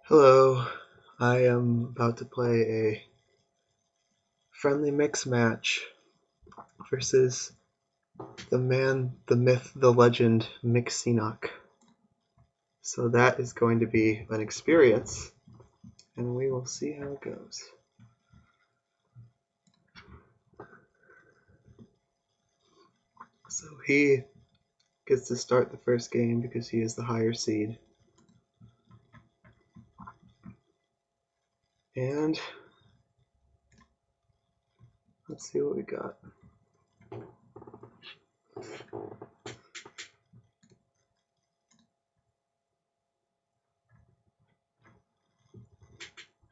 Hello, I am about to play a friendly mix match versus the man, the myth, the legend, Qsenoch. So that is going to be an experience, and we will see how it goes. So he gets to start the first game because he is the higher seed. And let's see what we got.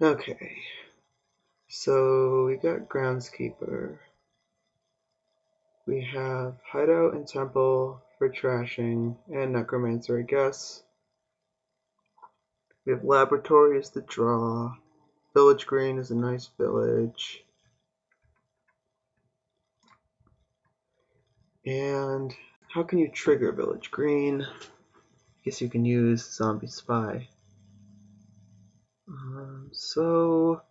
Okay, so we got Groundskeeper. We have Hideout and Temple for trashing, and Necromancer, I guess. We have Laboratory as the draw. Village Green is a nice village. And how can you trigger Village Green? I guess you can use Zombie Spy. So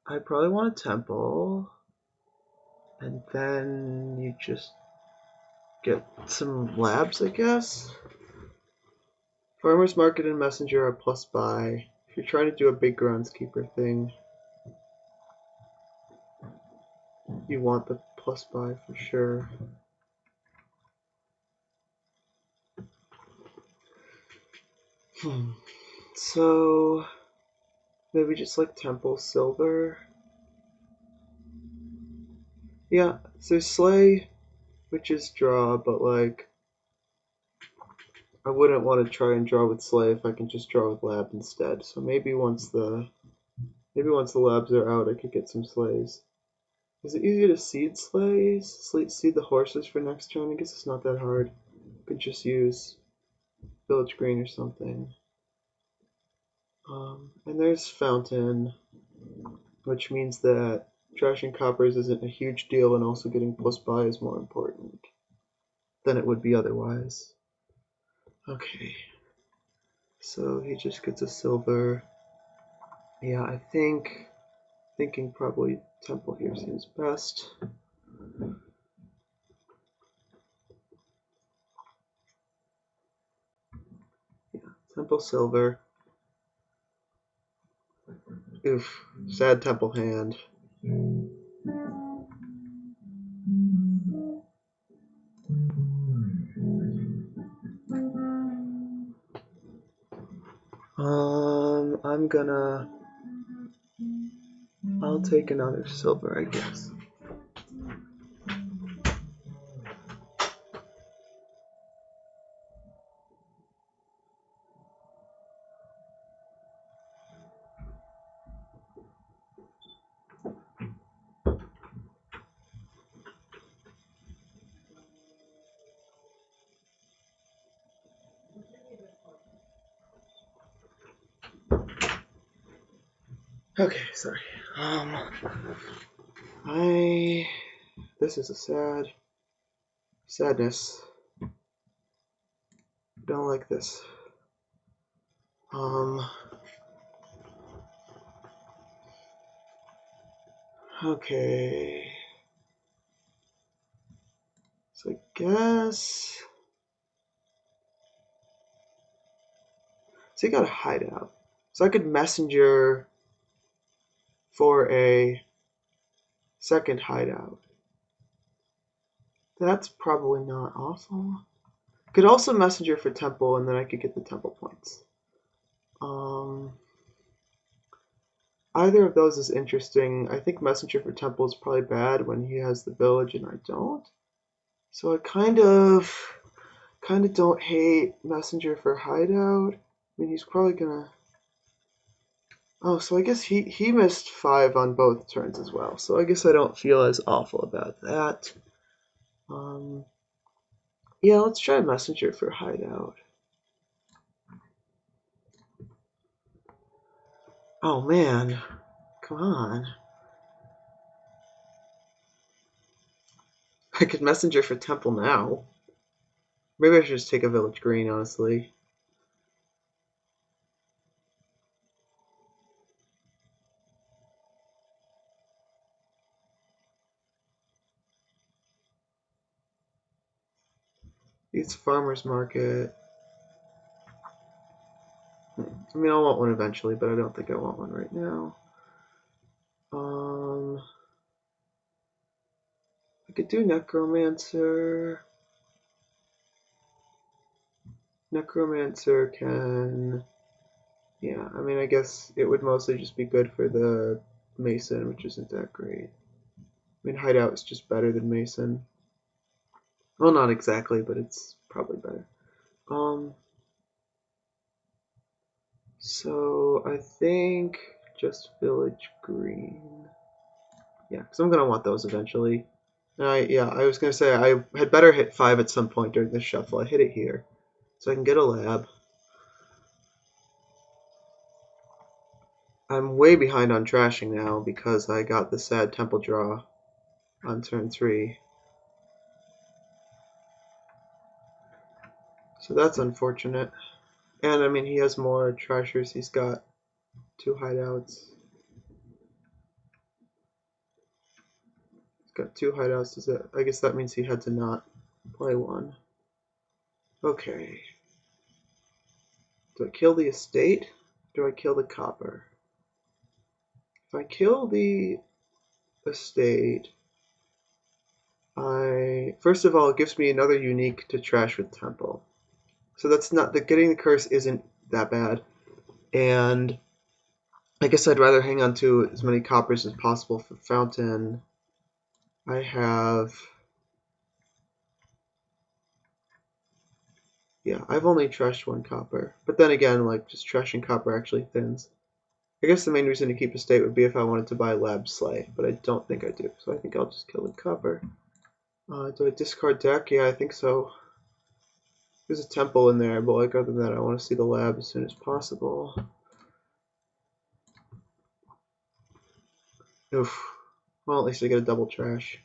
I probably want a temple, and then you just get some labs, I guess. Farmer's Market and Messenger are plus buy. If you're trying to do a big groundskeeper thing, you want the plus buy for sure. So maybe just like Temple Silver. Yeah, so Slay, which is draw, but like I wouldn't want to try and draw with Slay if I can just draw with Lab instead. So maybe once the labs are out, I could get some Slays. Is it easy to seed Slays? Seed the horses for next turn? I guess it's not that hard. I could just use Village Green or something. And there's Fountain, which means that trashing coppers isn't a huge deal, and also getting plus buy is more important than it would be otherwise. Okay, so he just gets a silver. Yeah, I think thinking probably Temple here seems best. Yeah, Temple silver. Oof, sad Temple hand. I'll take another silver, I guess. Okay, sorry. This is a sadness. Don't like this. Okay. So I guess. So you got a hideout. So I could messenger for a second hideout. That's probably not awful. Could also messenger for temple, and then I could get the temple points. Either of those is interesting. I think messenger for temple is probably bad when he has the village and I don't. So I kind of don't hate messenger for hideout. I mean, he's probably gonna. Oh, so I guess he missed 5 on both turns as well. So I guess I don't feel as awful about that. Yeah, let's try messenger for hideout. Oh man, come on. I could messenger for temple now. Maybe I should just take a village green, honestly. It's farmer's market. I mean, I'll want one eventually, but I don't think I want one right now. I could do necromancer. Necromancer can... Yeah, I mean, I guess it would mostly just be good for the Mason, which isn't that great. I mean, Hideout is just better than Mason. Well, not exactly, but it's probably better. So I think just Village Green. Yeah, because I'm going to want those eventually. And I was going to say I had better hit 5 at some point during this shuffle. I hit it here. So I can get a lab. I'm way behind on trashing now because I got the sad temple draw on turn 3. So that's unfortunate. And I mean, he has more trashers. He's got 2 hideouts. He's got 2 hideouts. I guess that means he had to not play one. Okay. Do I kill the estate? Or do I kill the copper? If I kill the estate, first of all, it gives me another unique to trash with temple. So that's not getting the curse isn't that bad. And I guess I'd rather hang on to as many coppers as possible for fountain. I have... Yeah, I've only trashed 1 copper. But then again, like, just trashing copper actually thins. I guess the main reason to keep a state would be if I wanted to buy Lab Slay, but I don't think I do. So I think I'll just kill the copper. Do I discard deck? Yeah, I think so. There's a temple in there, but like other than that, I want to see the lab as soon as possible. Oof. Well, at least I get a double trash.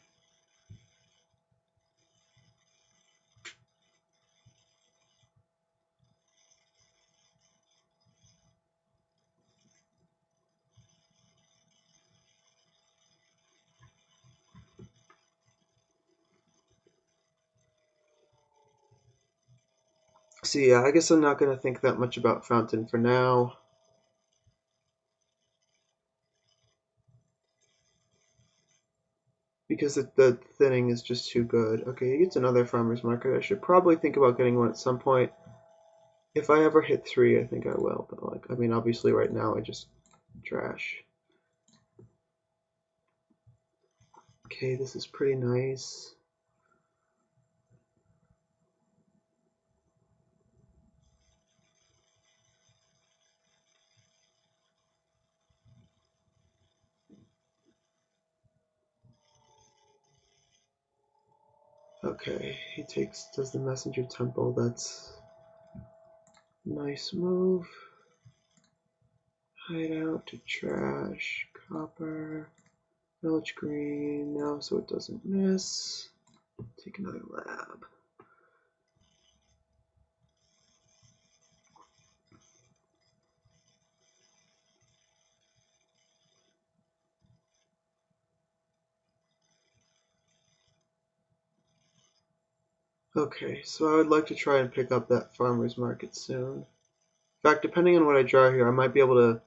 So yeah, I guess I'm not going to think that much about fountain for now. Because the thinning is just too good. Okay, he gets another farmer's market. I should probably think about getting one at some point. If I ever hit 3, I think I will. But like, I mean, obviously right now I just trash. Okay, this is pretty nice. Okay, he does the messenger temple. That's a nice move. Hideout to trash, copper, village green, no, so it doesn't miss. Take another lab. Okay, so I would like to try and pick up that farmer's market soon. In fact, depending on what I draw here, I might be able to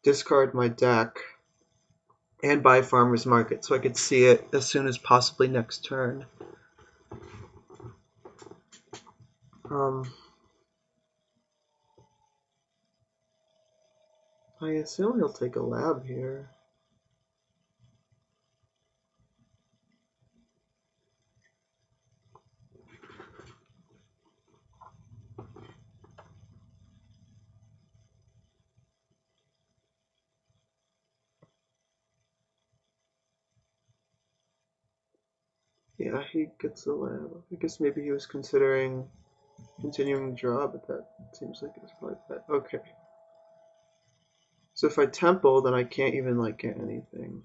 discard my deck and buy farmer's market so I could see it as soon as possibly next turn. I assume he'll take a lab here. Yeah, he gets the lab. I guess maybe he was considering continuing the draw, but that seems like it was probably bad. Okay. So if I temple, then I can't even like get anything.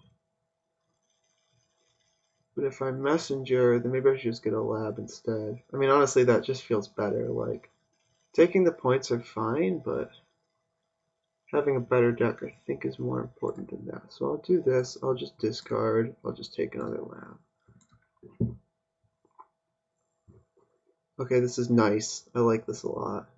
But if I messenger, then maybe I should just get a lab instead. I mean, honestly, that just feels better. Like, taking the points are fine, but having a better deck, I think, is more important than that. So I'll do this. I'll just discard. I'll just take another lab. Okay, this is nice. I like this a lot.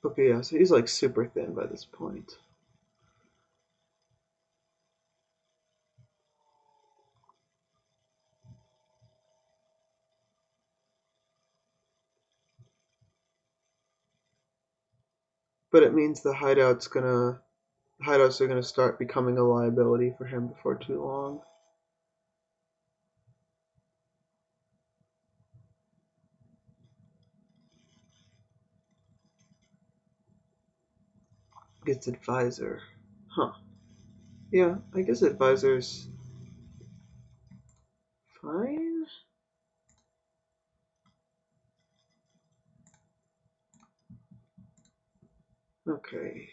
Okay, yeah, so he's like super thin by this point. But it means the hideouts are gonna start becoming a liability for him before too long. Gets advisor. Huh. Yeah, I guess advisor's fine. Okay.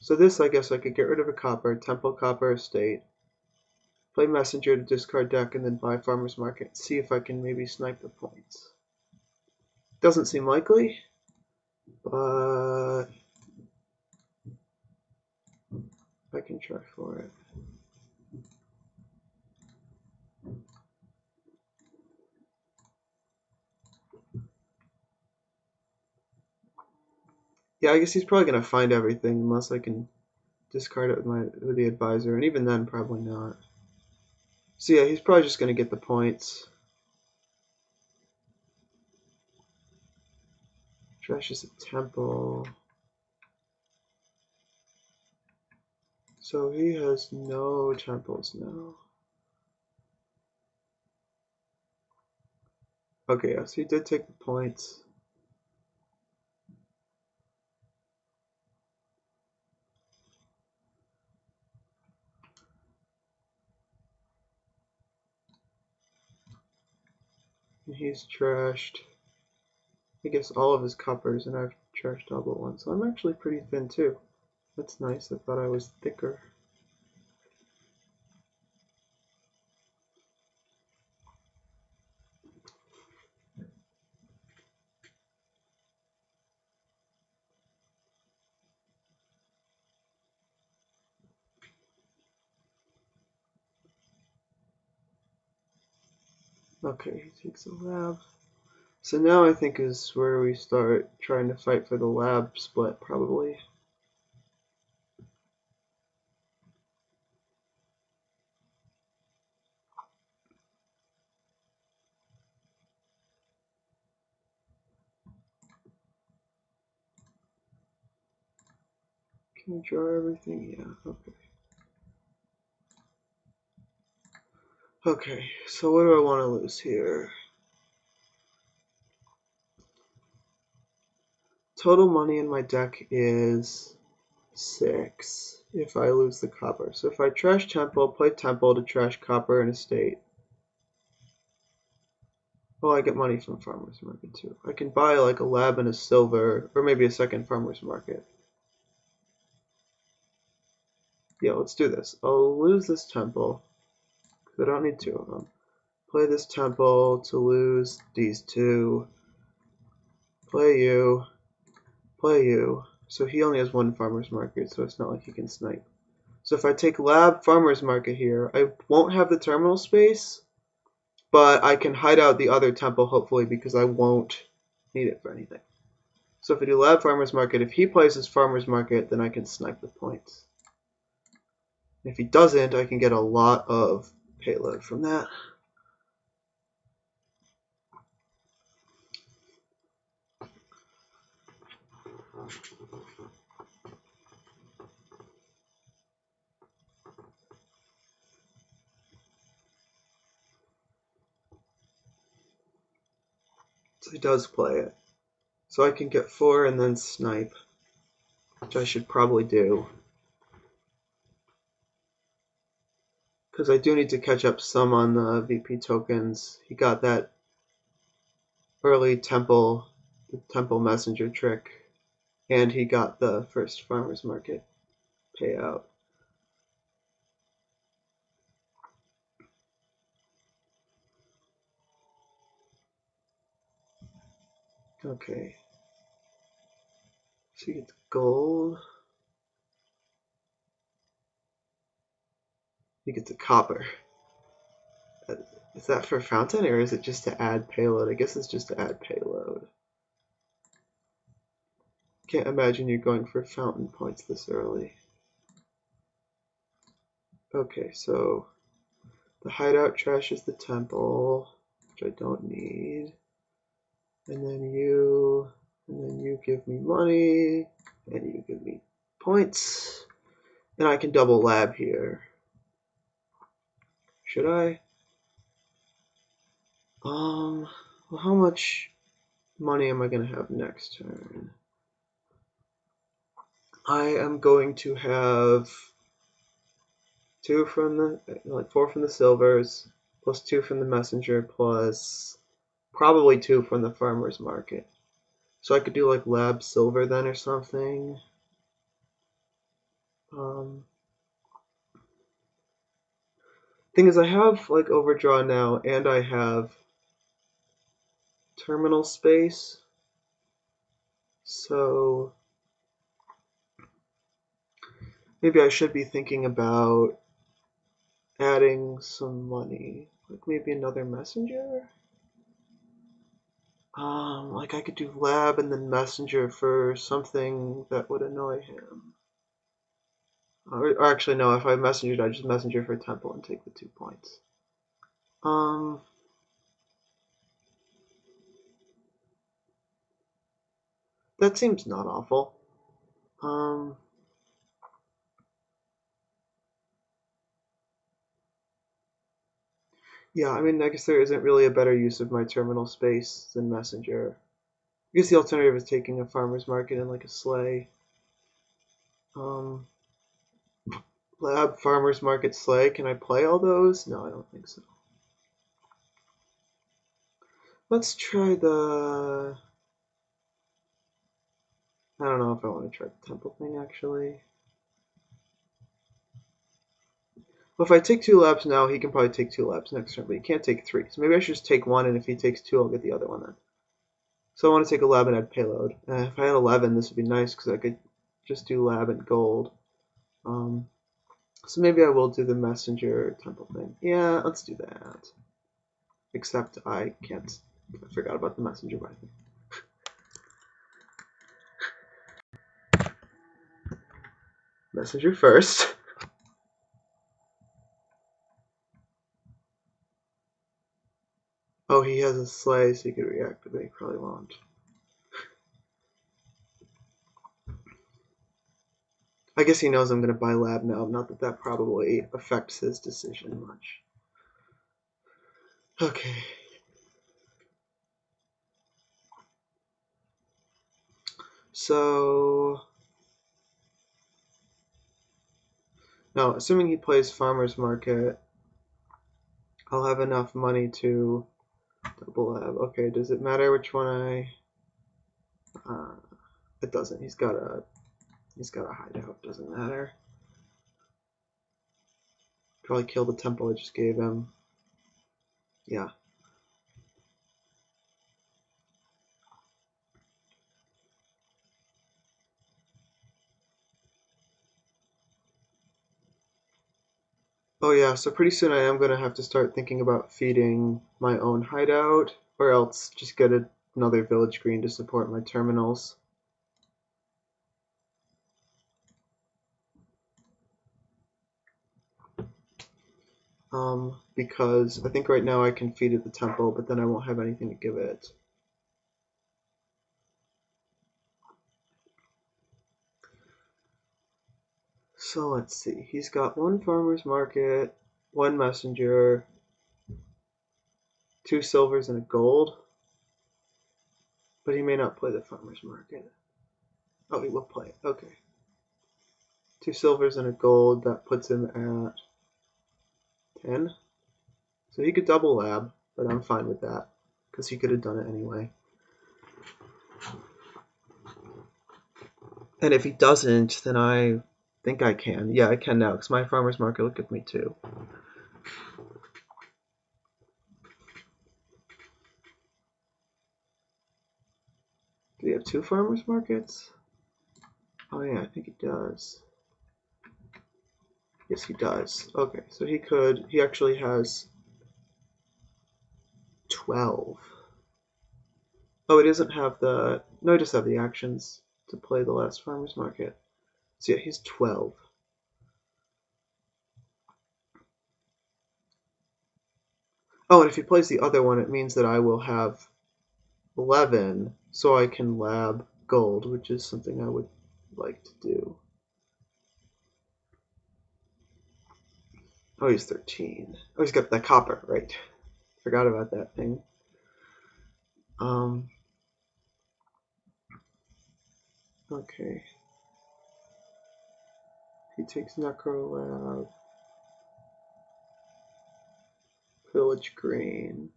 So this, I guess I could get rid of a copper, temple copper estate, play messenger to discard deck, and then buy farmer's market. See if I can maybe snipe the points. Doesn't seem likely, but I can try for it. Yeah, I guess he's probably gonna find everything unless I can discard it with the advisor, and even then, probably not. So yeah, he's probably just gonna get the points. Trashes a temple. So he has no temples now. Okay, yes, he did take the points. And he's trashed, I guess, all of his coppers, and I've trashed all but one. So I'm actually pretty thin too. That's nice. I thought I was thicker. Okay, he takes a lab. So now I think is where we start trying to fight for the lab split, probably. Can we draw everything? Yeah, okay. Okay, so what do I want to lose here? Total money in my deck is 6 if I lose the copper. So if I trash temple, play temple to trash copper and estate. Oh, I get money from farmer's market too. I can buy like a lab and a silver, or maybe a second farmer's market. Yeah, let's do this. I'll lose this temple, because I don't need 2 of them. Play this temple to lose these 2. Play you. Play you. So he only has 1 farmer's market, so it's not like he can snipe. So if I take lab farmer's market here, I won't have the terminal space, but I can hide out the other temple hopefully because I won't need it for anything. So if I do lab farmer's market, if he plays his farmer's market, then I can snipe the points. If he doesn't, I can get a lot of payload from that. So he does play it. So I can get 4 and then snipe, which I should probably do. Because I do need to catch up some on the VP tokens. He got that early temple messenger trick, and he got the first farmer's market payout. Okay. So he gets gold. He gets a copper. Is that for fountain or is it just to add payload? I guess it's just to add payload. Can't imagine you're going for fountain points this early. Okay, so the hideout trashes the temple, which I don't need. And then you give me money, and you give me points. And I can double lab here. Should I? Well, how much money am I going to have next turn? I am going to have 4 from the silvers, plus 2 from the messenger, plus probably 2 from the farmer's market. So I could do like lab silver then or something. Thing is, I have like overdraw now, and I have terminal space. So maybe I should be thinking about adding some money, like maybe another messenger. Like I could do lab and then messenger for something that would annoy him. Or actually, no, if I messengered, I'd just messenger for temple and take the 2 points. That seems not awful. Yeah, I mean, I guess there isn't really a better use of my terminal space than messenger. I guess the alternative is taking a farmer's market and like a sleigh. Lab, farmer's market, sleigh. Can I play all those? No, I don't think so. Let's try the... I don't know if I want to try the temple thing, actually. Well, if I take 2 labs now, he can probably take 2 labs next turn, but he can't take 3. So maybe I should just take 1, and if he takes 2, I'll get the other one then. So I want to take a lab and add payload. If I had 11, this would be nice, because I could just do lab and gold. So maybe I will do the messenger temple thing. Yeah, let's do that. Except I can't. I forgot about the messenger by thing. Messenger first. Oh, he has a sleigh, so he could react, but he probably won't. I guess he knows I'm going to buy lab now, not that that probably affects his decision much. Okay. So... no, assuming he plays farmer's market, I'll have enough money to double lab. Okay, does it matter which one I... it doesn't. He's got a hideout. Doesn't matter. Probably kill the temple I just gave him. Yeah. Oh yeah, so pretty soon I am going to have to start thinking about feeding my own hideout, or else just get another village green to support my terminals. Because I think right now I can feed it the temple, but then I won't have anything to give it. So let's see, he's got 1 farmer's market, 1 messenger, 2 silvers and a gold, but he may not play the farmer's market. Oh, he will play it, okay. 2 silvers and a gold, that puts him at 10. So he could double lab, but I'm fine with that, because he could have done it anyway. And if he doesn't, then I think I can. Yeah, I can now, because my farmer's market will give me 2. Do we have 2 farmer's markets? Oh yeah, I think he does. Yes, he does. Okay, so he actually has 12. Oh, he doesn't have the, no, he does have the actions to play the last farmer's market. So yeah, he's 12. Oh, and if he plays the other one, it means that I will have 11, so I can lab gold, which is something I would like to do. Oh, he's 13. Oh, he's got the copper, right. Forgot about that thing. Okay. He takes Necro Lab, Village Green.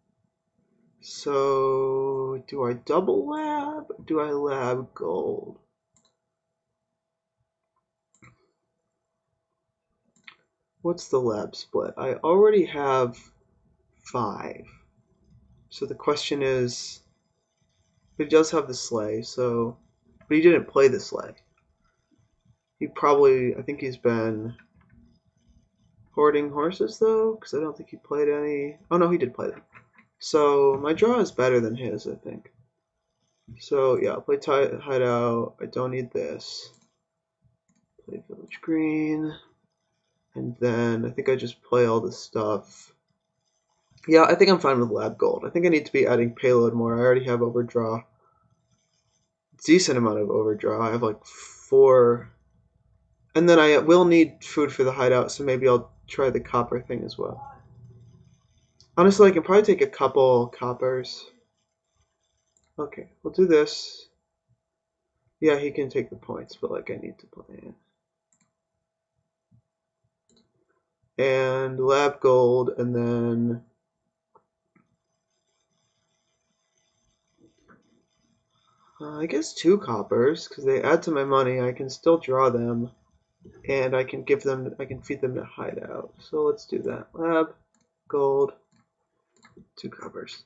So, do I double lab? Do I lab gold? What's the lab split? I already have 5. So the question is, he does have the sleigh, so, but he didn't play the sleigh. He probably, I think he's been hoarding horses though, because I don't think he played any. Oh no, he did play them. So my draw is better than his, I think. So yeah, I'll play hideout. I don't need this. Play village green, and then I think I just play all this stuff. Yeah, I think I'm fine with lab gold. I think I need to be adding payload more. I already have overdraw. Decent amount of overdraw. I have like 4. And then I will need food for the hideout, so maybe I'll try the copper thing as well. Honestly, I can probably take a couple coppers. Okay, we'll do this. Yeah, he can take the points, but like I need to play it. And lab gold, and then I guess 2 coppers, because they add to my money. I can still draw them, and I can feed them to hideout. So let's do that. Lab, gold, 2 coppers.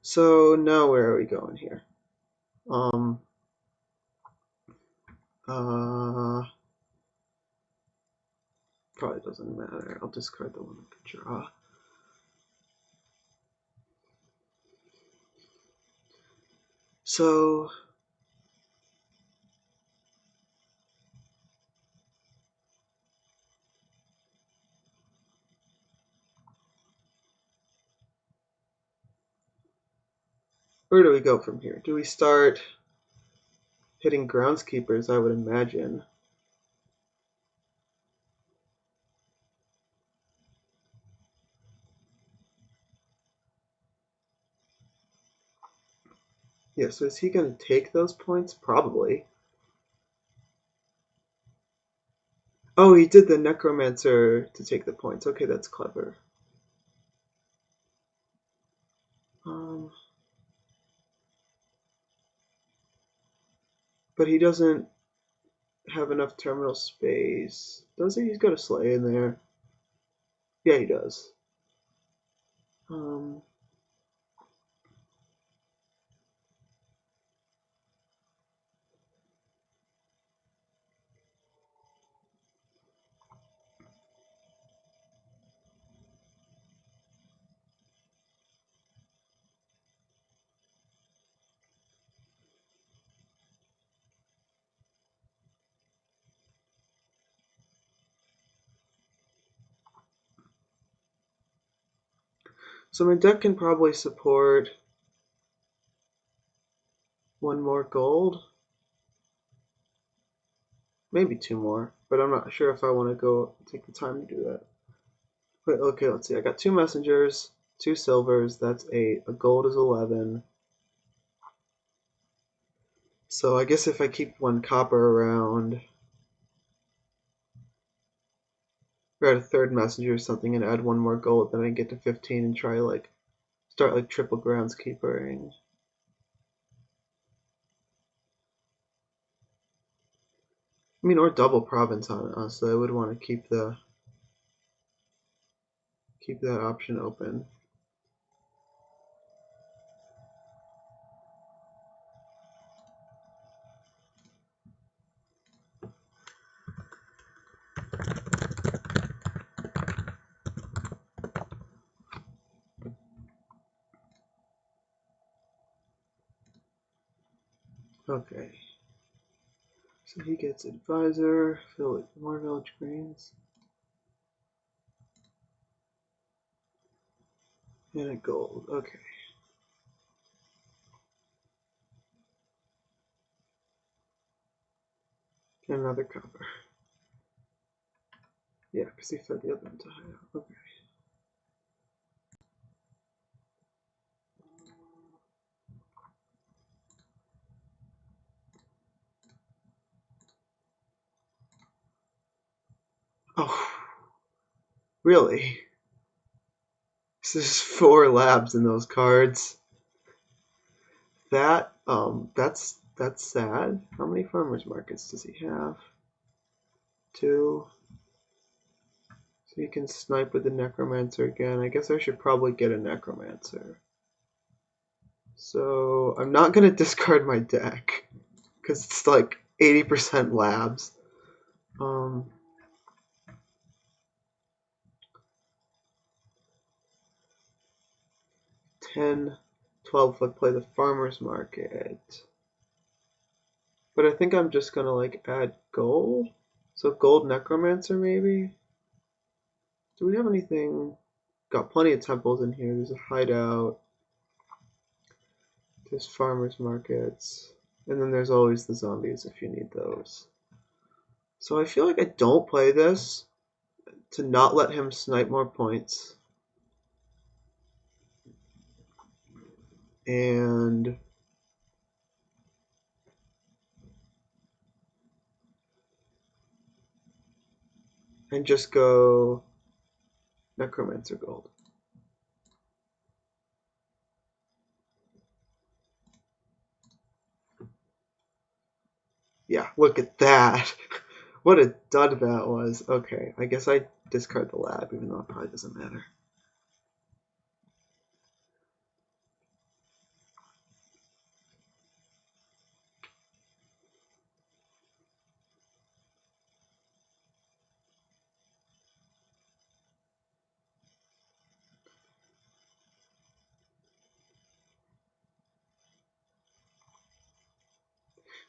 So now where are we going here? Probably doesn't matter. I'll discard the one I can draw. So where do we go from here? Do we start hitting groundskeepers? I would imagine. Yeah, so is he going to take those points? Probably. Oh, he did the necromancer to take the points. Okay, that's clever. But he doesn't have enough terminal space. Does he? He's got a sleigh in there. Yeah, he does. Um, so my deck can probably support 1 more gold. Maybe 2 more, but I'm not sure if I want to go take the time to do that. Wait, okay, let's see. I got 2 messengers, 2 silvers, that's 8. A gold is 11. So I guess if I keep 1 copper around, or add a 3rd messenger or something and add 1 more gold, then I get to 15 and try start triple groundskeepering. I mean, or double province on us. So I would want to keep the. keep that option open. Okay. So he gets advisor, more village greens, and a gold. Okay. And another copper. Yeah, because he fed the other one to high out. Okay. Oh, really? So there's 4 labs in those cards. That's sad. How many farmers markets does he have? 2. So he can snipe with the necromancer again. I guess I should probably get a necromancer. So I'm not gonna discard my deck because it's like 80% labs. 10, 12. Let's play the farmers market. But I think I'm just gonna like add gold. So gold necromancer maybe. Do we have anything? Got plenty of temples in here. There's a hideout. There's farmers markets. And then there's always the zombies if you need those. So I feel like I don't play this to not let him snipe more points. And just go necromancer gold. Yeah, look at that. What a dud that was. Okay, I guess I discard the lab, even though it probably doesn't matter.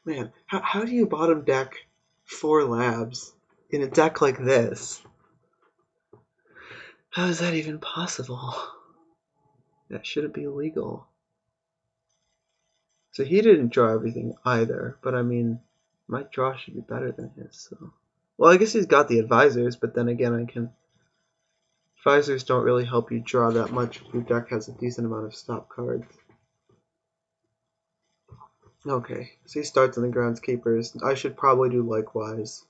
Man, how do you bottom deck 4 labs in a deck like this? How is that even possible? That shouldn't be illegal. So he didn't draw everything either, but I mean, my draw should be better than his, so. Well, I guess he's got the advisors, but then again, advisors don't really help you draw that much if your deck has a decent amount of stop cards. Okay, so he starts on the groundskeepers. I should probably do likewise.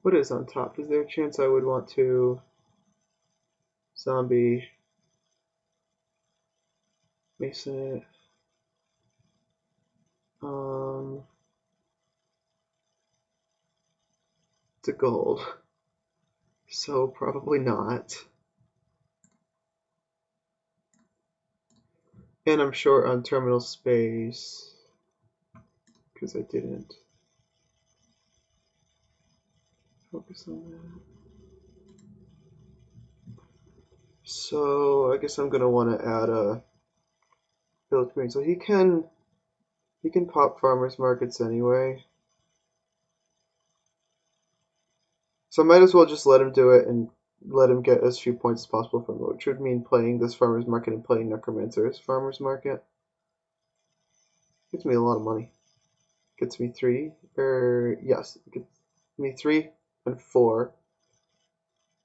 What is on top? Is there a chance I would want to zombie Mason it? It's a gold, so probably not. And I'm short on terminal space because I didn't focus on that. So I guess I'm gonna want to add a village green. So he can pop farmers markets anyway. So I might as well just let him do it and let him get as few points as possible from it, which would mean playing this farmers market and playing necromancer's farmers market. Gets me a lot of money. Gets me 3, yes, it gets me 3 and 4.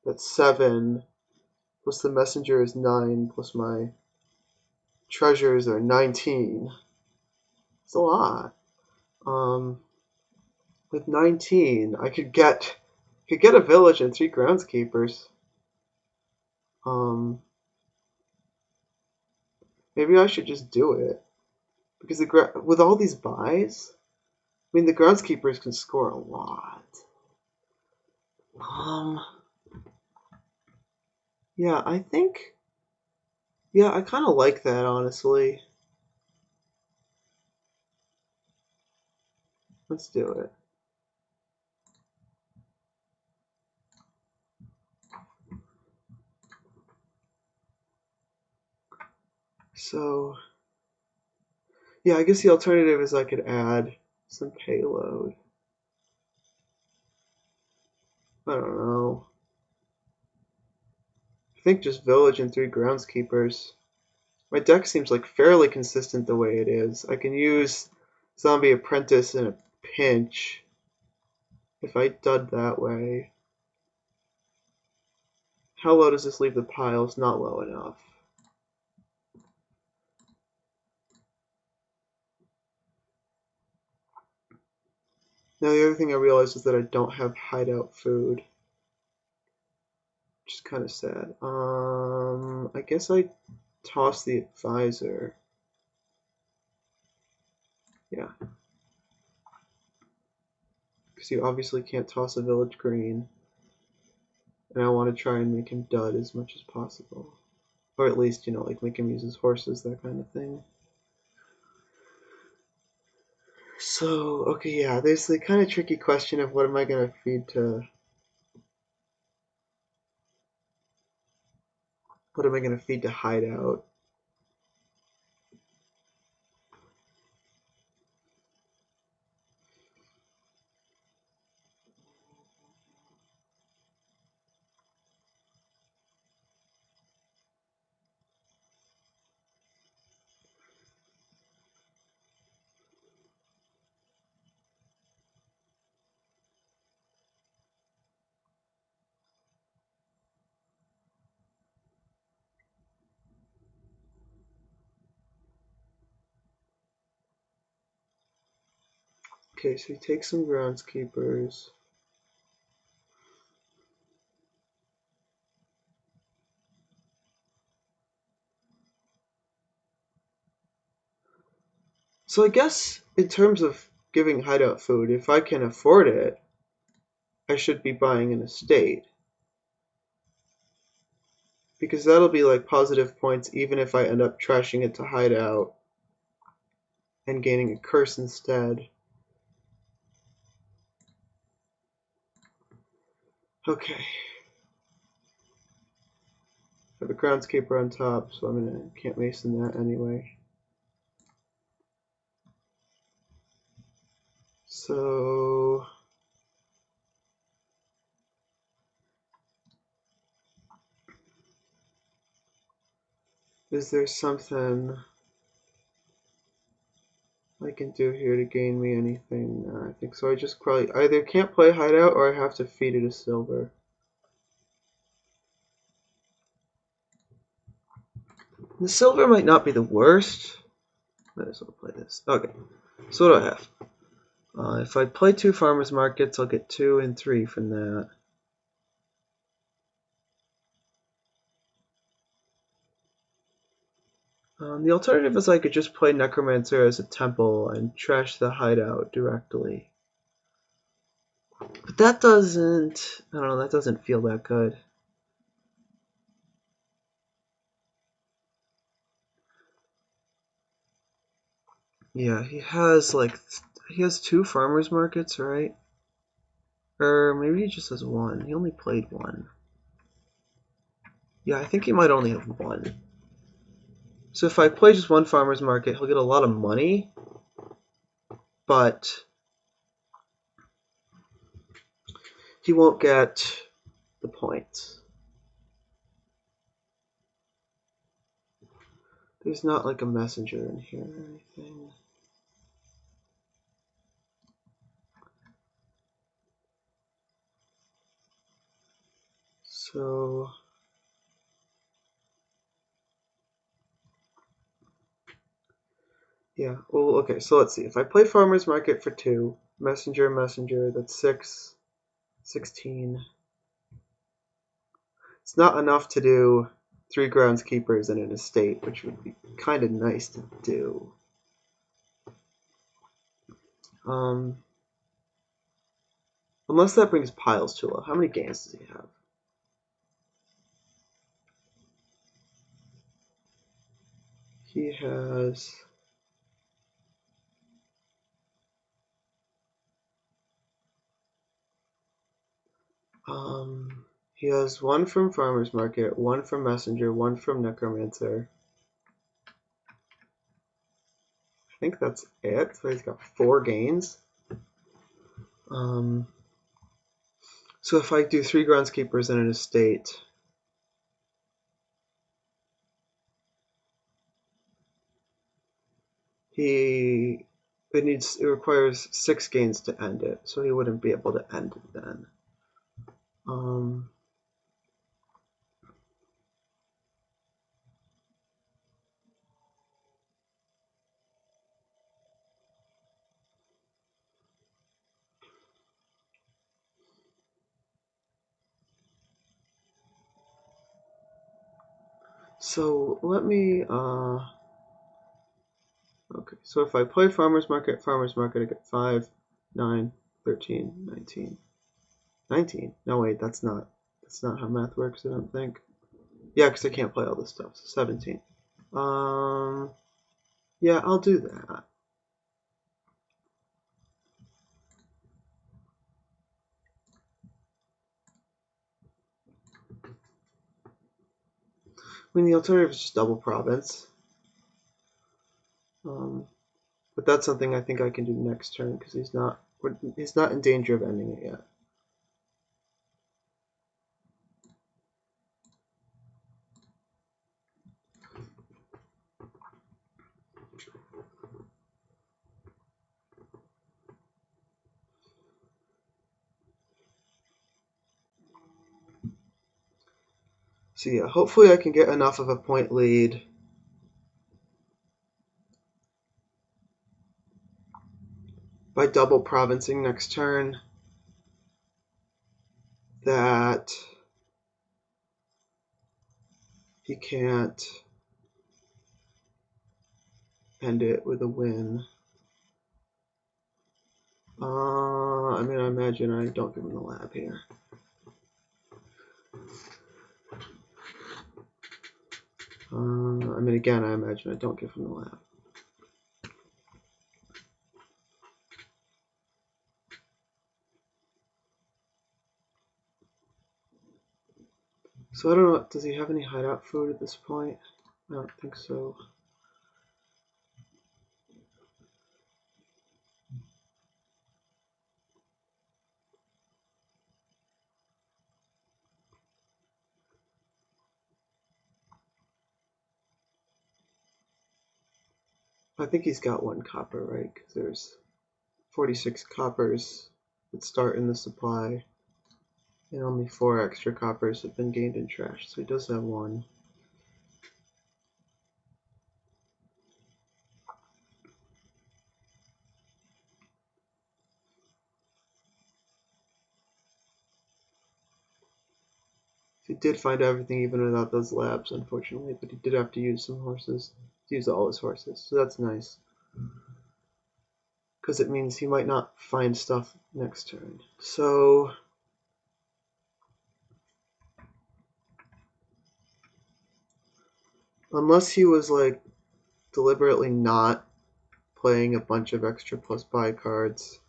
That's 7. Plus the messenger is 9, plus my treasures are 19. It's a lot. With 19, I could get a village and 3 groundskeepers. Maybe I should just do it because with all these buys, I mean the groundskeepers can score a lot. Yeah, I think. Yeah, I kind of like that, honestly. Let's do it. So, yeah, I guess the alternative is I could add some payload. I don't know. I think just village and 3 groundskeepers. My deck seems like fairly consistent the way it is. I can use Zombie Apprentice in a pinch if I dud that way. How low does this leave the pile? It's not low enough. Now the other thing I realized is that I don't have hideout food, which is kind of sad. I guess I toss the advisor. Yeah. Because you obviously can't toss a village green. And I want to try and make him dud as much as possible. Or at least, like make him use his horses, that kind of thing. So, okay, yeah, there's the kind of tricky question of what am I going to feed to... What am I going to feed to hideout? Okay, so he takes some groundskeepers. So I guess in terms of giving hideout food, if I can afford it, I should be buying an estate. Because that'll be like positive points even if I end up trashing it to hideout and gaining a curse instead. Okay. I have a groundskeeper on top, so can't mason that anyway. So is there something I can do here to gain me anything? I think so. I just probably either can't play hideout or I have to feed it a silver. The silver might not be the worst. Might as well play this. Okay, so what do I have? If I play 2 farmers markets, I'll get 2 and 3 from that. The alternative is I could just play Necromancer as a temple and trash the hideout directly. But that doesn't, I don't know, that doesn't feel that good. Yeah, he has 2 farmers markets, right? Or maybe he just has 1. He only played 1. Yeah, I think he might only have 1. So if I play just 1 farmer's market, he'll get a lot of money, but he won't get the points. There's not like a messenger in here or anything. So Yeah, well, okay, so let's see. If I play Farmer's Market for 2, Messenger, Messenger, that's 6, 16. It's not enough to do 3 groundskeepers and an estate, which would be kind of nice to do. Unless that brings piles too low. How many games does he have? He has... he has 1 from Farmer's Market, 1 from Messenger, 1 from Necromancer. I think that's it. So he's got 4 gains. So if I do 3 groundskeepers and an estate, it requires 6 gains to end it, so he wouldn't be able to end it then. So let me okay, so if I play Farmer's Market, I get 5, 9, 13, 19. 19? No, wait, that's not how math works, I don't think. Yeah, because I can't play all this stuff, so 17. Yeah, I'll do that. I mean, the alternative is just double Province. But that's something I think I can do next turn, because he's not in danger of ending it yet. So yeah, hopefully I can get enough of a point lead by double provincing next turn that he can't end it with a win. I mean, I imagine I don't give him the lab here. I mean, again, I imagine I don't give him the lab. So I don't know, does he have any hideout food at this point? I don't think so. I think he's got 1 copper, right? Because there's 46 coppers that start in the supply, and only 4 extra coppers have been gained in trash, so he does have 1. He did find everything even without those labs, unfortunately, but he did have to use some horses. He used all his horses, so that's nice. Because it means he might not find stuff next turn. So unless he was like deliberately not playing a bunch of extra plus buy cards,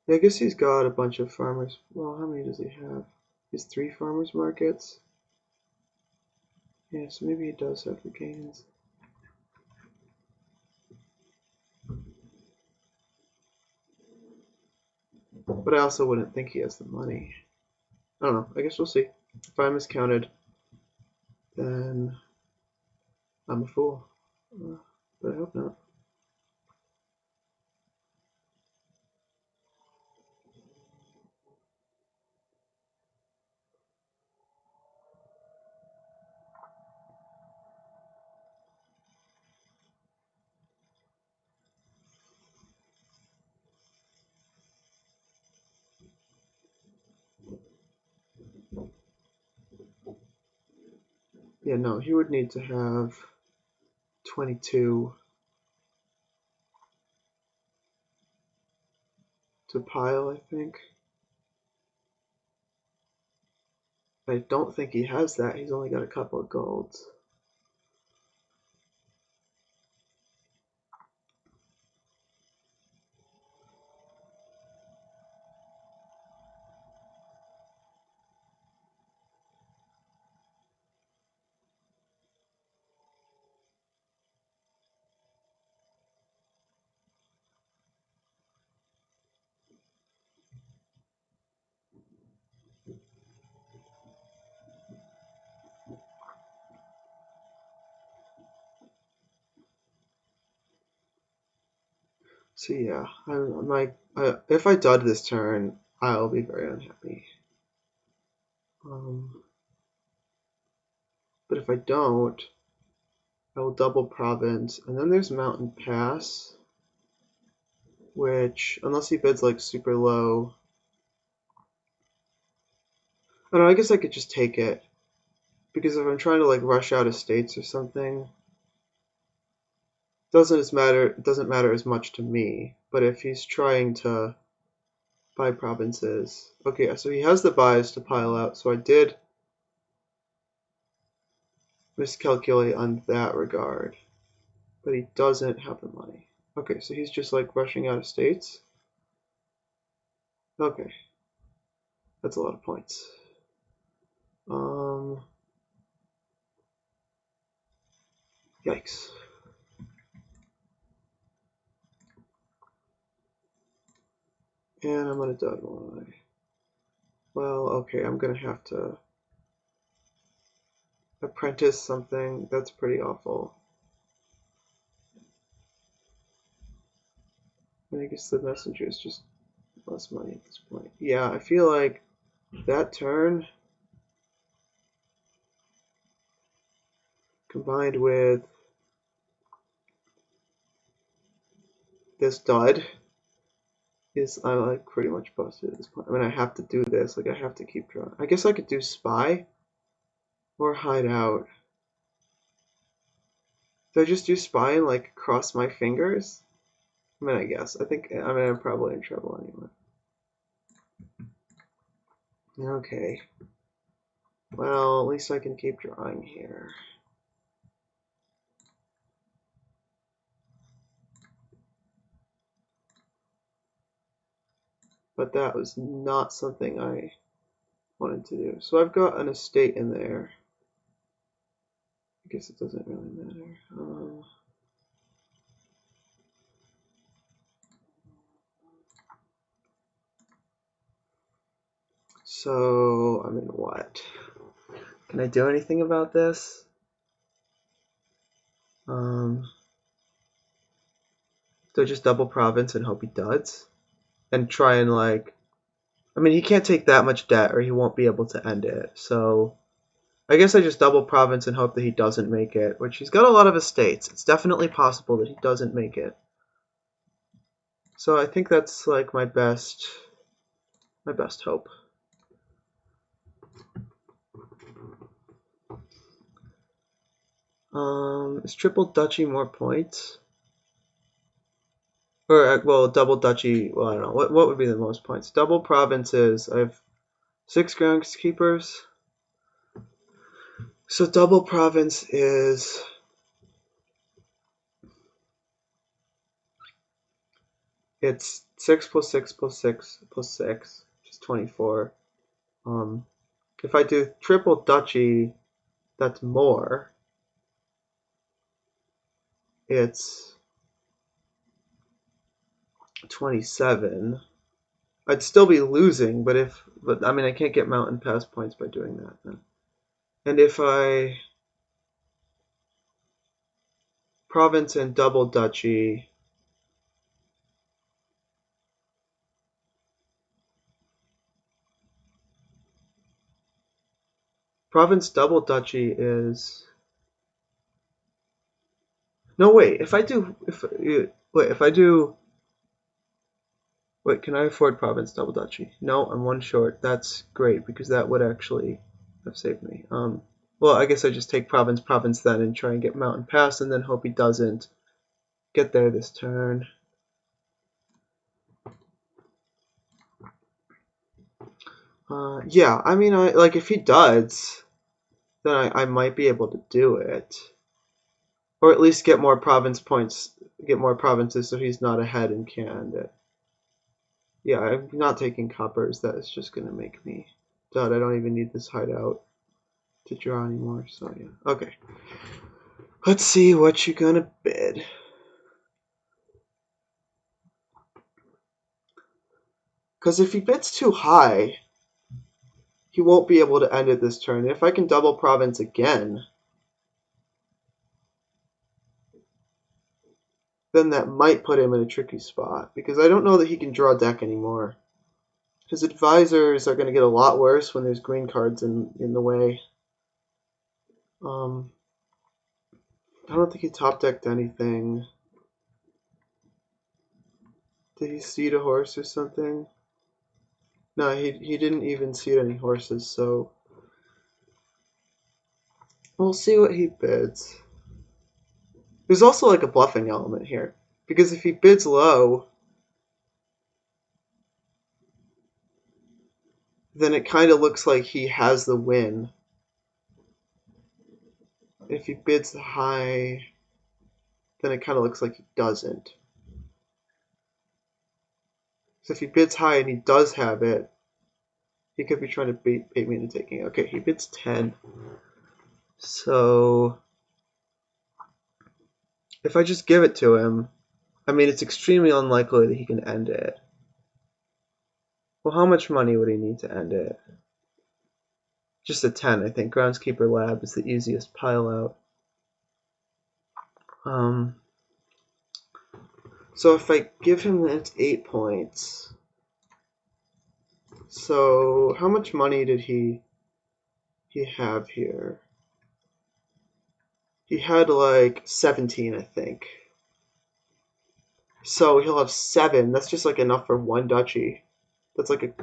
yeah, I guess he's got a bunch of farmers. Well, how many does he have? He has 3 farmers markets. Yeah, so maybe he does have the gains. But I also wouldn't think he has the money. I don't know. I guess we'll see. If I miscounted, then I'm a fool. But I hope not. Yeah, no, he would need to have 22 to pile, I think. I don't think he has that. He's only got a couple of golds. So yeah, if I dud this turn, I'll be very unhappy. But if I don't, I will double province, and then there's Mountain Pass, which, unless he bids like super low, I don't know, I guess I could just take it, because if I'm trying to like rush out estates or something, it doesn't matter as much to me. But if he's trying to buy provinces, okay, so he has the buys to pile out, so I did miscalculate on that regard, but he doesn't have the money. Okay, so he's just like rushing out of states. Okay, that's a lot of points. Yikes. And I'm gonna dud one. Well, okay, I'm gonna have to apprentice something. That's pretty awful. I guess the messenger is just less money at this point. Yeah, I feel like that turn combined with this dud is I'm like pretty much busted at this point. I mean, I have to do this. Like I have to keep drawing. I guess I could do spy or hide out. Do I just do spy and like cross my fingers? I mean, I guess. I mean, I'm probably in trouble anyway. Okay. Well, at least I can keep drawing here. But that was not something I wanted to do. So I've got an estate in there. I guess it doesn't really matter. So, I mean, what? Can I do anything about this? Do I just double province and hope he duds? And try and like... I mean, he can't take that much debt or he won't be able to end it. So, I guess I just double province and hope that he doesn't make it, which he's got a lot of estates. It's definitely possible that he doesn't make it. So I think that's like my best hope. Is triple duchy more points? Or well, double duchy. Well, I don't know. What would be the most points? Double provinces. I have 6 groundskeepers. So double province is it's 6 plus 6 plus 6 plus 6, which is 24. If I do triple duchy, that's more. It's 27. I'd still be losing, but I mean I can't get mountain pass points by doing that then. And if I province and double duchy, province double duchy is no wait. If I do wait, can I afford province double duchy? No, I'm one short. That's great because that would actually have saved me. Well, I guess I just take province then and try and get mountain pass and then hope he doesn't get there this turn. Yeah, I mean, like if he does, then I might be able to do it. Or at least get more province points, get more provinces so he's not ahead and can't end it. Yeah, I'm not taking coppers. That is just going to make me dud. I don't even need this hideout to draw anymore. So yeah, okay. Let's see what you're going to bid. Because if he bids too high, he won't be able to end it this turn. If I can double province again, then that might put him in a tricky spot. Because I don't know that he can draw deck anymore. His advisors are going to get a lot worse when there's green cards in the way. I don't think he top decked anything. Did he seed a horse or something? No, he didn't even seed any horses, so we'll see what he bids. There's also like a bluffing element here, because if he bids low, then it kind of looks like he has the win. If he bids high, then it kind of looks like he doesn't. So if he bids high and he does have it, he could be trying to bait me into taking it. Okay, he bids 10. So if I just give it to him, I mean, it's extremely unlikely that he can end it. Well, how much money would he need to end it? Just a 10, I think. Groundskeeper Lab is the easiest pile out. So if I give him that, it's 8 points. So how much money did he have here? He had like 17, I think. So he'll have 7. That's just like enough for one duchy. That's like a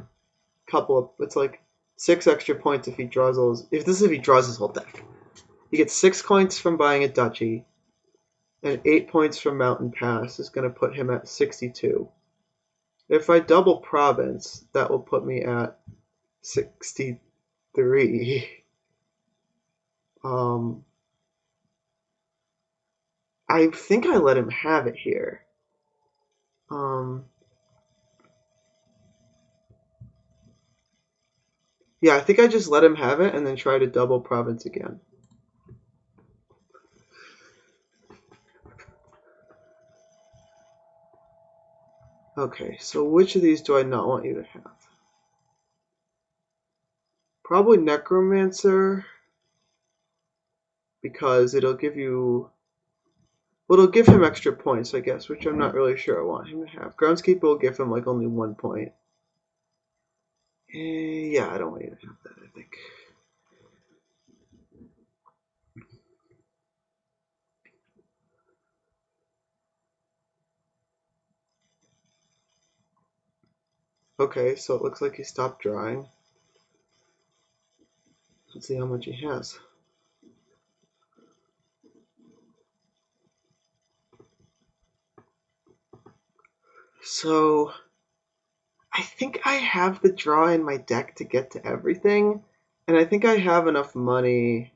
couple of. It's like 6 extra points if he draws those. If he draws his whole deck, he gets 6 points from buying a duchy, and 8 points from Mountain Pass is going to put him at 62. If I double province, that will put me at 63. I think I let him have it here. Yeah, I think I just let him have it and then try to double province again. Okay, so which of these do I not want you to have? Probably Necromancer, because it'll give you... Well, it'll give him extra points, I guess, which I'm not really sure I want him to have. Groundskeeper will give him like only 1 point. Yeah, I don't want you to have that, I think. Okay, so it looks like he stopped drawing. Let's see how much he has. So, I think I have the draw in my deck to get to everything, and I think I have enough money.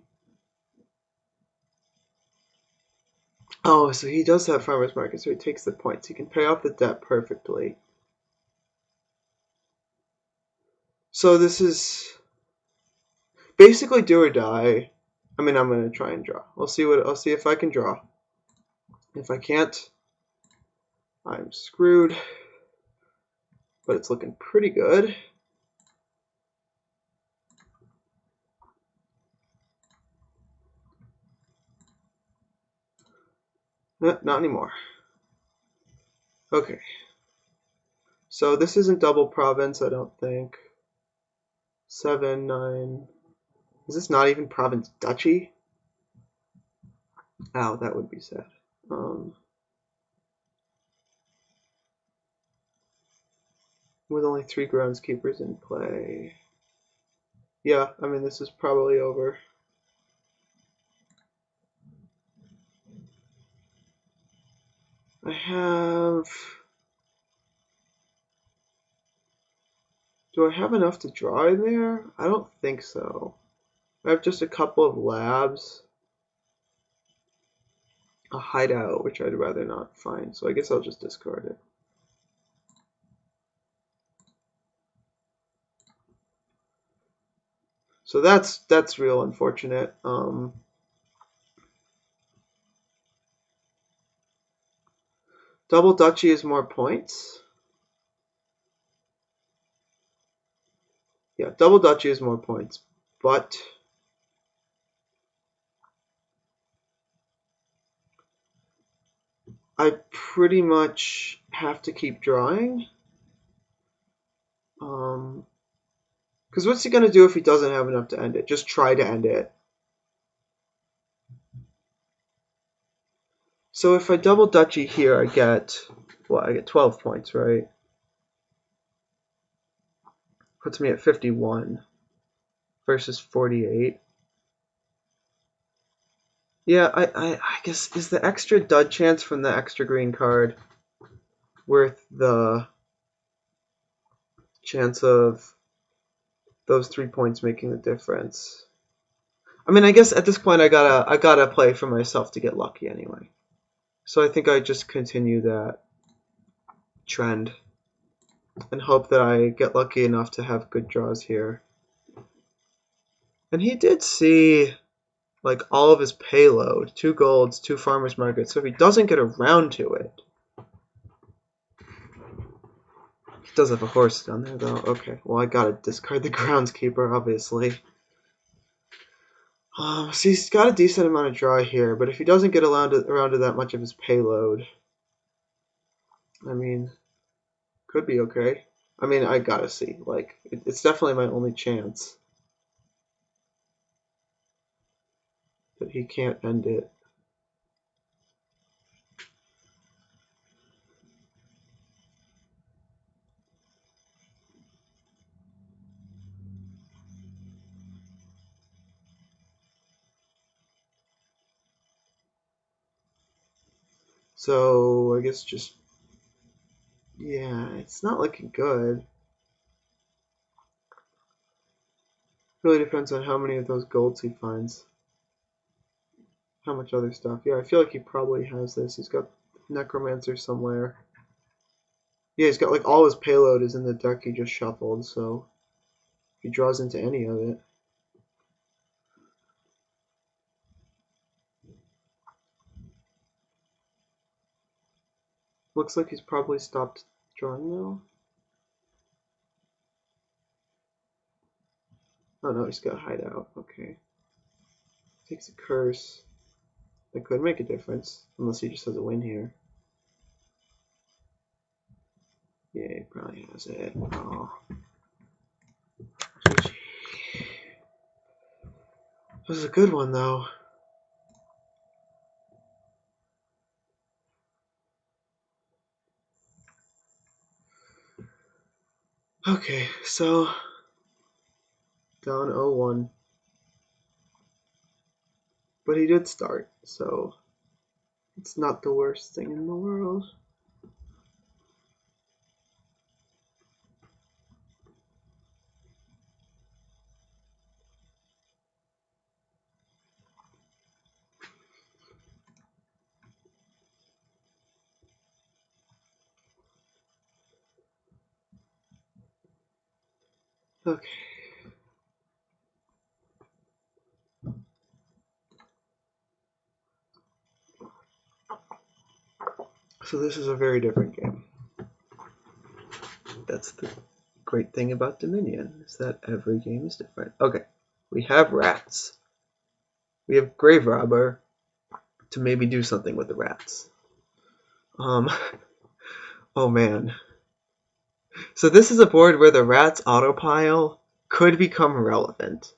Oh, so he does have farmer's market, so he takes the points. He can pay off the debt perfectly. So this is basically do or die. I mean, I'm gonna try and draw. I'll see if I can draw. If I can't, I'm screwed. But it's looking pretty good. Not anymore. Okay. So this isn't double province, I don't think. 7, 9. Is this not even province duchy? Ow, that would be sad. With only 3 groundskeepers in play. Yeah, I mean, this is probably over. I have... Do I have enough to draw in there? I don't think so. I have just a couple of labs. A hideout, which I'd rather not find, so I guess I'll just discard it. So that's real unfortunate. Double Duchy is more points. Yeah, Double Duchy is more points, but I pretty much have to keep drawing. Because what's he going to do if he doesn't have enough to end it? Just try to end it. So if I double Duchy here, I get, well, I get 12 points, right? Puts me at 51 versus 48. Yeah, I guess, is the extra dud chance from the extra green card worth the chance of those 3 points making the difference? I mean, I guess at this point I gotta play for myself to get lucky anyway. So I think I just continue that trend and hope that I get lucky enough to have good draws here. And he did see like all of his payload, 2 golds, 2 farmers markets. So if he doesn't get around to it, he does have a horse down there though. Okay, well I gotta discard the groundskeeper, obviously. So he's got a decent amount of draw here, but if he doesn't get around to that much of his payload, I mean, could be okay. I mean, I gotta see. Like, it's definitely my only chance that he can't end it. So I guess just, yeah, it's not looking good. Really depends on how many of those golds he finds. How much other stuff. Yeah, I feel like he probably has this. He's got Necromancer somewhere. Yeah, he's got like all his payload is in the deck he just shuffled, so if he draws into any of it. Looks like he's probably stopped drawing now. Oh no, he's got hideout. Okay. Takes a curse. That could make a difference, unless he just has a win here. Yeah, he probably has it. Oh. This is a good one, though. Okay, so down 0-1. But he did start, so it's not the worst thing in the world. Okay. So this is a very different game. That's the great thing about Dominion, is that every game is different. Okay, we have rats. We have Grave Robber to maybe do something with the rats. Oh man. So this is a board where the rats autopile could become relevant.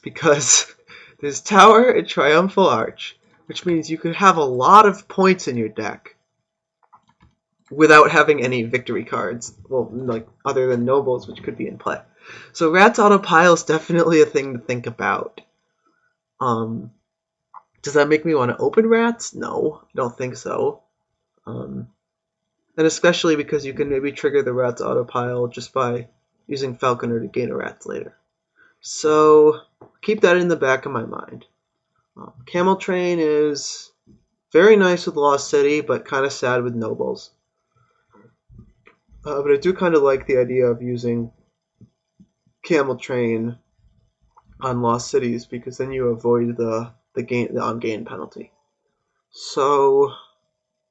Because there's Tower and Triumphal Arch, which means you could have a lot of points in your deck without having any victory cards. Well, like, other than nobles, which could be in play. So rats autopile is definitely a thing to think about. Does that make me want to open rats? No, I don't think so. And especially because you can maybe trigger the rat's autopile just by using Falconer to gain a rat later. So keep that in the back of my mind. Camel Train is very nice with Lost City, but kind of sad with Nobles. But I do kind of like the idea of using Camel Train on Lost Cities because then you avoid the on gain penalty. So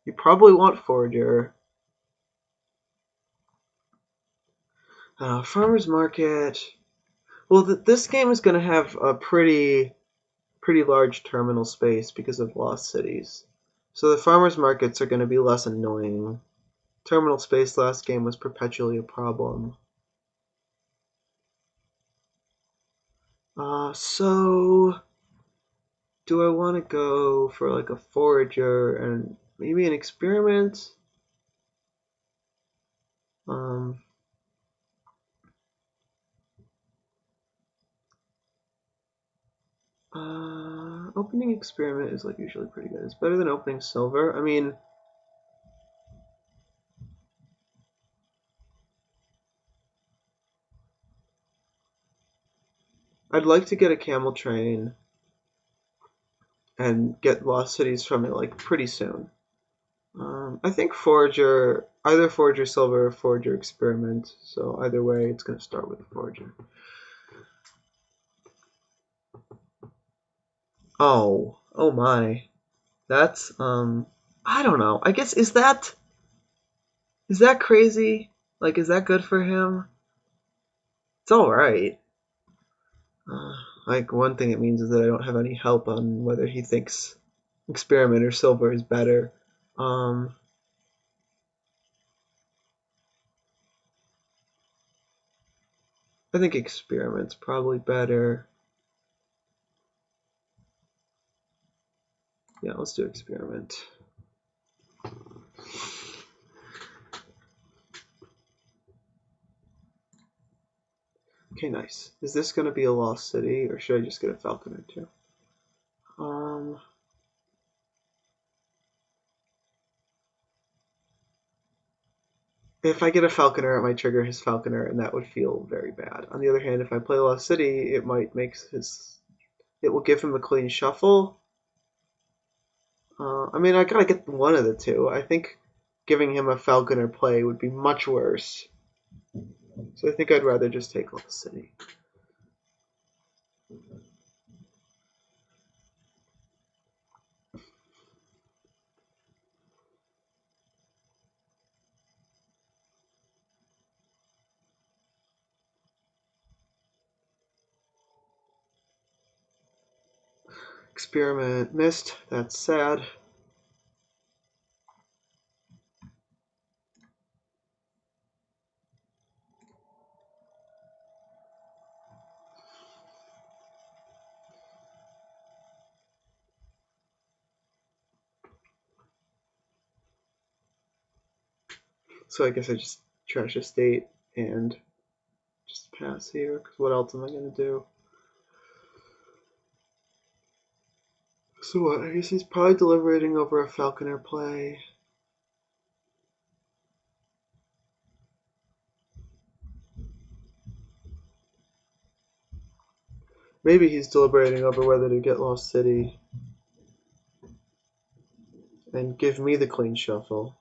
you probably want Forager. Farmer's Market. Well, this game is going to have a pretty large terminal space because of Lost Cities. So the farmers markets are going to be less annoying. Terminal space last game was perpetually a problem. So do I want to go for like a forager and maybe an experiment? Opening experiment is like usually pretty good. It's better than opening silver. I mean, I'd like to get a camel train and get Lost Cities from it like pretty soon. I think Forager, either Forager Silver or Forager Experiment. So either way, it's going to start with a Forager. Oh my. That's I don't know. I guess is that crazy? Like, is that good for him? It's all right. Like one thing it means is that I don't have any help on whether he thinks Experiment or Silver is better. I think Experiment's probably better. Yeah, let's do Experiment. Okay, nice. Is this going to be a Lost City, or should I just get a Falconer too? If I get a Falconer, it might trigger his Falconer, and that would feel very bad. On the other hand, if I play Lost City, it might make it will give him a clean shuffle. I mean, I gotta get one of the two. I think giving him a Falconer play would be much worse. So I think I'd rather just take Lost City. Experiment missed. That's sad. So I guess I just trash a state and just pass here, because what else am I going to do? So what? I guess he's probably deliberating over a Falconer play. Maybe he's deliberating over whether to get Lost City and give me the clean shuffle.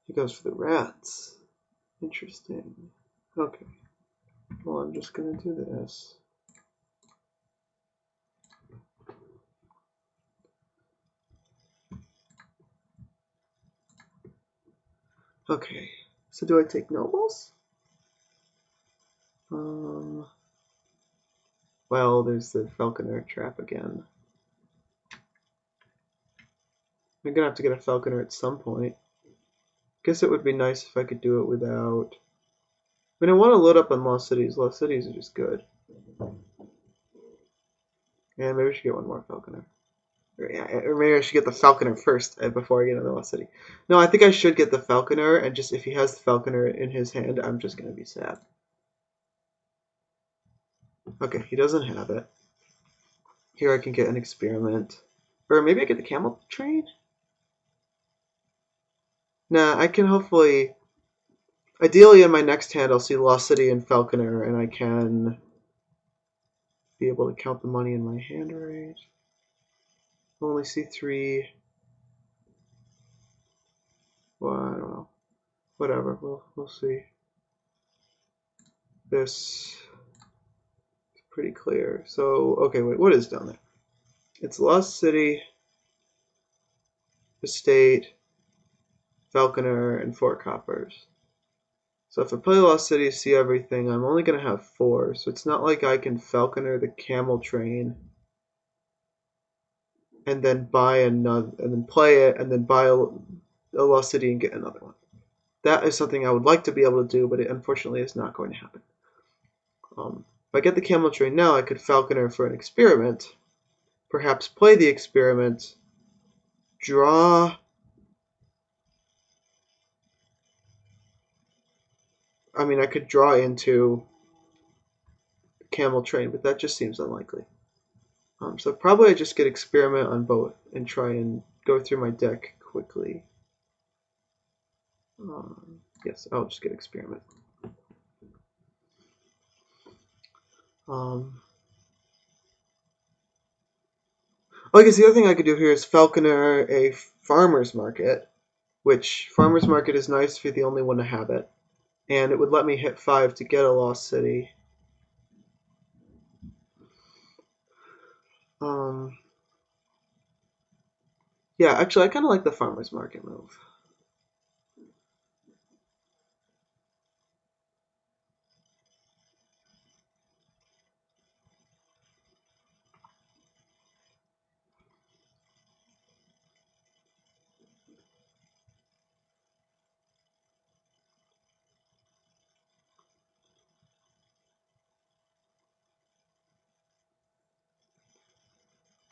He goes for the rats. Interesting. Okay. Well, I'm just going to do this. Okay. So do I take nobles? Well, there's the Falconer trap again. I'm gonna have to get a Falconer at some point. Guess it would be nice if I could do it without... I mean, I want to load up on Lost Cities. Lost Cities are just good. And maybe I should get one more Falconer. Or maybe I should get the Falconer first before I get another Lost City. No, I think I should get the Falconer, and just if he has the Falconer in his hand, I'm just gonna be sad. Okay, he doesn't have it. Here I can get an experiment. Or maybe I get the camel train? Nah, I can hopefully... Ideally, in my next hand, I'll see Lost City and Falconer, and I can be able to count the money in my hand right. Only see 3. Well, I don't know. Whatever, we'll see. This is pretty clear. So, okay, wait, what is down there? It's Lost City, Estate, Falconer, and 4 coppers. So if I play Lost City, see everything, I'm only going to have 4. So it's not like I can Falconer the camel train and then buy another, and then play it, and then buy a Lost City and get another one. That is something I would like to be able to do, but it unfortunately is not going to happen. If I get the camel train now, I could Falconer for an experiment, perhaps play the experiment, draw. I mean, I could draw into camel train, but that just seems unlikely. So probably I just get experiment on both and try and go through my deck quickly. Yes, I'll just get experiment. I guess the other thing I could do here is Falconer a farmer's market, which farmer's market is nice if you're the only one to have it. And it would let me hit 5 to get a Lost City. Yeah, actually, I kind of like the farmer's market move.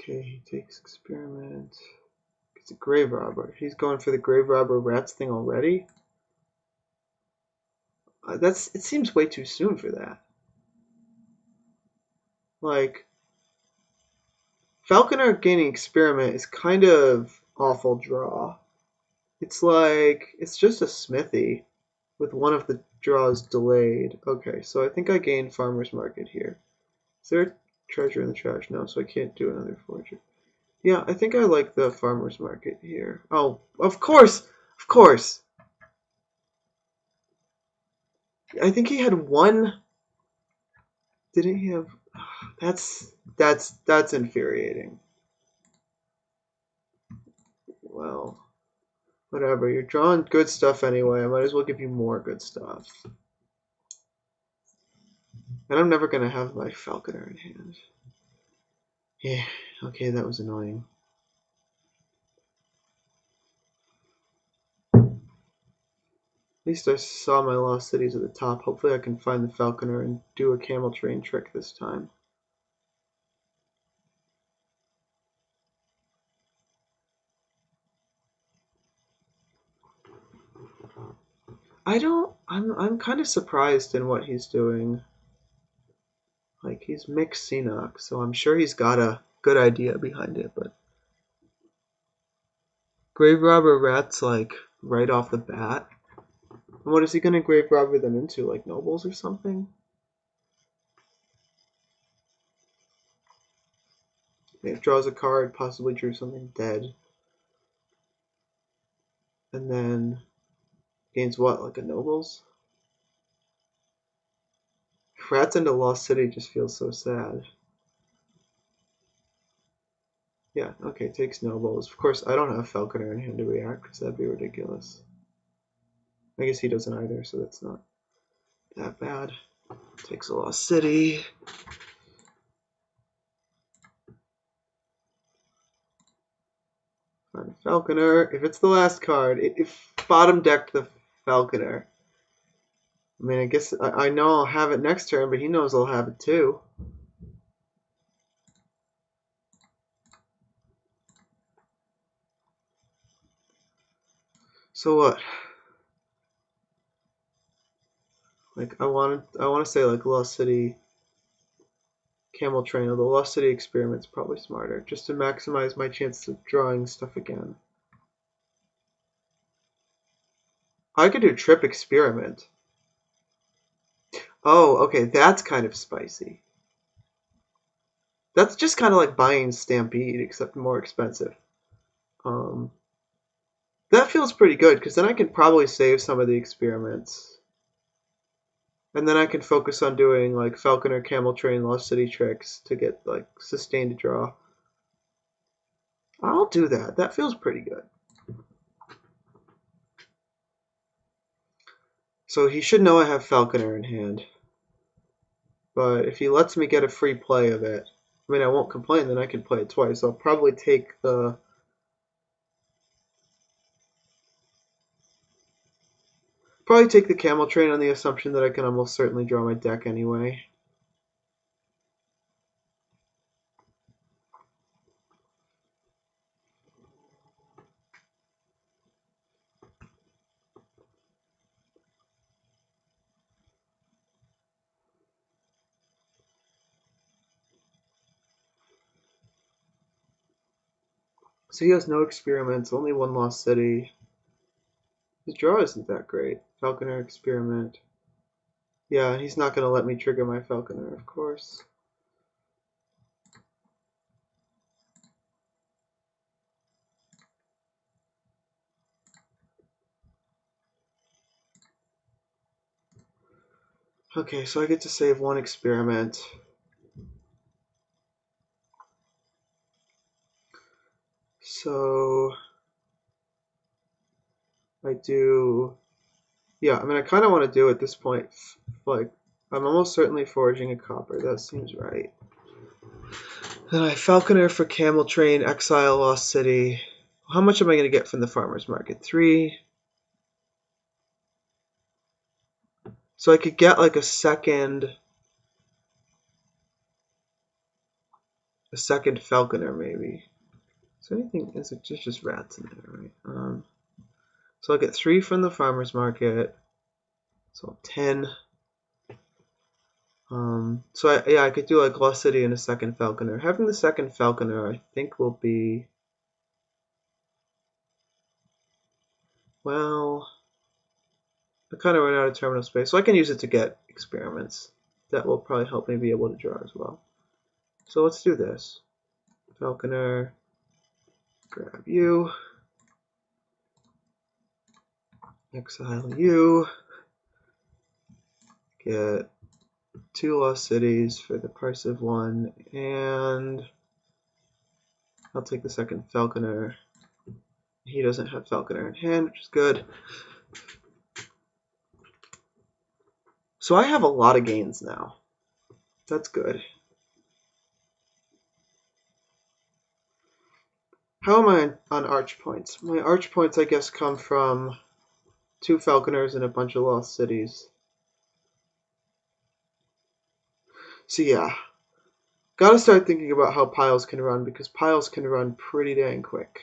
Okay, he takes experiment. It's a grave robber. He's going for the grave robber rats thing already? It seems way too soon for that. Like, Falconer gaining experiment is kind of awful draw. It's like, it's just a smithy with one of the draws delayed. Okay, so I think I gained farmer's market here. Is there a treasure in the trash? No, so I can't do another fortune. Yeah, I think I like the farmer's market here. Oh, of course! Of course! I think he had one... Didn't he have... That's infuriating. Well, whatever. You're drawing good stuff anyway. I might as well give you more good stuff. And I'm never going to have my Falconer in hand. Yeah, okay, that was annoying. At least I saw my lost cities at the top. Hopefully I can find the Falconer and do a camel train trick this time. I'm kind of surprised in what he's doing. Like, he's mixed Qsenoch, so I'm sure he's got a good idea behind it, but grave robber rats, like, right off the bat. And what is he going to grave robber them into, like nobles or something? It draws a card, possibly drew something dead. And then gains what, like a nobles? Rats into Lost City just feels so sad. Yeah, okay, takes nobles. Of course, I don't have Falconer in hand to react, because that'd be ridiculous. I guess he doesn't either, so that's not that bad. Takes a Lost City. Find Falconer. If it's the last card, if bottom decked the Falconer. I mean, I guess I know I'll have it next turn, but he knows I'll have it too. So what? Like I want to say like Lost City, Camel Train, or the Lost City Experiment's probably smarter, just to maximize my chance of drawing stuff again. I could do Trip Experiment. Oh, okay, that's kind of spicy. That's just kind of like buying Stampede, except more expensive. That feels pretty good, because then I can probably save some of the experiments. And then I can focus on doing like Falconer, Camel Train, Lost City tricks to get like sustained draw. I'll do that. That feels pretty good. So he should know I have Falconer in hand. But if he lets me get a free play of it, I mean, I won't complain, then I can play it twice. I'll probably take the... Probably take the Camel Train on the assumption that I can almost certainly draw my deck anyway. So he has no experiments, only one Lost City. His draw isn't that great. Falconer Experiment. Yeah, he's not going to let me trigger my Falconer, of course. Okay, so I get to save one experiment. So I do... Yeah, I mean, I kind of want to do at this point, like, I'm almost certainly forging a copper. That seems right. Then I Falconer for Camel Train, Exile, Lost City. How much am I going to get from the farmer's market? 3. So I could get like a second Falconer maybe. Is there anything? Is it just rats in there, right? So I'll get 3 from the farmer's market. So 10. So I could do like Lost City and a second Falconer. Having the second Falconer, I think, will be, well, I kind of run out of terminal space, so I can use it to get experiments. That will probably help me be able to draw as well. So let's do this. Falconer, grab you, exile you, get 2 Lost Cities for the price of 1, and I'll take the second Falconer. He doesn't have Falconer in hand, which is good. So I have a lot of gains now. That's good. How am I on arch points? My arch points, I guess, come from 2 Falconers and a bunch of Lost Cities. So yeah, gotta start thinking about how piles can run, because piles can run pretty dang quick.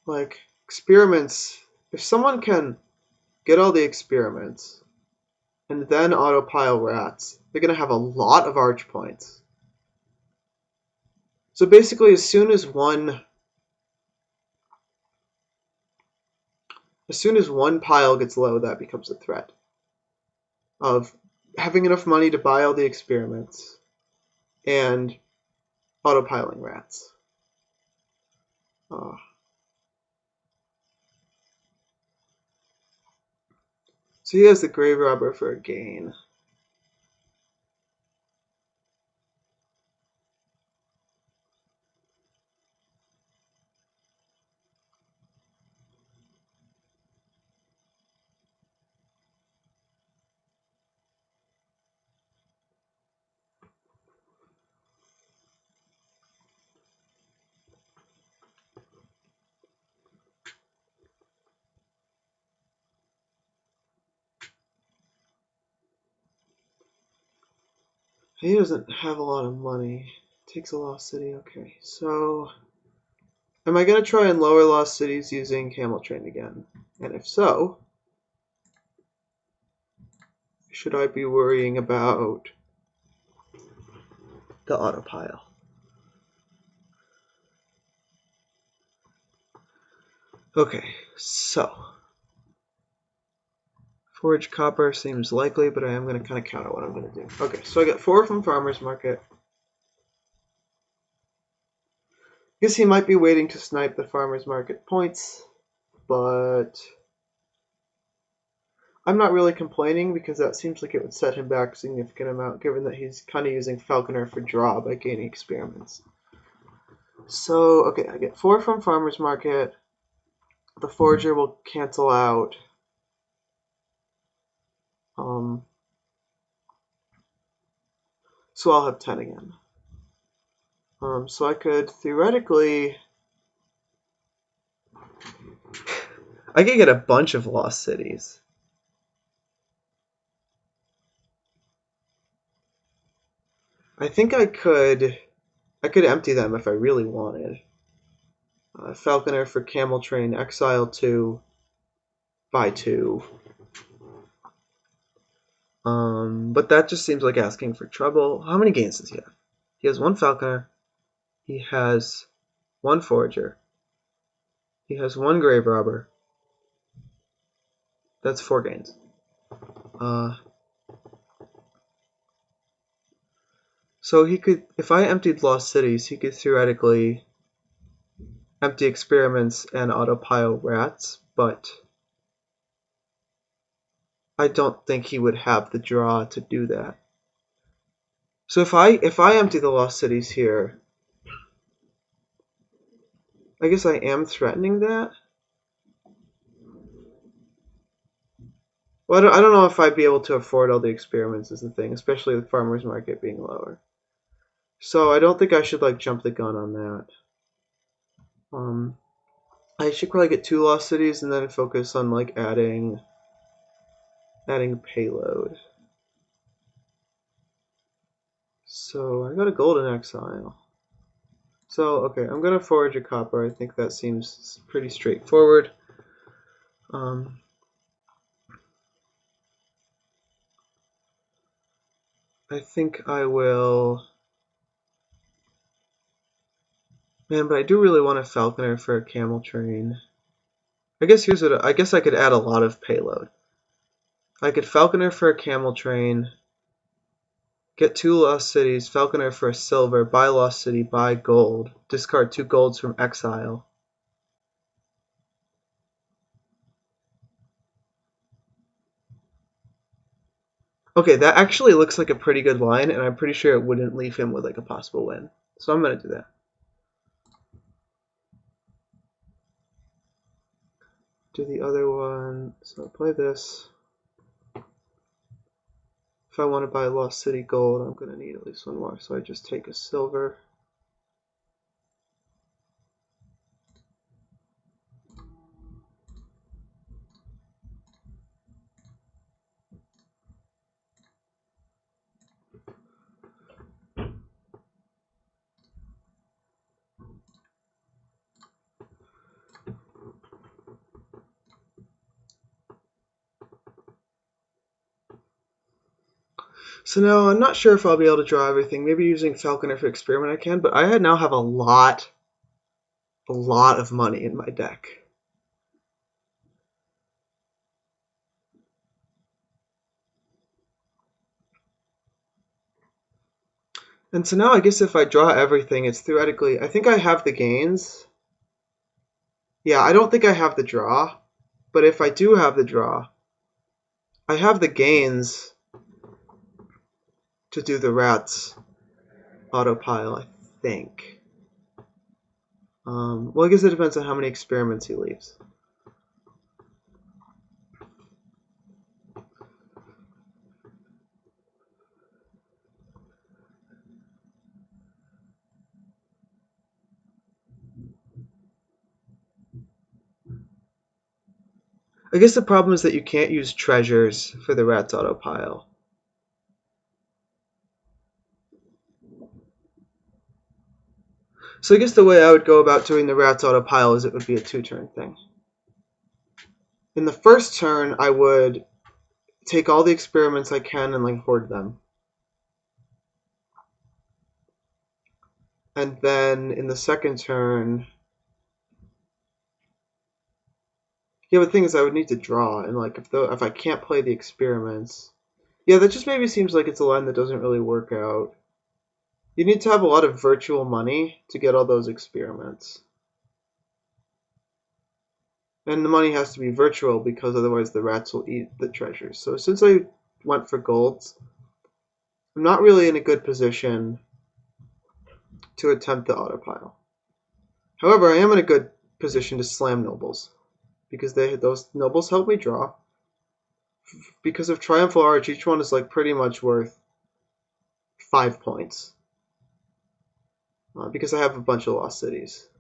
Like, experiments, if someone can get all the experiments and then auto pile rats, they're gonna have a lot of arch points. So basically, as soon as one pile gets low, that becomes a threat of having enough money to buy all the experiments and autopiling rats. So he has the Grave Robber for a gain. He doesn't have a lot of money. Takes a Lost City. Okay, so Am I going to try and lower lost cities using Camel Train again? And if so, should I be worrying about the autopile? Okay, so forage copper seems likely, but I am going to kind of counter what I'm going to do. Okay, so I got 4 from Farmer's Market. Guess he might be waiting to snipe the Farmer's Market points, but I'm not really complaining because that seems like it would set him back a significant amount, given that he's kind of using Falconer for draw by gaining experiments. So, okay, I get 4 from Farmer's Market. The Forager will cancel out. So I'll have 10 again. So I could theoretically... I could get a bunch of lost cities. I think I could empty them if I really wanted. Falconer for Camel Train, Exile 2, buy 2. But that just seems like asking for trouble. How many gains does he have? He has 1 Falconer. He has 1 Forager. He has 1 Grave Robber. That's 4 gains. So he could, if I emptied Lost Cities, he could theoretically empty Experiments and autopile Rats, but I don't think he would have the draw to do that. So if I empty the Lost Cities here, I guess I am threatening that. Well, I don't know if I'd be able to afford all the experiments is the thing, especially with Farmer's Market being lower. So I don't think I should like jump the gun on that. I should probably get 2 Lost Cities and then focus on like adding payload. So I got a Golden Exile. So okay, I'm gonna forage a copper. I think that seems pretty straightforward. I think I will. Man, but I do really want a Falconer for a Camel Train. I guess here's what I guess I could add a lot of payload. I could Falconer for a Camel Train, get 2 Lost Cities, Falconer for a silver, buy Lost City, buy gold, discard 2 golds from exile. Okay, that actually looks like a pretty good line, and I'm pretty sure it wouldn't leave him with like a possible win. So I'm gonna do that. Do the other one. So I'll play this. If I want to buy Lost City gold, I'm gonna need at least 1 more. So I just take a silver. So now I'm not sure if I'll be able to draw everything. Maybe using Falconer for Experiment I can, but I now have a lot of money in my deck. And so now I guess if I draw everything, it's theoretically, I think I have the gains. Yeah, I don't think I have the draw, but if I do have the draw, I have the gains to do the Rats autopile, I think. Well, I guess it depends on how many experiments he leaves. I guess the problem is that you can't use treasures for the Rats autopile. So I guess the way I would go about doing the rats autopile is it would be a 2-turn thing. In the first turn, I would take all the experiments I can and like hoard them. And then in the second turn, yeah, but the thing is I would need to draw, and like if I can't play the experiments, yeah, that just maybe seems like it's a line that doesn't really work out. You need to have a lot of virtual money to get all those experiments. And the money has to be virtual because otherwise the rats will eat the treasures. So since I went for golds, I'm not really in a good position to attempt the autopile. However, I am in a good position to slam nobles because those nobles help me draw. Because of Triumphal Arch, each one is like pretty much worth 5 points. Because I have a bunch of lost cities.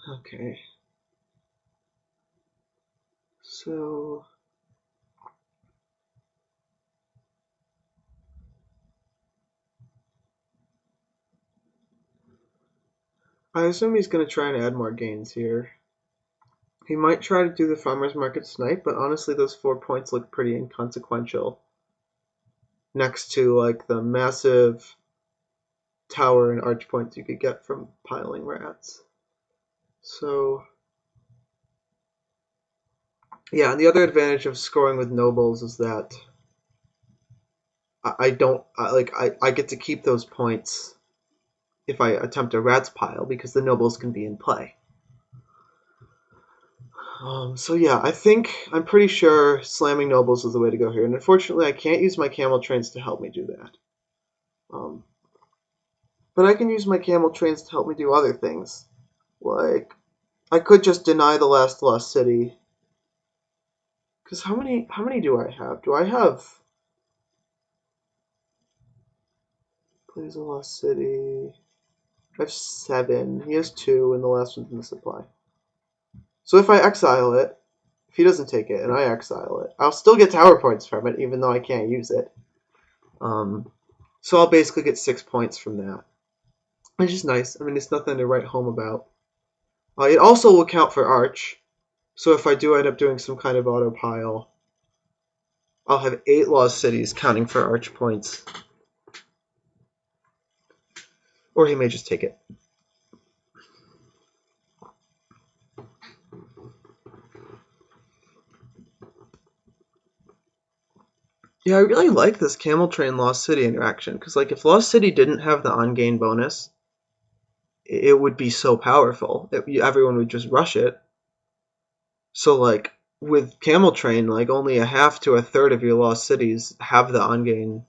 Okay. So I assume he's going to try and add more gains here. He might try to do the farmer's market snipe, but honestly those 4 points look pretty inconsequential next to like the massive tower and arch points you could get from piling rats. So yeah, and the other advantage of scoring with nobles is that I get to keep those points if I attempt a rats pile because the nobles can be in play. So yeah, I'm pretty sure slamming nobles is the way to go here, and unfortunately I can't use my camel trains to help me do that. But I can use my camel trains to help me do other things, like I could just deny the last lost city. Because how many do I have? Do I have plays a lost city? I have 7. He has 2, and the last one's in the supply. So if I exile it, if he doesn't take it and I exile it, I'll still get tower points from it, even though I can't use it. So I'll basically get 6 points from that, which is nice. I mean, it's nothing to write home about. It also will count for Arch, so if I do end up doing some kind of auto pile, I'll have 8 lost cities counting for Arch points. Or he may just take it. Yeah, I really like this Camel Train Lost City interaction, because like if Lost City didn't have the on-gain bonus, it would be so powerful. Everyone would just rush it. So like with Camel Train, like only a half to a third of your lost cities have the on-gain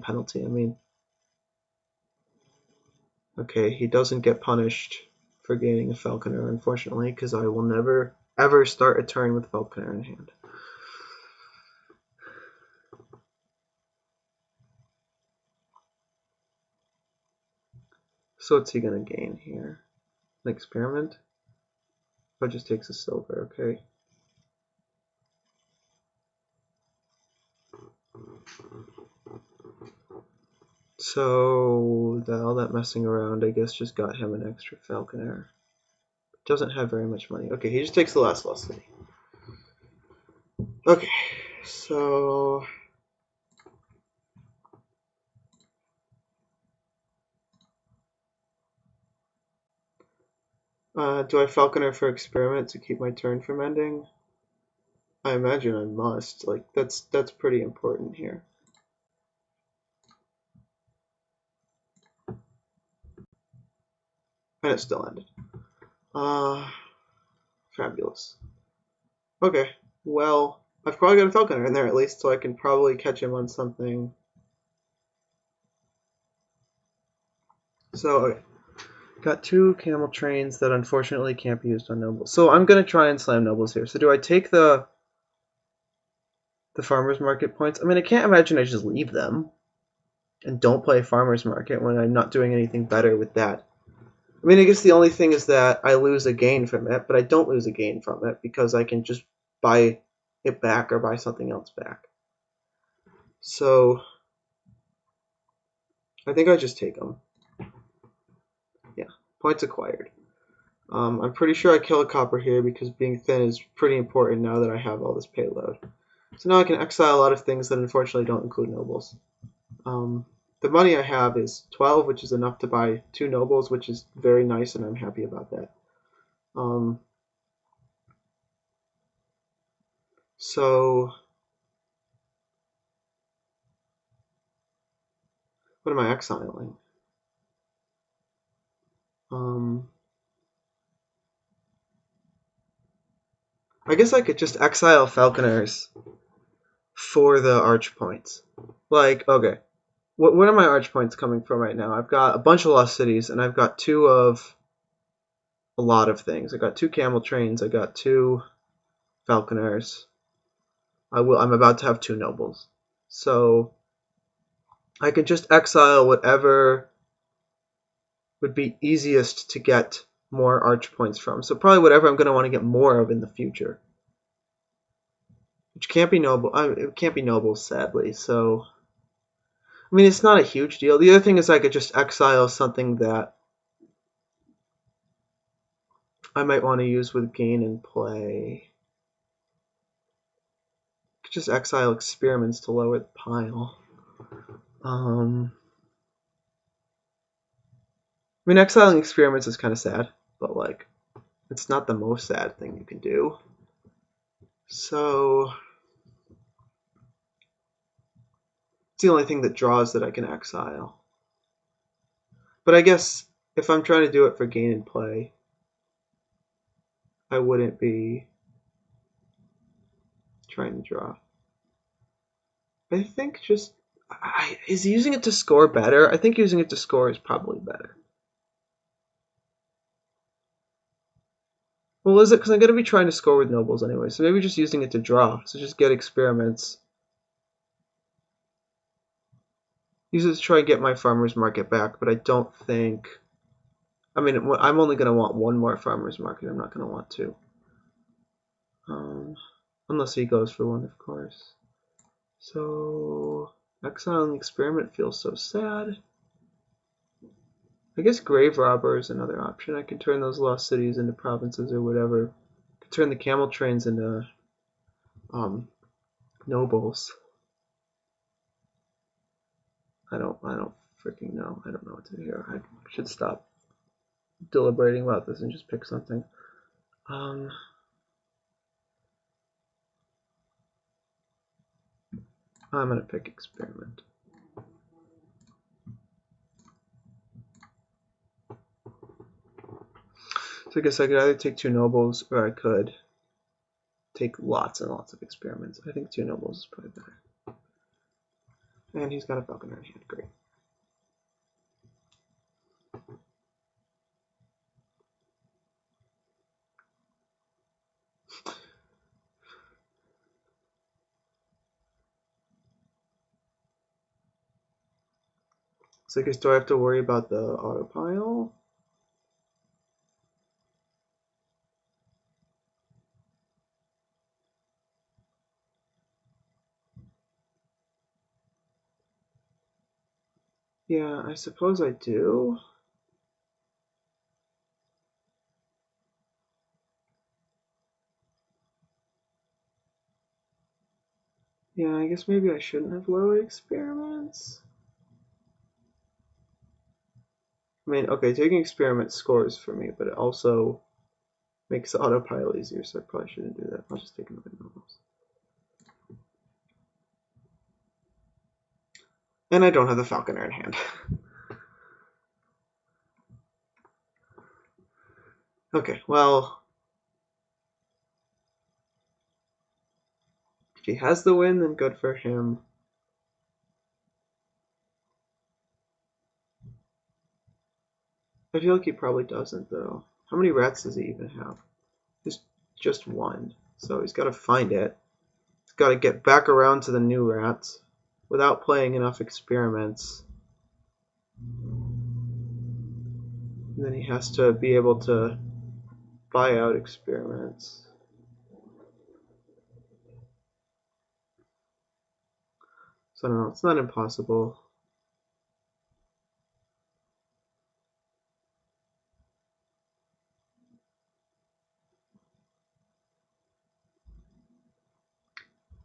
penalty. I mean, okay, he doesn't get punished for gaining a Falconer, unfortunately, because I will never ever start a turn with Falconer in hand. So what's he gonna gain here? An experiment? Or just takes a silver, okay. So all that messing around, I guess, just got him an extra Falconer. Doesn't have very much money. Okay, he just takes the last lost city. Okay, so do I Falconer for experiment to keep my turn from ending? I imagine I must. Like that's pretty important here. And it still ended. Fabulous. Okay, well, I've probably got a falconer in there at least, so I can probably catch him on something. So, okay. Got 2 camel trains that unfortunately can't be used on nobles. So I'm going to try and slam nobles here. So do I take the farmer's market points? I mean, I can't imagine I just leave them and don't play farmer's market when I'm not doing anything better with that. I mean, I guess the only thing is that I lose a gain from it, but I don't lose a gain from it because I can just buy it back or buy something else back. So I think I just take them. Yeah, points acquired. I'm pretty sure I kill a copper here because being thin is pretty important now that I have all this payload. So now I can exile a lot of things that unfortunately don't include nobles. The money I have is 12, which is enough to buy 2 nobles, which is very nice, and I'm happy about that. So what am I exiling? I guess I could just exile falconers for the arch points. Like, okay, what are my arch points coming from right now? I've got a bunch of lost cities, and I've got 2 of a lot of things. I got 2 camel trains. I got 2 falconers. I'm about to have 2 nobles. So I could just exile whatever would be easiest to get more arch points from. So probably whatever I'm going to want to get more of in the future. Which can't be noble. It can't be nobles, sadly. So, I mean, it's not a huge deal. The other thing is I could just exile something that I might want to use with gain and play. I could just exile experiments to lower the pile. I mean, exiling experiments is kind of sad, but like, it's not the most sad thing you can do. So, it's the only thing that draws that I can exile. But I guess if I'm trying to do it for gain and play, I wouldn't be trying to draw. I think just is using it to score better? I think using it to score is probably better. Well, is it? Because I'm going to be trying to score with nobles anyway, so maybe just using it to draw. So just get experiments. Use it to try and get my farmer's market back, but I don't think... I mean, I'm only going to want 1 more farmer's market. I'm not going to want 2. Unless he goes for 1, of course. So, exiling experiment feels so sad. I guess grave robber is another option. I can turn those lost cities into provinces or whatever. I could turn the camel trains into nobles. I don't freaking know. I don't know what to do here. I should stop deliberating about this and just pick something. I'm gonna pick experiment. So I guess I could either take 2 nobles or I could take lots and lots of experiments. I think 2 nobles is probably better. And he's got a falconer in hand. Great. So I guess do I have to worry about the autopile? Yeah, I suppose I do. Yeah, I guess maybe I shouldn't have lowered experiments. I mean, okay, taking experiment scores for me, but it also makes the autopile easier, so I probably shouldn't do that. I'll just take another nobles. And I don't have the falconer in hand. Okay, well... If he has the win, then good for him. I feel like he probably doesn't, though. How many rats does he even have? He's just one. So he's got to find it. He's got to get back around to the new rats without playing enough experiments. And then he has to be able to buy out experiments. So I don't know, it's not impossible.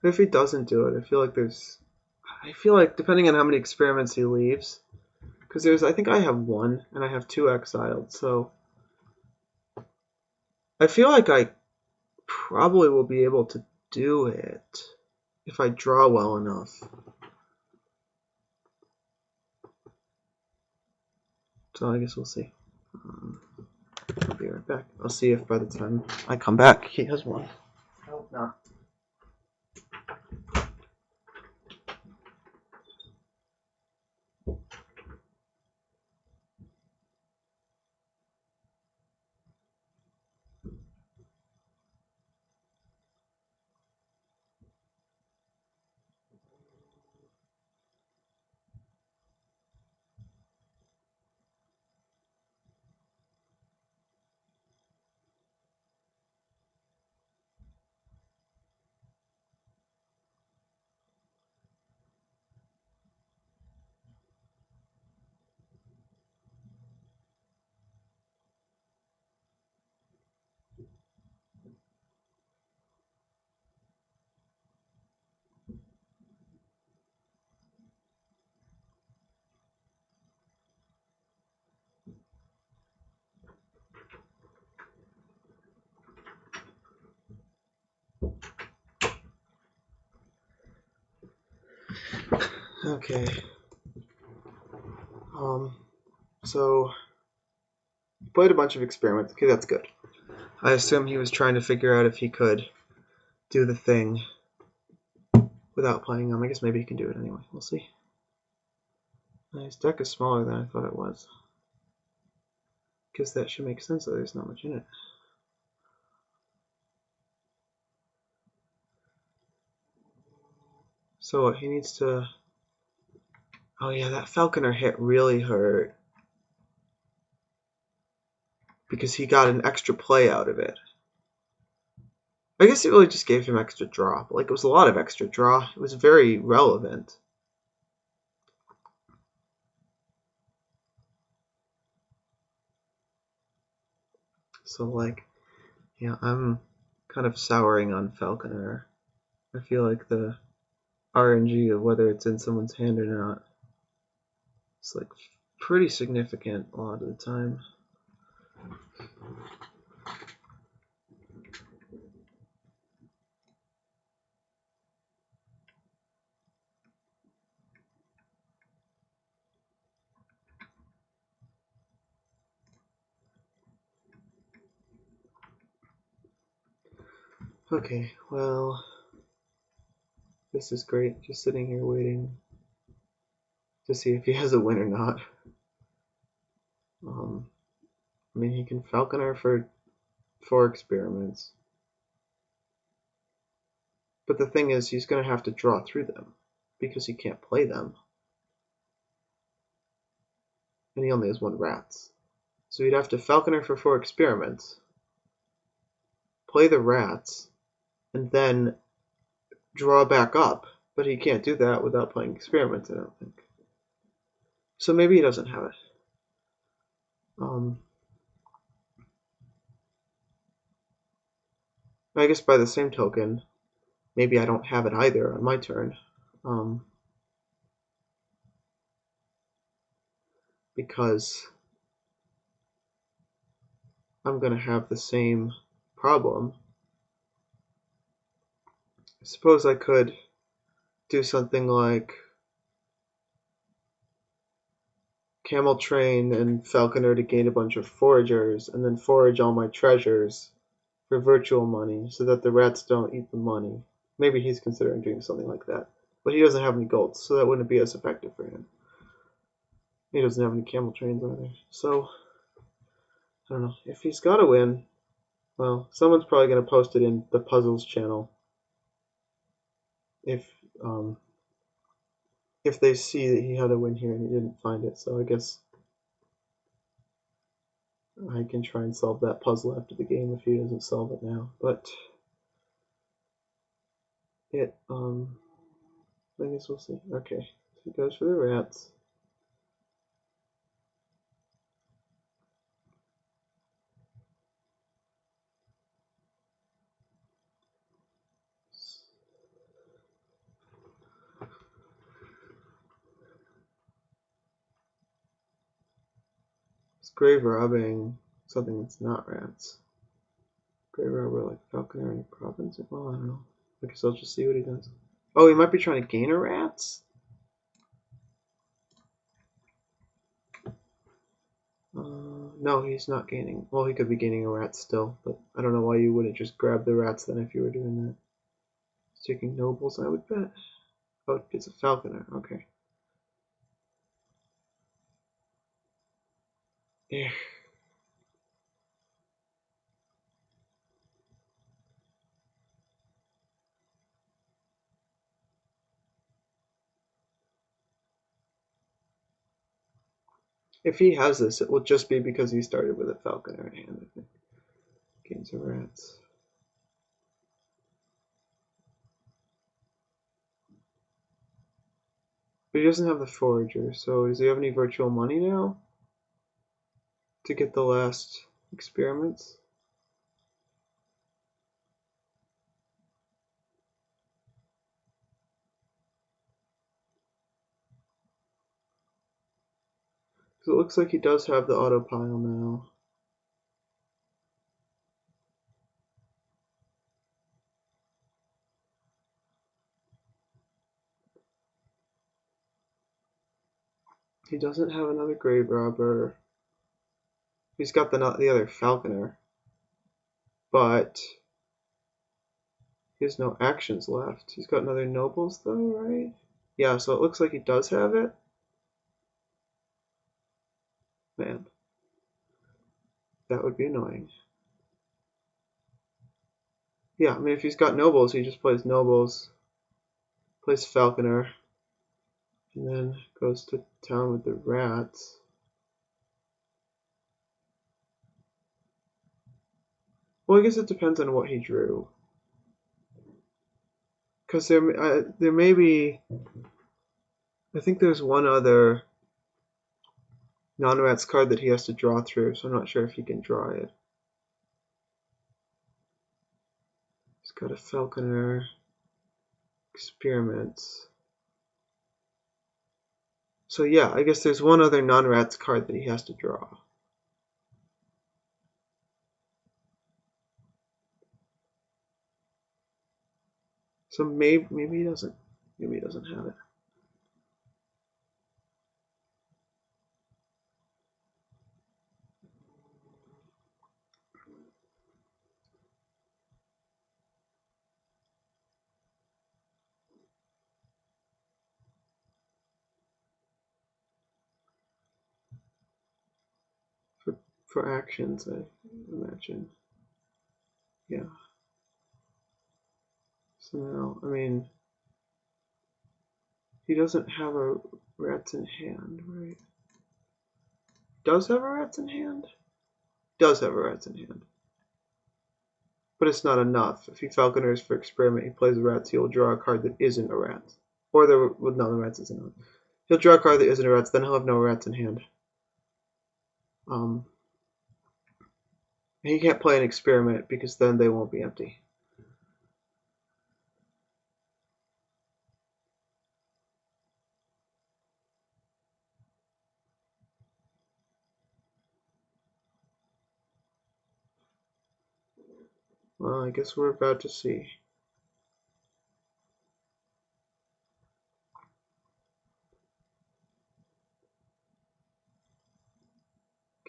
If he doesn't do it, I feel like depending on how many experiments he leaves, because I think I have one and I have 2 exiled, so I feel like I probably will be able to do it if I draw well enough. So I guess we'll see. I'll be right back. I'll see if by the time I come back he has one. I hope not. Okay. So played a bunch of experiments. Okay, that's good. I assume he was trying to figure out if he could do the thing without playing them. I guess maybe he can do it anyway. We'll see. His deck is smaller than I thought it was. Guess that should make sense, though there's not much in it. So he needs to... Oh yeah, that Falconer hit really hurt. Because he got an extra play out of it. I guess it really just gave him extra draw. But, like, it was a lot of extra draw. It was very relevant. So, like, yeah, I'm kind of souring on Falconer. I feel like the RNG of whether it's in someone's hand or not is, like, pretty significant a lot of the time. Okay, well, this is great. Just sitting here waiting to see if he has a win or not. I mean, he can Falconer for 4 experiments. But the thing is, he's going to have to draw through them because he can't play them. And he only has 1 rats. So he'd have to Falconer for 4 experiments, play the rats, and then draw back up. But he can't do that without playing experiments, I don't think. So maybe he doesn't have it. I guess by the same token, maybe I don't have it either on my turn. Because I'm going to have the same problem. I suppose I could do something like Camel Train and Falconer to gain a bunch of foragers, and then forage all my treasures for virtual money so that the rats don't eat the money. Maybe he's considering doing something like that. But he doesn't have any golds, so that wouldn't be as effective for him. He doesn't have any camel trains either. So, I don't know. If he's got to win, well, someone's probably going to post it in the puzzles channel. If they see that he had a win here and he didn't find it. So I guess I can try and solve that puzzle after the game if he doesn't solve it now. But I guess we'll see. Okay, so he goes for the rats. It's grave robbing something that's not rats. Grave robber like Falconer Province? Well, I don't know. I guess I'll just see what he does. Oh, he might be trying to gain a rats? No, he's not gaining. Well, he could be gaining a rat still, but I don't know why you wouldn't just grab the rats then if you were doing that. He's taking nobles, I would bet. Oh, it's a falconer. Okay. Yeah. If he has this, it will just be because he started with a falconer in hand, I think. Gains of rats. But he doesn't have the forager, so does he have any virtual money now to get the last experiments? Because it looks like he does have the autopile now. He doesn't have another grave robber. He's got the other falconer, but he has no actions left. He's got another nobles though, right? Yeah, so it looks like he does have it. Man, that would be annoying. Yeah, I mean, if he's got nobles, he just plays nobles, plays falconer, and then goes to town with the rats. Well, I guess it depends on what he drew. Because there may be, I think there's one other non-rats card that he has to draw through, so I'm not sure if he can draw it. He's got a falconer, experiments. So yeah, I guess there's one other non-rats card that he has to draw. So maybe he doesn't. Maybe he doesn't have it. For actions, I imagine. Yeah. So now, I mean, he doesn't have a rats in hand, right? Does have a rats in hand? Does have a rats in hand. But it's not enough. If he falconers for experiment, he plays rats, he'll draw a card that isn't a rat. Or the rats isn't a. He'll draw a card that isn't a rats, then he'll have no rats in hand. He can't play an experiment because then they won't be empty. Well, I guess we're about to see.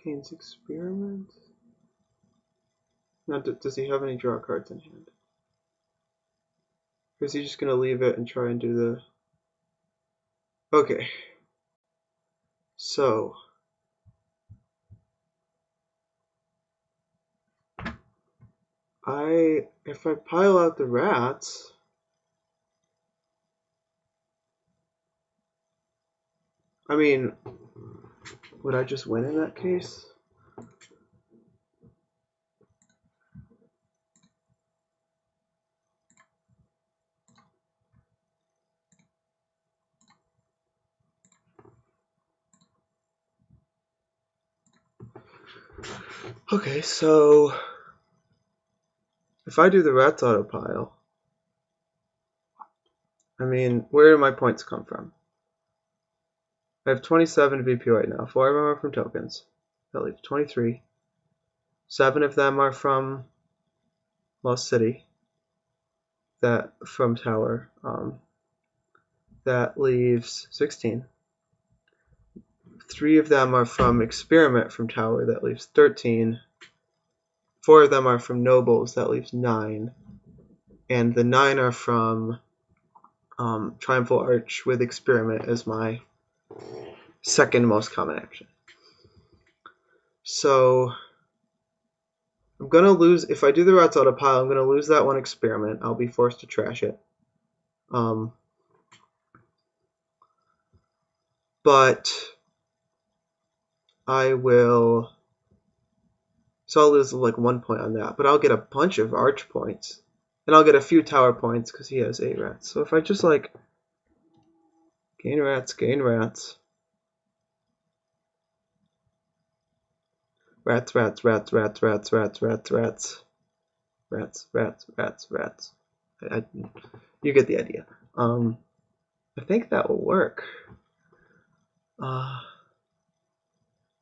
Kane's experiment. Now, does he have any draw cards in hand? Or is he just going to leave it and try and do the... Okay. So... if I pile out the rats... I mean, would I just win in that case? Okay, so if I do the rats auto pile, I mean, where do my points come from? I have 27 VP right now. 4 of them are from tokens. That leaves 23. 7 of them are from Lost City. That from Tower. That leaves 16. 3 of them are from Experiment from Tower. That leaves 13. 4 of them are from Nobles. That leaves 9. And the 9 are from Triumphal Arch with Experiment as my second most common action. So I'm going to lose, if I do the rats auto pile, I'm going to lose that one Experiment. I'll be forced to trash it. But I will, so I'll lose like 1 point on that, but I'll get a bunch of Arch points. And I'll get a few Tower points because he has 8 rats. So if I just like gain rats, Rats. You get the idea. I think that will work.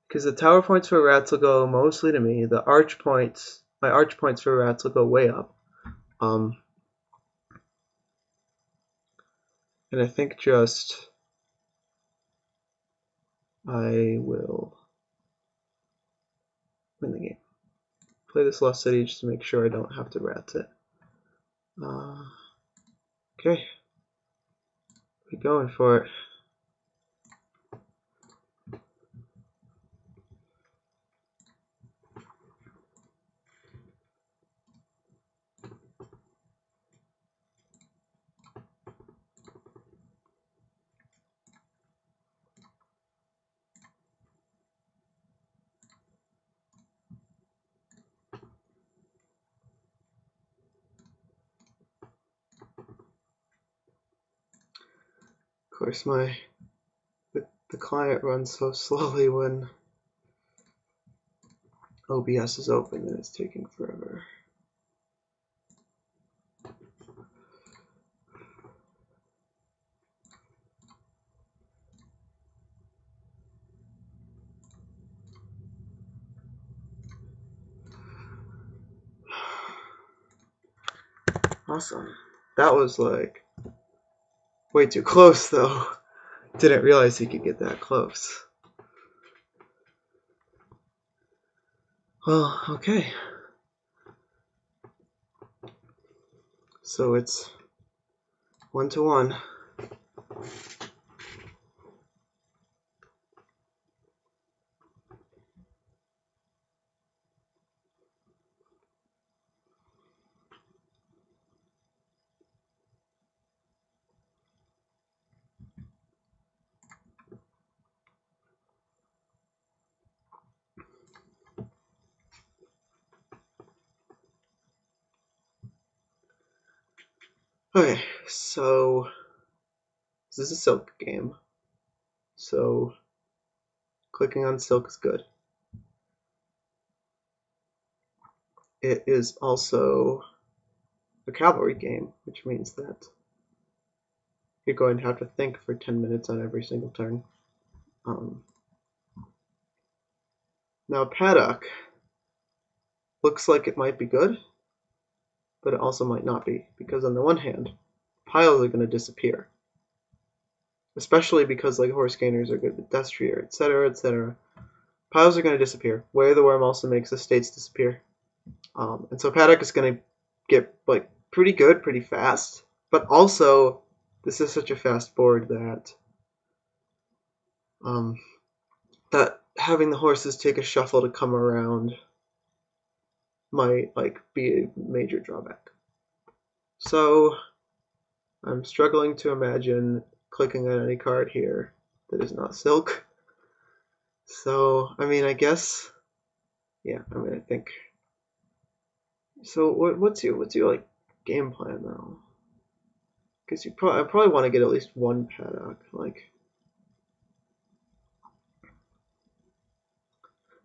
Because the tower points for rats will go mostly to me. The arch points, my arch points for rats will go way up. And I think just I will win the game. Play this Lost City just to make sure I don't have to rats it. Okay. We're going for it. Of course, the client runs so slowly when OBS is open and it's taking forever. Awesome. That was like way too close though. Didn't realize he could get that close. Well, okay. So it's 1-1. Okay, so this is a silk game. So clicking on silk is good. It is also a cavalry game, which means that you're going to have to think for 10 minutes on every single turn. Now Paddock looks like it might be good, but it also might not be, because on the one hand, piles are going to disappear. Especially because like horse gainers are good with Destrier, etc., etc. Piles are going to disappear. Way of the Worm also makes estates disappear. And so Paddock is going to get like pretty good pretty fast. But also, this is such a fast board that that having the horses take a shuffle to come around might like be a major drawback. So I'm struggling to imagine clicking on any card here that is not silk. So I mean, I guess, yeah. I mean, I think. So what's your like game plan though? Because I probably want to get at least one paddock. Like,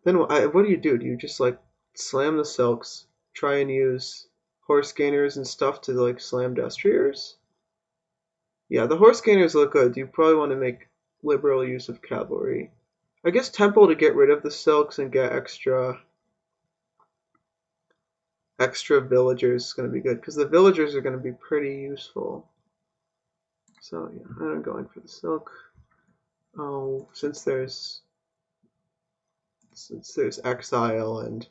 then what do you do? Do you just like slam the silks, try and use horse gainers and stuff to like slam destriers? Yeah, the horse gainers look good. You probably want to make liberal use of cavalry. I guess temple to get rid of the silks and get extra villagers is going to be good because the villagers are going to be pretty useful. So yeah, I'm going for the silk. Oh, since there's exile and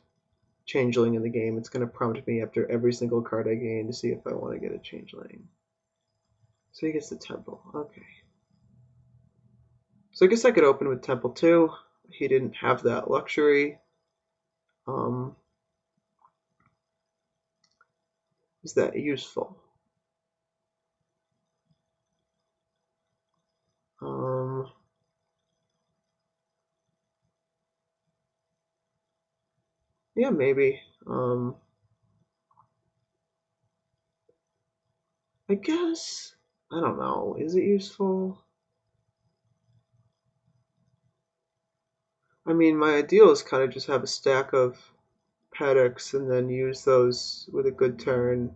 changeling in the game, it's going to prompt me after every single card I gain to see if I want to get a changeling. So he gets the temple. Okay. So I guess I could open with temple too. He didn't have that luxury. Is that useful? Yeah, maybe. I guess. I don't know. Is it useful? I mean, my ideal is kind of just have a stack of paddocks and then use those with a good turn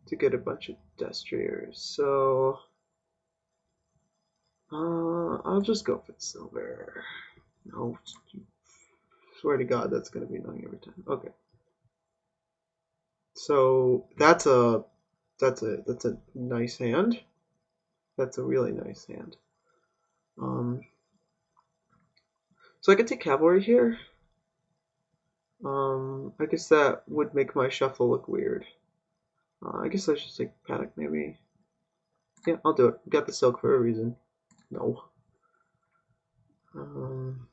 to get a bunch of destriers. So, I'll just go for the silver. No, swear to God, that's gonna be annoying every time. Okay, so that's a nice hand. That's a really nice hand. Um, so I could take cavalry here. I guess that would make my shuffle look weird. I guess I should take paddock maybe. Yeah, I'll do it. Got the silk for a reason. No. Um,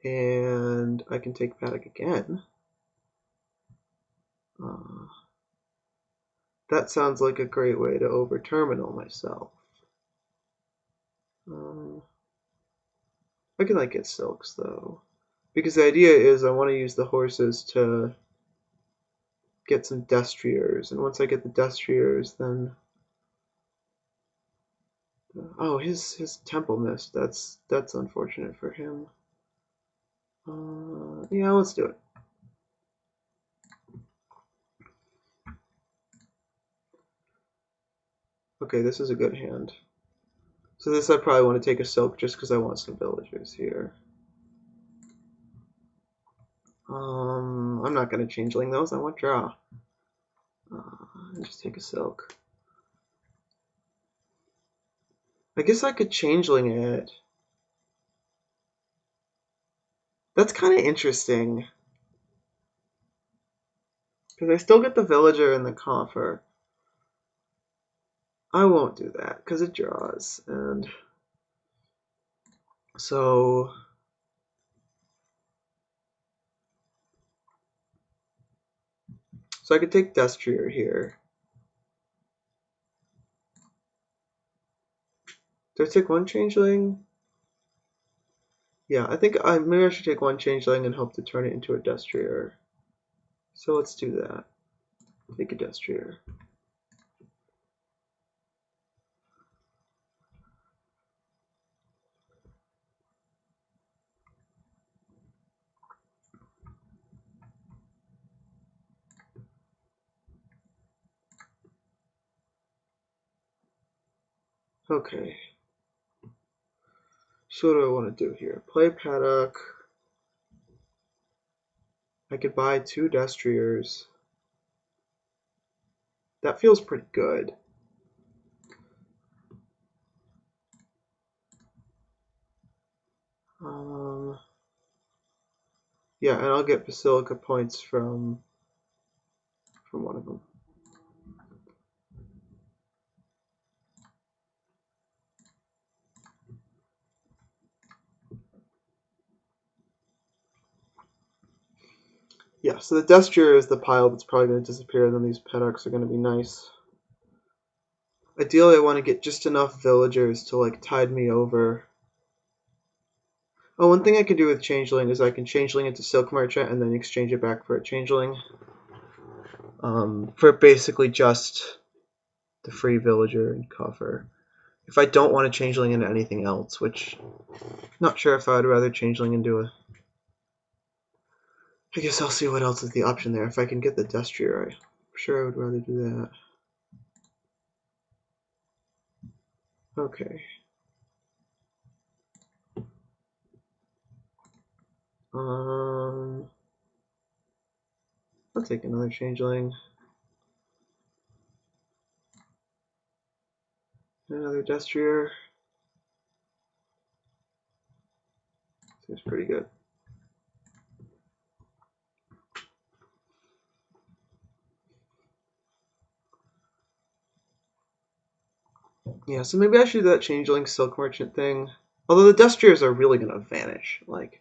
and I can take paddock again. Uh, that sounds like a great way to over terminal myself. Um, I can like get silks though, because the idea is I want to use the horses to get some destriers, and once I get the destriers, then oh, his temple missed. That's unfortunate for him. Yeah, let's do it. Okay, this is a good hand. So this I probably want to take a silk just because I want some villagers here. I'm not going to changeling those. I want draw. Just take a silk. I guess I could changeling it. That's kind of interesting. Because I still get the villager and the coffer. I won't do that because it draws. And so I could take Destrier here. Do I take one changeling? Yeah, I think maybe I should take one changeling and hope to turn it into a Destrier. So let's do that. Take a Destrier. Okay. So what do I want to do here? Play Paddock. I could buy two Destriers. That feels pretty good. Yeah, and I'll get Basilica points from from one of them. Yeah, so the Destrier is the pile that's probably going to disappear, and then these Paddocks are going to be nice. Ideally, I want to get just enough villagers to like tide me over. Oh, one thing I can do with Changeling is I can Changeling into Silk Merchant and then exchange it back for a Changeling. For basically just the free villager and coffer. If I don't want to Changeling into anything else, which I'm not sure if I would rather Changeling into a... I guess I'll see what else is the option there. If I can get the Destrier, I'm sure I would rather do that. Okay. I'll take another Changeling. Another Destrier. Seems pretty good. Yeah, so maybe I should do that Changeling Silk Merchant thing. Although the Destriers are really going to vanish. Like,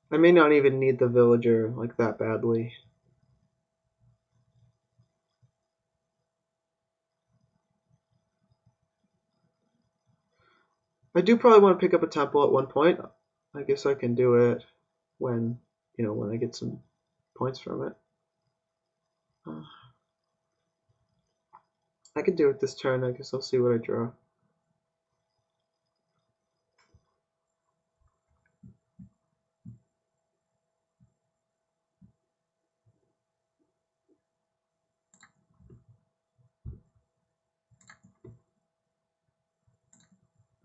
I may not even need the villager like that badly. I do probably want to pick up a temple at one point. I guess I can do it when, when I get some points from it. I can do it this turn. I guess I'll see what I draw.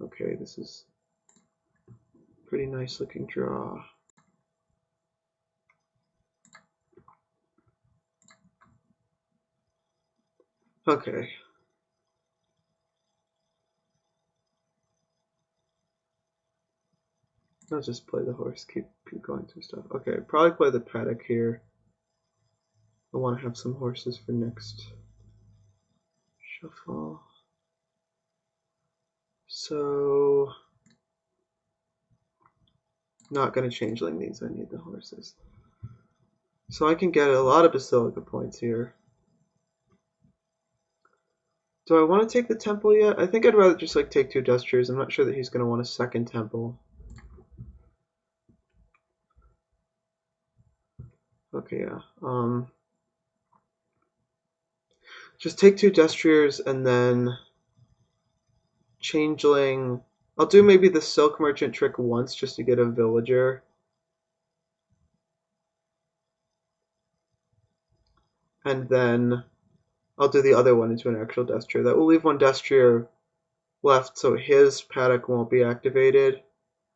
Okay, this is a pretty nice looking draw. Okay. I'll just play the horse, keep going through stuff. Okay, probably play the paddock here. I want to have some horses for next shuffle. So, not going to Changeling these, I need the horses. So I can get a lot of Basilica points here. Do I want to take the temple yet? I think I'd rather just like take 2 Destriers. I'm not sure that he's going to want a second temple. Okay, yeah. Just take 2 Destriers and then Changeling. I'll do maybe the Silk Merchant trick once just to get a villager. And then I'll do the other one into an actual Destrier. That will leave 1 Destrier left, so his paddock won't be activated.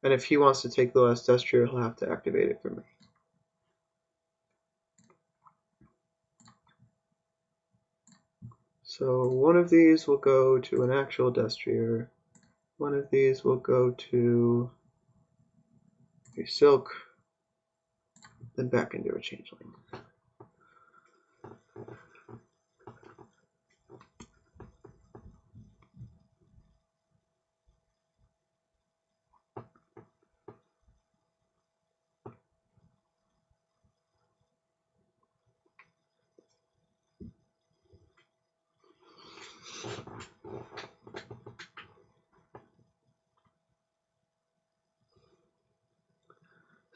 And if he wants to take the last Destrier, he'll have to activate it for me. So one of these will go to an actual Destrier. One of these will go to a Silk, then back into a Changeling.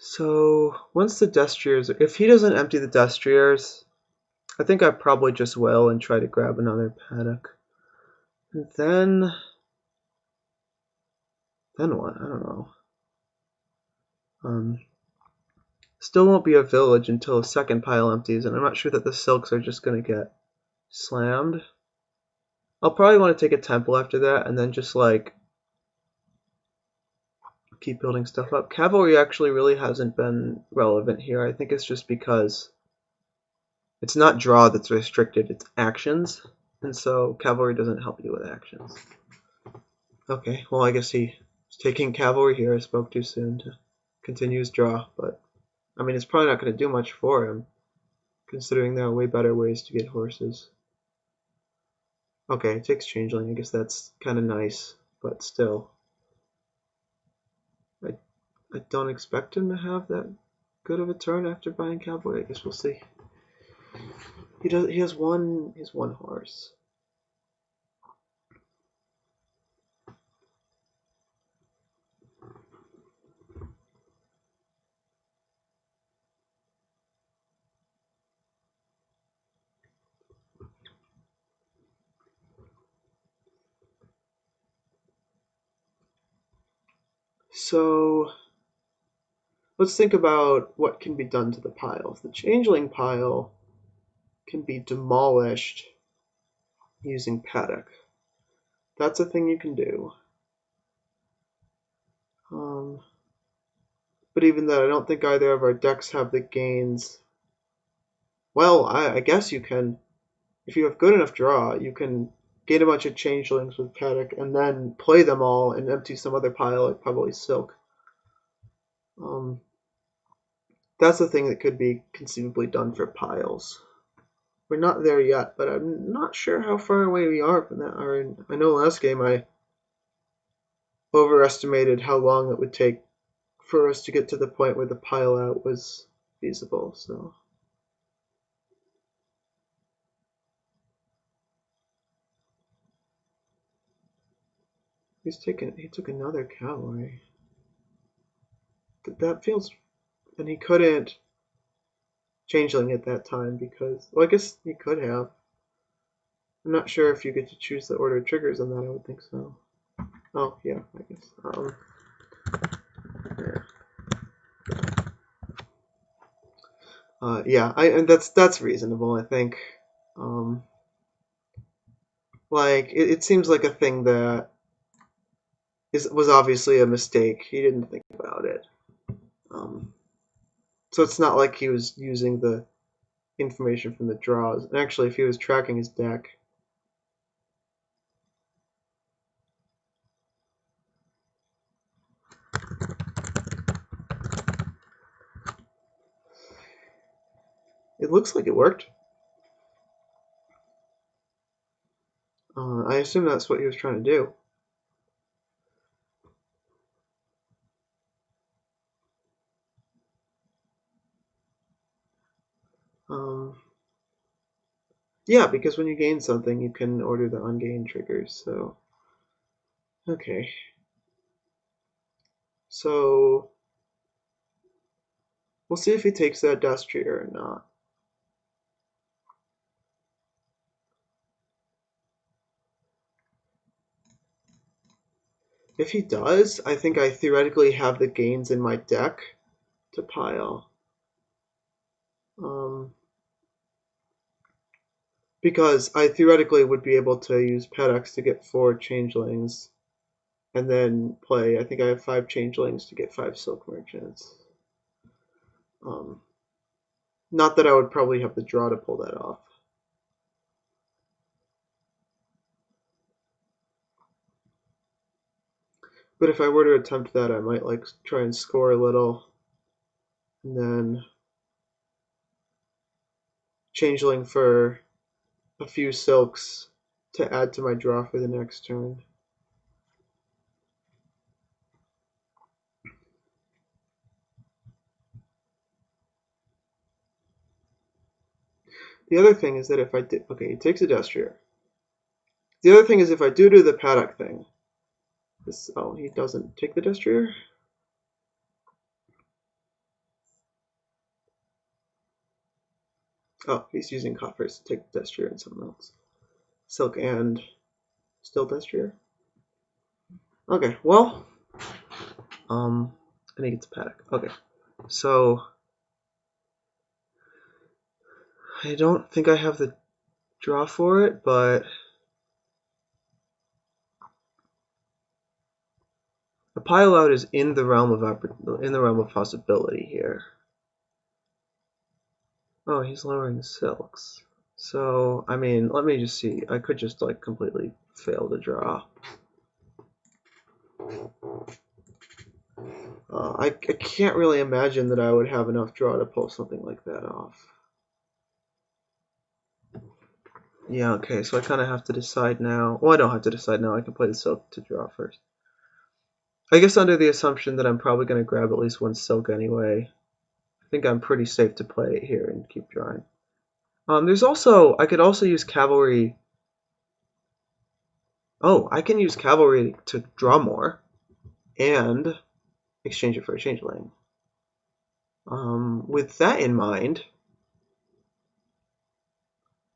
So once the Destriers, if he doesn't empty the Destriers, I think I probably just will and try to grab another paddock. And then what? I don't know. Still won't be a village until a second pile empties, and I'm not sure that the Silks are just going to get slammed. I'll probably want to take a temple after that, and then just like keep building stuff up. Cavalry actually really hasn't been relevant here. I think it's just because it's not draw that's restricted, it's actions. And so cavalry doesn't help you with actions. Okay, well I guess he's taking cavalry here. I spoke too soon to continue his draw, but I mean it's probably not going to do much for him considering there are way better ways to get horses. Okay, it takes Changeling. I guess that's kind of nice, but still. I don't expect him to have that good of a turn after buying Cowboy. I guess we'll see. He has one horse. So let's think about what can be done to the piles. The Changeling pile can be demolished using Paddock. That's a thing you can do. But even then, I don't think either of our decks have the gains. Well, I guess you can. If you have good enough draw, you can gain a bunch of Changelings with Paddock and then play them all and empty some other pile, like probably Silk. That's the thing that could be conceivably done for piles. We're not there yet, but I'm not sure how far away we are from that. I know last game I overestimated how long it would take for us to get to the point where the pile out was feasible, so. He took another cavalry. That feels, and he couldn't Changeling at that time because, well, I guess he could have. I'm not sure if you get to choose the order of triggers on that. I would think so. Oh yeah, I guess. Yeah, and that's reasonable. I think. Like it seems like a thing that was obviously a mistake. He didn't think about it. So it's not like he was using the information from the draws. And actually, if he was tracking his deck, it looks like it worked. I assume that's what he was trying to do. Yeah, because when you gain something, you can order the ungain triggers. So, okay. So, we'll see if he takes that Destrier or not. If he does, I think I theoretically have the gains in my deck to pile. Because I theoretically would be able to use Pedex to get 4 Changelings, and then play, I think I have 5 Changelings to get 5 Silk Merchants. Not that I would probably have the draw to pull that off. But if I were to attempt that, I might like try and score a little, and then Changeling for a few Silks to add to my draw for the next turn. The other thing is that if I did, okay, he takes a Destrier. The other thing is if I do the Paddock thing, oh, he doesn't take the Destrier? Oh, he's using coffers to take Destrier and something else. Silk and still Destrier? Okay, well, I think it's Paddock. Okay, so I don't think I have the draw for it, but a pile out is in the realm of possibility here. Oh, he's lowering Silks. So, I mean, let me just see. I could just like completely fail to draw. I can't really imagine that I would have enough draw to pull something like that off. Yeah, okay, so I kind of have to decide now. Well, I don't have to decide now. I can play the silk to draw first. I guess under the assumption that I'm probably going to grab at least one silk anyway. I think I'm pretty safe to play it here and keep drawing. There's also, I could also use cavalry. Oh, I can use cavalry to draw more and exchange it for a changeling. With that in mind,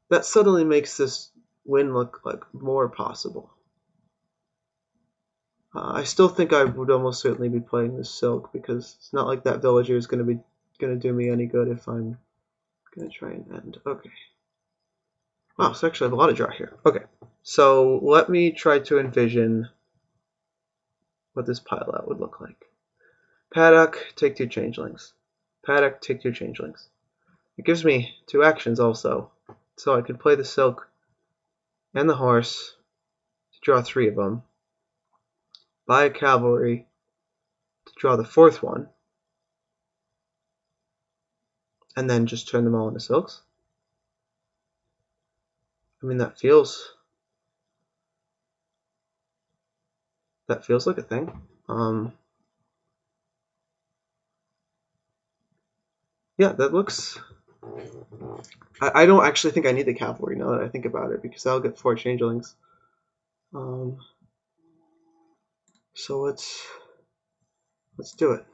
that suddenly makes this win look like more possible. I still think I would almost certainly be playing this silk because it's not like that villager is going to do me any good if I'm going to try and end. Okay. Wow, so actually I have a lot of draw here. Okay, so let me try to envision what this pile out would look like. Paddock, take 2 changelings. Paddock, take 2 changelings. It gives me 2 actions also, so I could play the silk and the horse to draw 3 of them. Buy a cavalry to draw the 4th one, and then just turn them all into silks. I mean, that feels like a thing. Yeah, that looks. I don't actually think I need the cavalry now that I think about it because I'll get 4 changelings. So let's do it.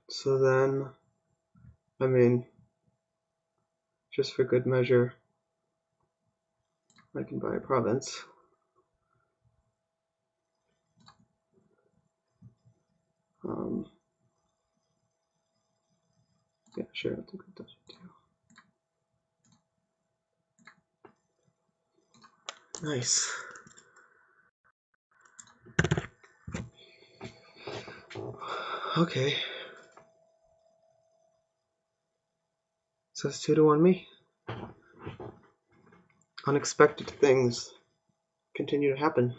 So then, I mean, just for good measure, I can buy a province. Yeah, sure, I'll take that too. Nice. Okay. So it's 2-1 me. Unexpected things continue to happen.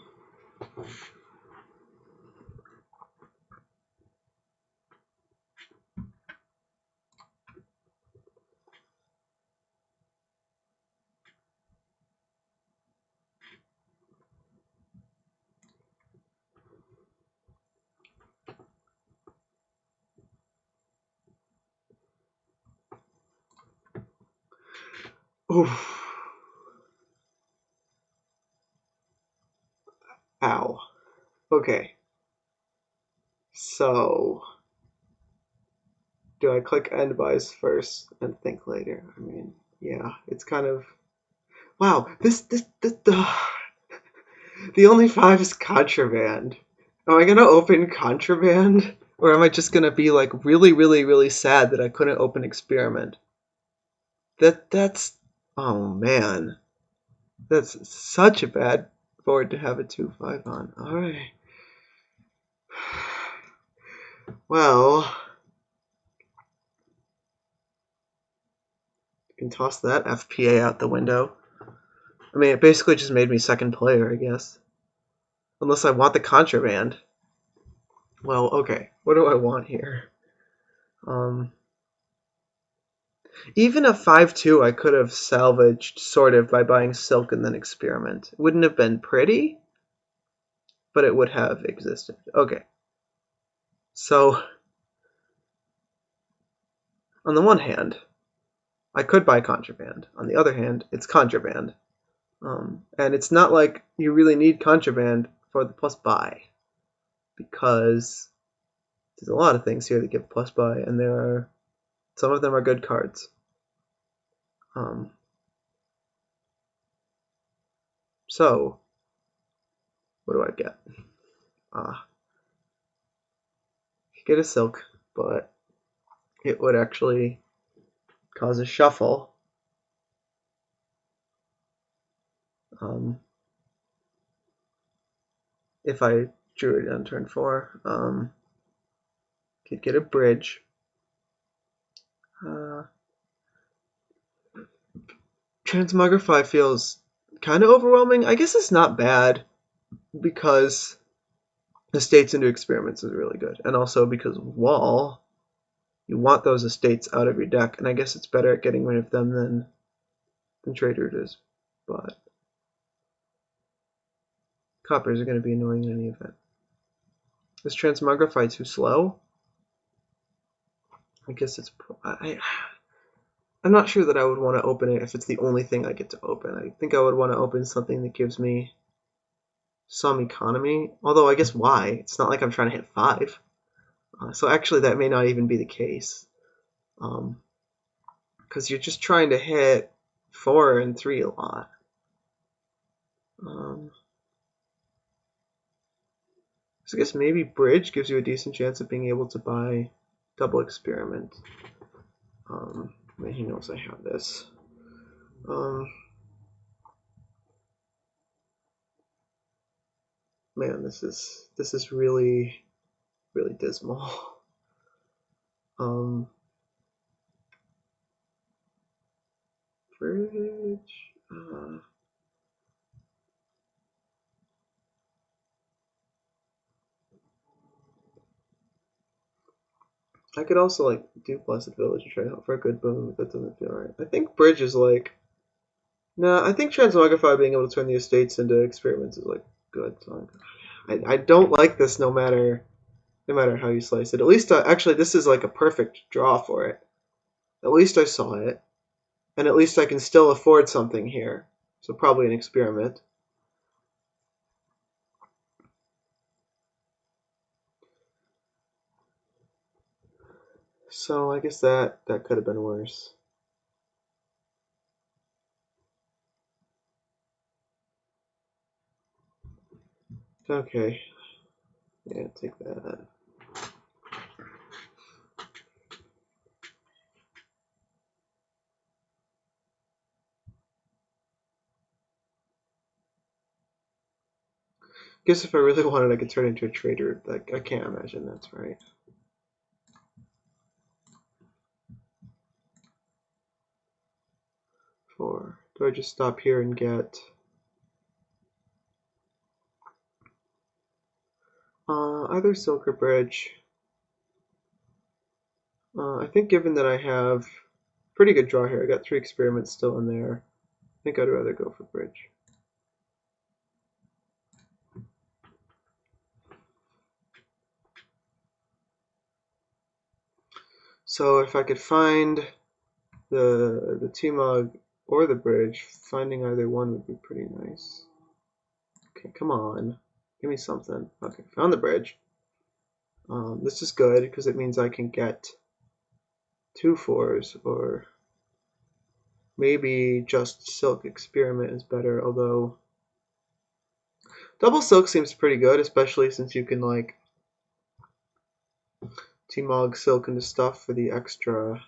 Oof. Ow. Okay. So, do I click end buys first and think later? I mean, yeah, it's kind of. Wow, this the only 5 is contraband. Am I gonna open contraband? Or am I just gonna be like really, really, really sad that I couldn't open experiment? That's oh man. That's such a bad board to have a 2-5 on. Alright. Well, you can toss that FPA out the window. I mean, it basically just made me second player, I guess. Unless I want the contraband. Well, okay. What do I want here? Even a 5-2 I could have salvaged sort of by buying silk and then experiment. It wouldn't have been pretty, but it would have existed. Okay. So, on the one hand, I could buy contraband. On the other hand, it's contraband. And it's not like you really need contraband for the plus buy, because there's a lot of things here that give plus buy, and some of them are good cards. So, what do I get? Get a silk, but it would actually cause a shuffle. If I drew it on turn 4, could get a bridge. Transmogrify feels kind of overwhelming. I guess it's not bad. because estates into experiments is really good, and also because wall, you want those estates out of your deck, and I guess it's better at getting rid of them than Trader is, but coppers are going to be annoying in any event. Is Transmogrify too slow? I guess it's... I'm not sure that I would want to open it if it's the only thing I get to open. I think I would want to open something that gives me some economy, although I guess why? It's not like I'm trying to hit 5. So actually that may not even be the case. Because you're just trying to hit 4 and 3 a lot. So I guess maybe Bridge gives you a decent chance of being able to buy double experiment. I mean, he knows I have this. Man, this is really, really dismal. Bridge. I could also like do Blessed Village and try to hope for a good boon, but that doesn't feel right. I think Bridge is like, no, I think Transmogrify being able to turn the estates into experiments is like good. So I don't like this no matter how you slice it. At least actually this is like a perfect draw for it. At least I saw it, and at least I can still afford something here. So probably an experiment. So I guess that could have been worse. Okay. Yeah, take that. Guess if I really wanted, I could turn into a trader. Like I can't imagine that's right. Four. Do I just stop here and get? Either Silk or Bridge. I think given that I have pretty good draw here, I got 3 experiments still in there. I think I'd rather go for Bridge. So if I could find the T-Mog or the Bridge, finding either one would be pretty nice. Okay, come on. Give me something. Okay, found the Bridge. This is good because it means I can get 2 4s, or maybe just Silk Experiment is better, although double Silk seems pretty good, especially since you can like T-Mog Silk into stuff for the extra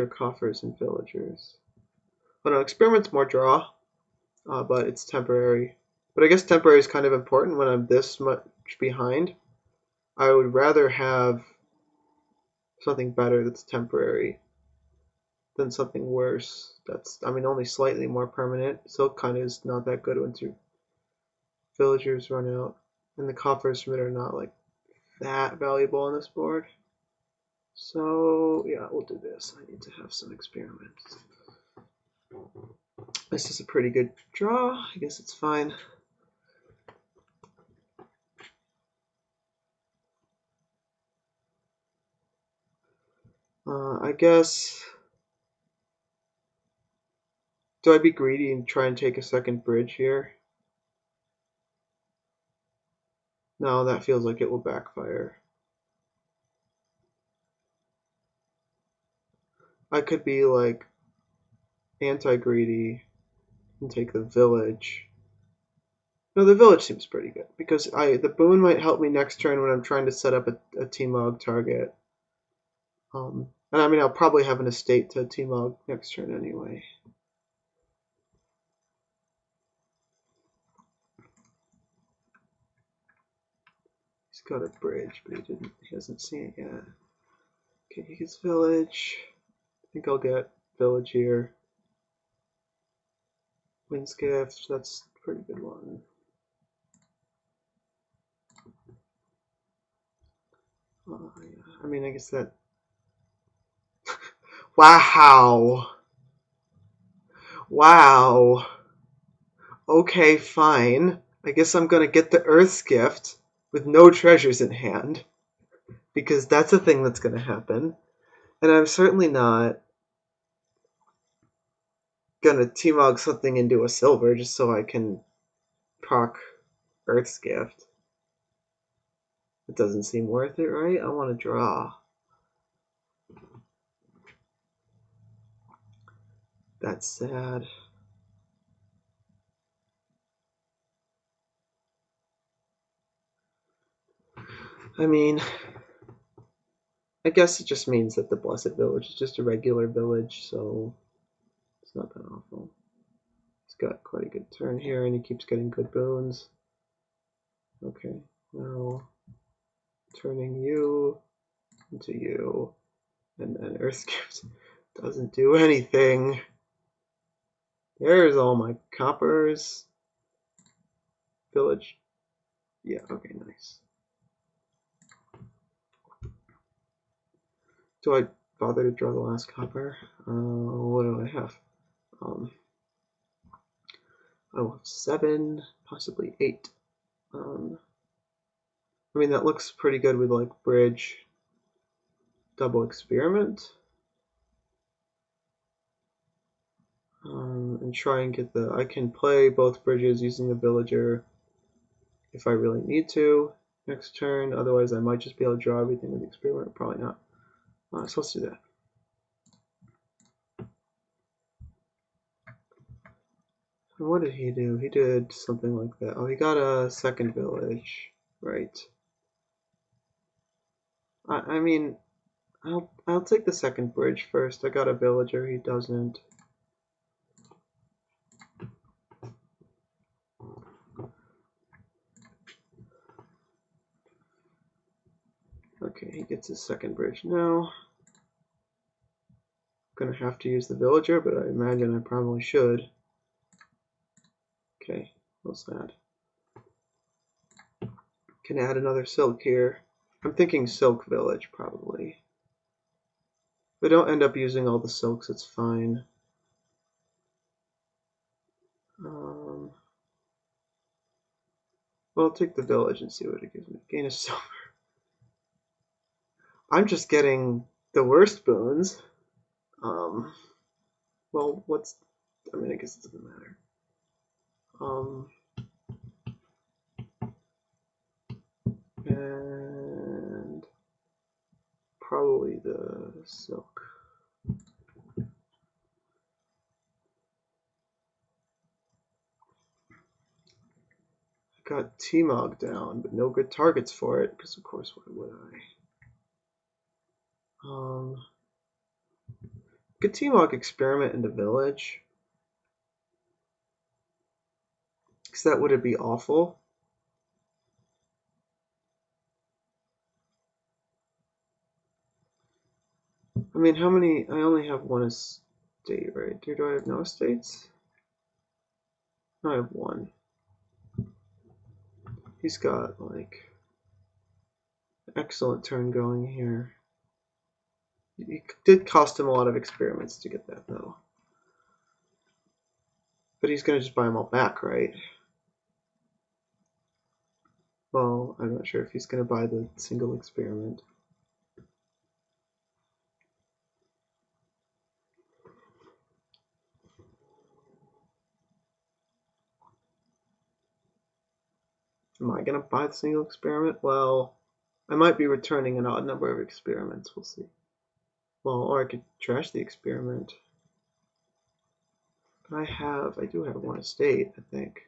coffers and villagers. Oh no, Experiment's more draw, but it's temporary. But I guess temporary is kind of important when I'm this much behind. I would rather have something better that's temporary than something worse that's, I mean, only slightly more permanent. Silk kind of is not that good once your villagers run out, and the coffers from it are not like that valuable on this board. So yeah, we'll do this. I need to have some experiments. This is a pretty good draw. I guess it's fine. I guess, do I be greedy and try and take a second bridge here? No, that feels like it will backfire. I could be like anti-greedy and take the village. No, the village seems pretty good because the boon might help me next turn when I'm trying to set up a T-Mog target. And I mean, I'll probably have an estate to T-Mog next turn anyway. He's got a bridge, but he hasn't seen it yet. Okay, he gets village. I think I'll get village here. Windskift, that's a pretty good one. Yeah. I mean, I guess that... Wow! Wow! Okay, fine. I guess I'm gonna get the Earth's Gift with no treasures in hand. Because that's a thing that's gonna happen. And I'm certainly not gonna T-Mog something into a silver just so I can proc Earth's Gift. It doesn't seem worth it, right? I want to draw. That's sad. I mean, I guess it just means that the Blessed Village is just a regular village, so it's not that awful. It's got quite a good turn here, and he keeps getting good boons. Okay, now turning you into you, and then Earthgift doesn't do anything. There's all my coppers. Village. Yeah, okay, nice. Do I bother to draw the last copper? What do I have? I will have 7, possibly 8. I mean, that looks pretty good with like bridge, double experiment. And try and get the... I can play both bridges using the villager if I really need to next turn. Otherwise, I might just be able to draw everything with the experiment. Probably not. So let's do that. And what did he do? He did something like that. Oh, he got a second village. Right. I mean, I'll take the second bridge first. I got a villager. He doesn't. Okay, he gets his second bridge now. Gonna have to use the villager, but I imagine I probably should. Okay, what's that? Can add another silk here. I'm thinking silk village, probably. If I don't end up using all the silks, it's fine. Well, I'll take the village and see what it gives me. Gain a silver. I'm just getting the worst boons. Well, what's... I mean, I guess it doesn't matter. And probably the silk. I got T-Mog down, but no good targets for it, because of course, why would I? Could T-Mog experiment in the village? Because that would be awful. I mean, how many? I only have one estate, right? Do I have no estates? No, I have one. He's got, like, an excellent turn going here. It did cost him a lot of experiments to get that, though. But he's going to just buy them all back, right? Well, I'm not sure if he's going to buy the single experiment. Am I going to buy the single experiment? Well, I might be returning an odd number of experiments. We'll see. Well, or I could trash the experiment. But I do have one estate, I think.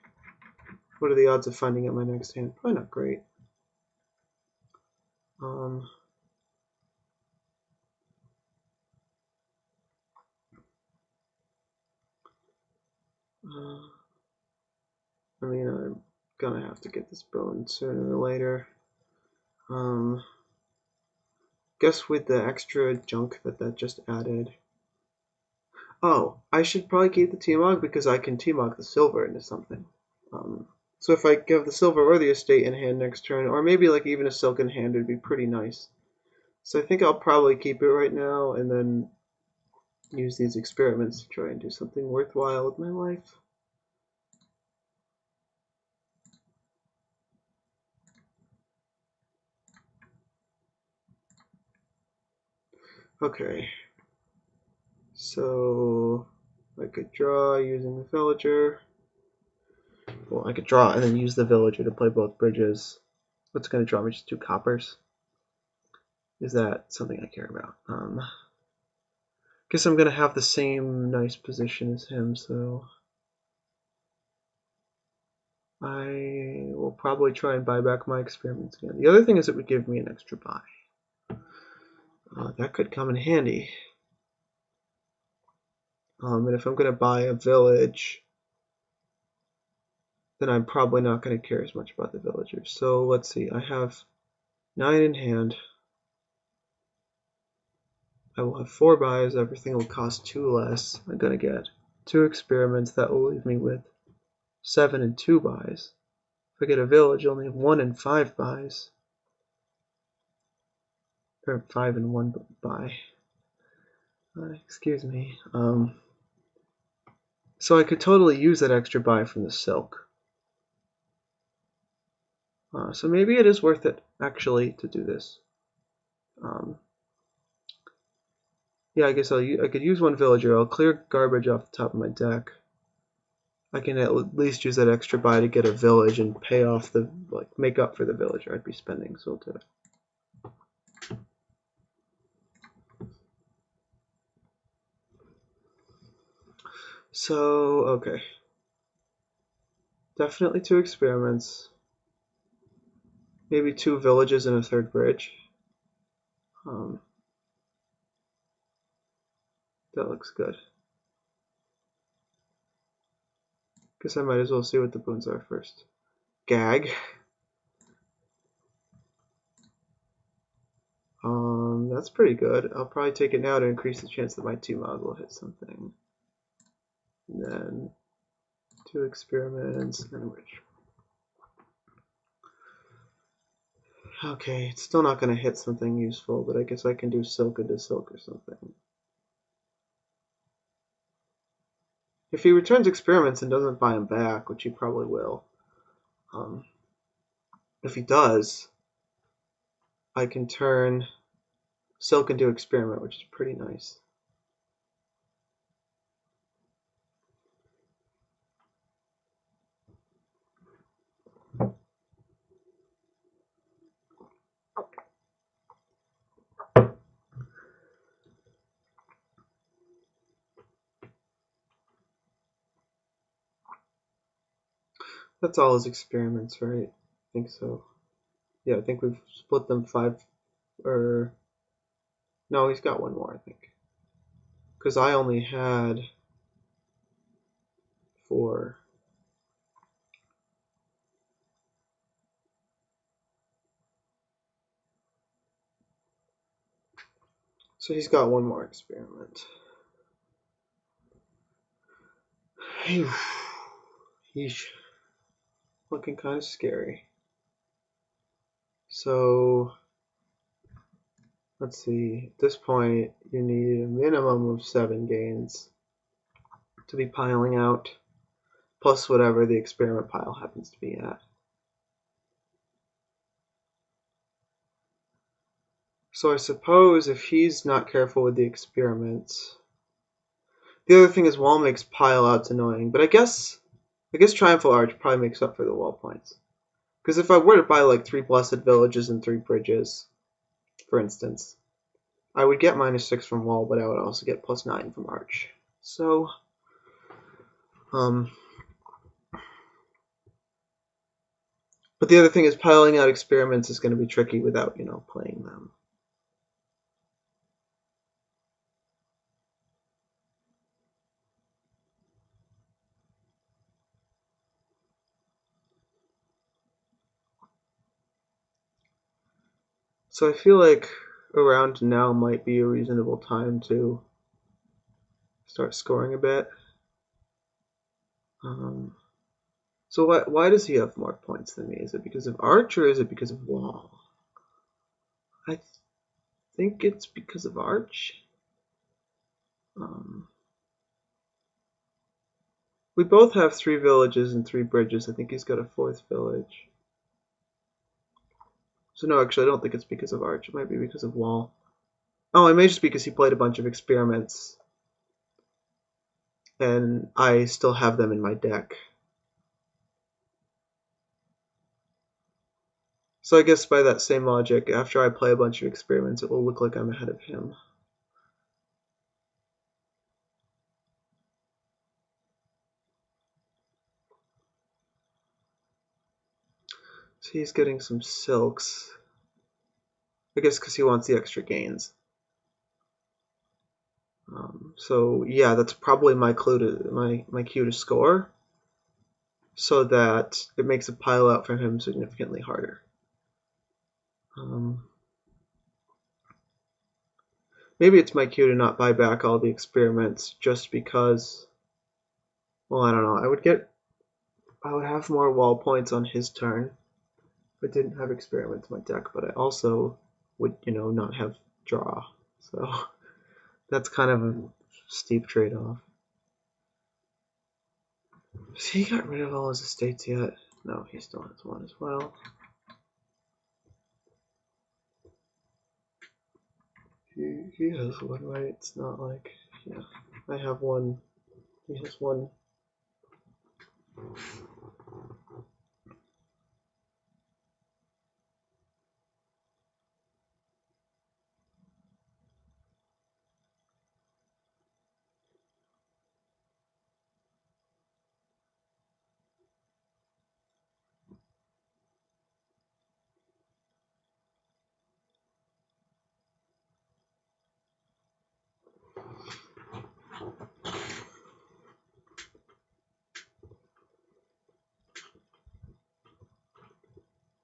What are the odds of finding it my next hand? Probably not great. I mean, I'm gonna have to get this bone sooner or later. Guess with the extra junk that just added. Oh, I should probably keep the T-Mog because I can T-Mog the silver into something. So if I give the silver or the estate in hand next turn, or maybe like even a silk in hand would be pretty nice. So I think I'll probably keep it right now and then use these experiments to try and do something worthwhile with my life. Okay, so I could draw using the villager. Well, I could draw and then use the villager to play both bridges. What's going to draw me? Just 2 coppers? Is that something I care about? Guess I'm going to have the same nice position as him, so I will probably try and buy back my experiments again. The other thing is it would give me an extra buy. That could come in handy. And if I'm going to buy a village, then I'm probably not going to care as much about the villagers. So let's see, I have 9 in hand. I will have 4 buys, everything will cost 2 less. I'm going to get 2 experiments, that will leave me with 7 and 2 buys. If I get a village, I only have 1 and 5 buys. Or 5 and 1 buy. Excuse me. So I could totally use that extra buy from the silk. So maybe it is worth it, actually, to do this. Yeah, I guess I could use 1 villager. I'll clear garbage off the top of my deck. I can at least use that extra buy to get a village and pay off the, like, make up for the villager I'd be spending. So to okay. Definitely 2 experiments. Maybe 2 villages and a 3rd bridge. That looks good. Guess I might as well see what the boons are first. Gag. That's pretty good. I'll probably take it now to increase the chance that my T-Mog will hit something. And then 2 experiments and a bridge. Okay, it's still not going to hit something useful, but I guess I can do silk into silk or something. If he returns experiments and doesn't buy them back, which he probably will, if he does, I can turn silk into experiment, which is pretty nice. That's all his experiments, right? I think so. Yeah, I think we've split them 5, or no, he's got 1 more, I think. Because I only had 4. So he's got 1 more experiment. He's looking kind of scary. So let's see. At this point, you need a minimum of 7 gains to be piling out, plus whatever the experiment pile happens to be at. So I suppose if he's not careful with the experiments, the other thing is wall makes pile outs annoying, but I guess Triumphal Arch probably makes up for the wall points. Because if I were to buy like 3 Blessed Villages and 3 Bridges, for instance, I would get -6 from wall, but I would also get +9 from Arch. So, but the other thing is piling out experiments is going to be tricky without, playing them. So I feel like around now might be a reasonable time to start scoring a bit. So why does he have more points than me? Is it because of Arch or is it because of Wall? I think it's because of Arch. We both have 3 villages and 3 bridges. I think he's got a 4th village. So no, actually, I don't think it's because of Arch. It might be because of Wall. Oh, it may just be because he played a bunch of experiments. And I still have them in my deck. So I guess by that same logic, after I play a bunch of experiments, it will look like I'm ahead of him. So he's getting some silks. I guess because he wants the extra gains. So yeah, that's probably my clue to my cue to score, so that it makes a pile out for him significantly harder. Maybe it's my cue to not buy back all the experiments just because. Well, I don't know. I would have more wall points on his turn if I didn't have experiments in my deck, but I also would, not have draw. So that's kind of a steep trade-off. Has he got rid of all his estates yet? No, he still has one as well. He has one, right? It's not like, yeah, I have one. He has one.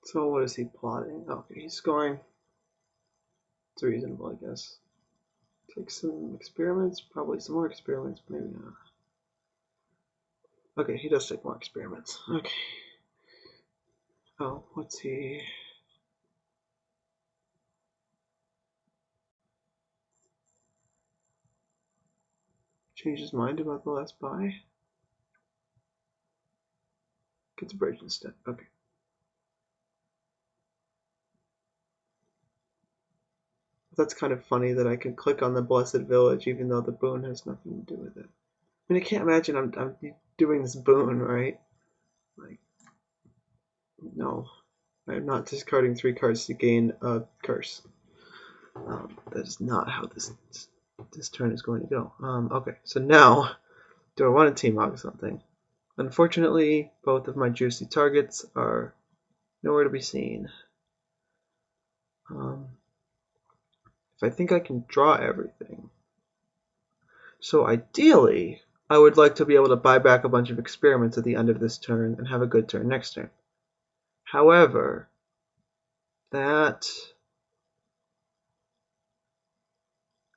So what is he plotting? Okay, he's scoring. It's reasonable, I guess. Take some experiments, probably some more experiments, but maybe not. Okay, he does take more experiments. Okay. Oh, what's he? Change his mind about the last buy? Gets a bridge instead. Okay. That's kind of funny that I can click on the Blessed Village even though the boon has nothing to do with it. I mean, I can't imagine I'm doing this boon, right? Like, no. I'm not discarding 3 cards to gain a curse. That is not how this turn is going to go. Okay, so now, do I want to T-Mog something? Unfortunately, both of my juicy targets are nowhere to be seen. If I think I can draw everything. So ideally, I would like to be able to buy back a bunch of experiments at the end of this turn and have a good turn next turn. However, that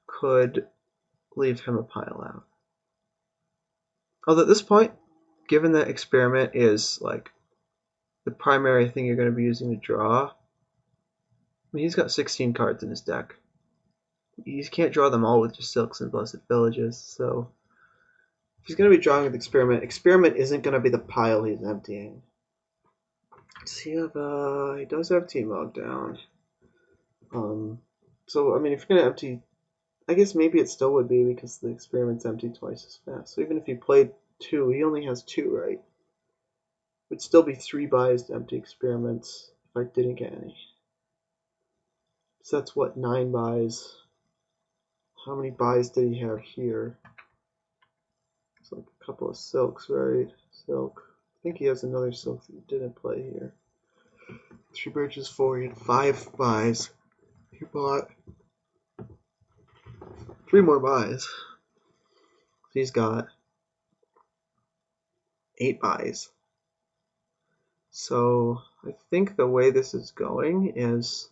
could leave him a pile out. Although at this point, given that experiment is like the primary thing you're going to be using to draw, I mean, he's got 16 cards in his deck. You can't draw them all with just Silks and Blessed Villages, so if he's going to be drawing with Experiment, Experiment isn't going to be the pile he's emptying. Does he have, he does have T-Mog down. So, I mean, if you're going to empty, I guess maybe it still would be because the Experiment's empty twice as fast. So even if he played 2, he only has 2, right? It would still be 3 buys to empty Experiments if I didn't get any. So that's what, 9 buys. How many buys did he have here? It's like a couple of silks, right? Silk. I think he has another silk that he didn't play here. 3 bridges, 4. He had 5 buys. He bought 3 more buys. He's got 8 buys. So I think the way this is going is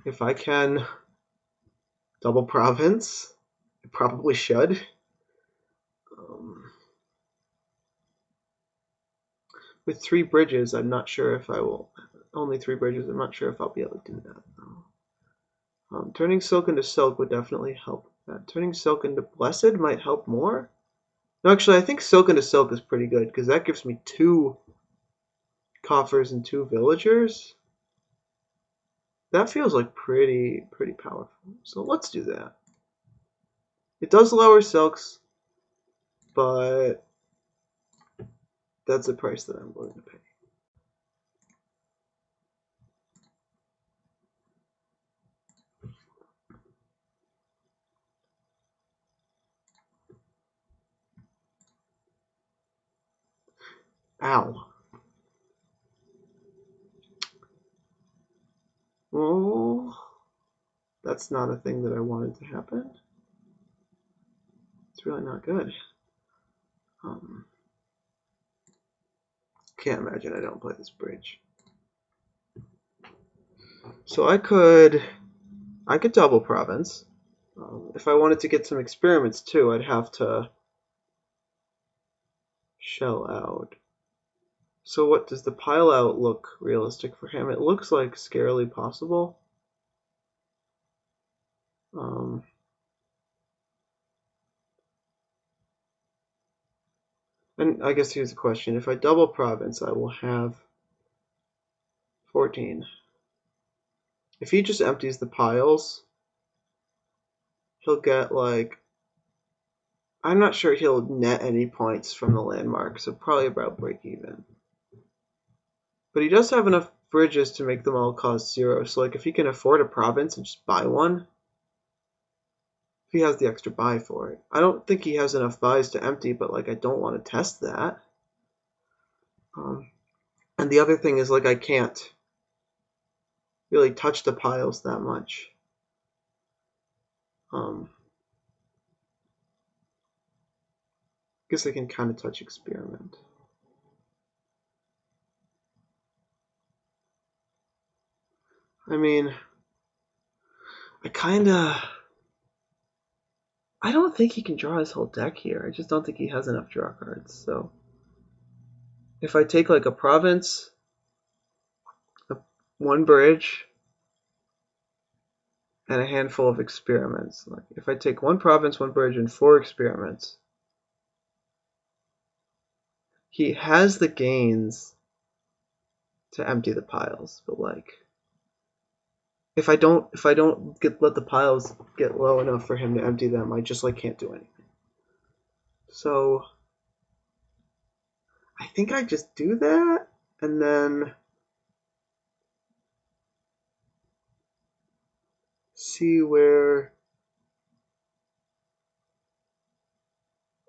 if I can double province It probably should. With 3 bridges, I'm not sure if I will. Only 3 bridges, I'm not sure if I'll be able to do that, though. Turning Silk into Silk would definitely help that. Turning Silk into Blessed might help more. No, actually, I think Silk into Silk is pretty good, because that gives me 2 coffers and 2 villagers. That feels like pretty powerful. So let's do that. It does lower Silks, but that's a price that I'm willing to pay. Ow. Oh, that's not a thing that I wanted to happen. It's really not good. Can't imagine I don't play this bridge. So I could double Province. If I wanted to get some experiments too, I'd have to shell out. So what does the pile out look realistic for him? It looks like scarily possible. And I guess here's the question. If I double Province, I will have 14. If he just empties the piles, he'll get like, I'm not sure he'll net any points from the landmark, so probably about break even. But he does have enough bridges to make them all cost 0, so like if he can afford a province and just buy one, if he has the extra buy for it. I don't think he has enough buys to empty, but like I don't want to test that. And the other thing is like I can't really touch the piles that much. Guess I can kind of touch experiment. I mean, I don't think he can draw his whole deck here. I just don't think he has enough draw cards. So if I take like a province, one bridge, and a handful of experiments, like if I take 1 province, 1 bridge, and 4 experiments, he has the gains to empty the piles. But like, if I don't let the piles get low enough for him to empty them, I just like can't do anything. So I think I just do that, and then see where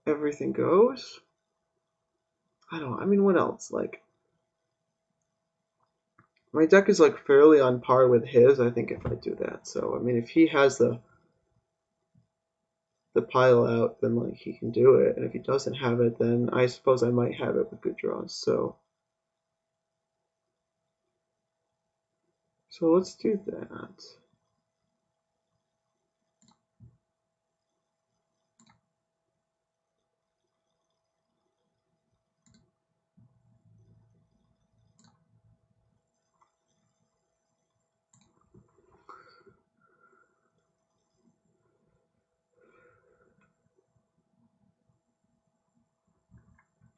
everything goes. I don't know. I mean, what else? Like, my deck is like fairly on par with his, I think, if I do that. So, I mean, if he has the pile out, then like he can do it. And if he doesn't have it, then I suppose I might have it with good draws. So let's do that.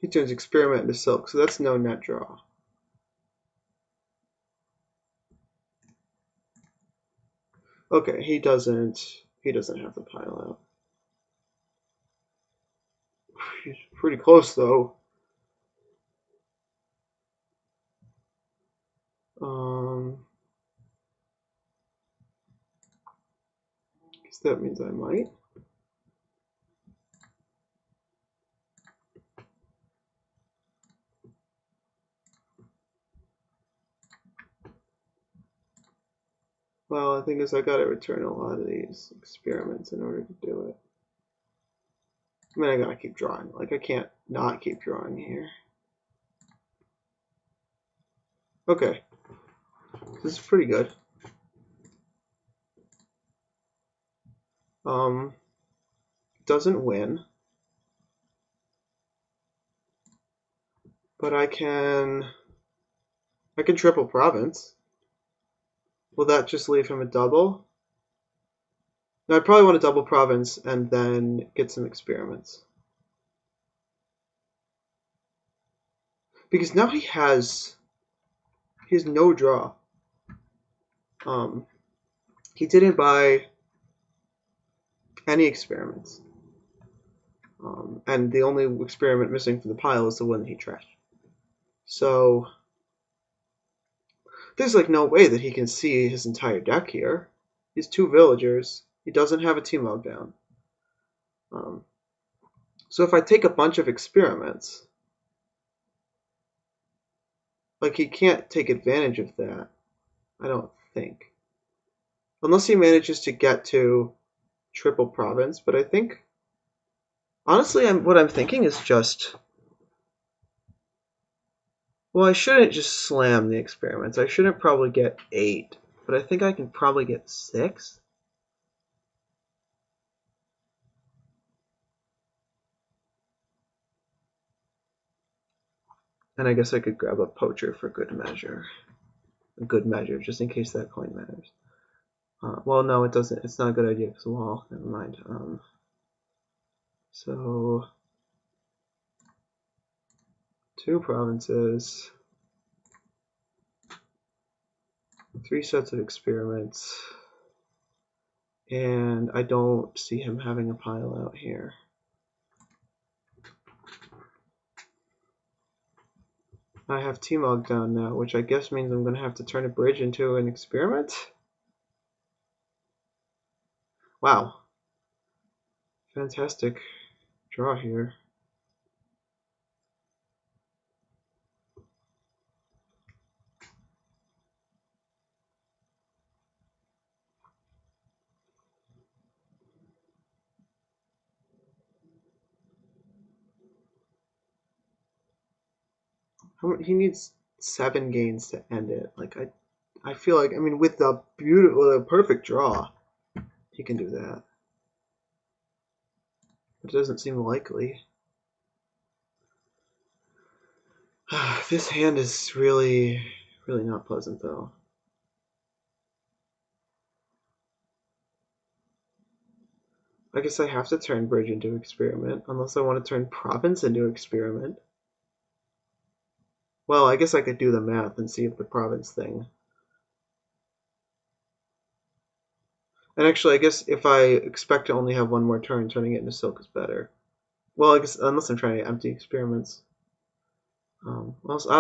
He turns experiment into silk, so that's no net draw. Okay, he doesn't have the pile out. He's pretty close though. Guess that means I might. Well, the thing is, I gotta return a lot of these experiments in order to do it. I mean, I gotta keep drawing. Like, I can't not keep drawing here. Okay. This is pretty good. doesn't win. But I can triple province. Will that just leave him a double? No, I'd probably want to double province and then get some experiments. Because now he has no draw. He didn't buy any experiments. And the only experiment missing from the pile is the one that he trashed. So there's like no way that he can see his entire deck here. He's 2 villagers. He doesn't have a team log down. So if I take a bunch of experiments, like he can't take advantage of that, I don't think. Unless he manages to get to triple province, but I think, honestly, what I'm thinking is just, well, I shouldn't just slam the experiments. I shouldn't probably get 8, but I think I can probably get 6. And I guess I could grab a poacher for good measure. A good measure, just in case that coin matters. Well, no, it doesn't. It's not a good idea because wall. Never mind. So 2 provinces, 3 sets of experiments, and I don't see him having a pile out here. I have T-Mog down now, which I guess means I'm going to have to turn a bridge into an experiment. Wow. Fantastic draw here. He needs 7 gains to end it. Like I feel like, I mean, with the perfect draw, he can do that. It doesn't seem likely. This hand is really, really not pleasant, though. I guess I have to turn bridge into experiment, unless I want to turn province into experiment. Well, I guess I could do the math and see if the province thing. And actually, I guess if I expect to only have 1 more turn, turning it into silk is better. Well, I guess unless I'm trying to empty experiments. I'll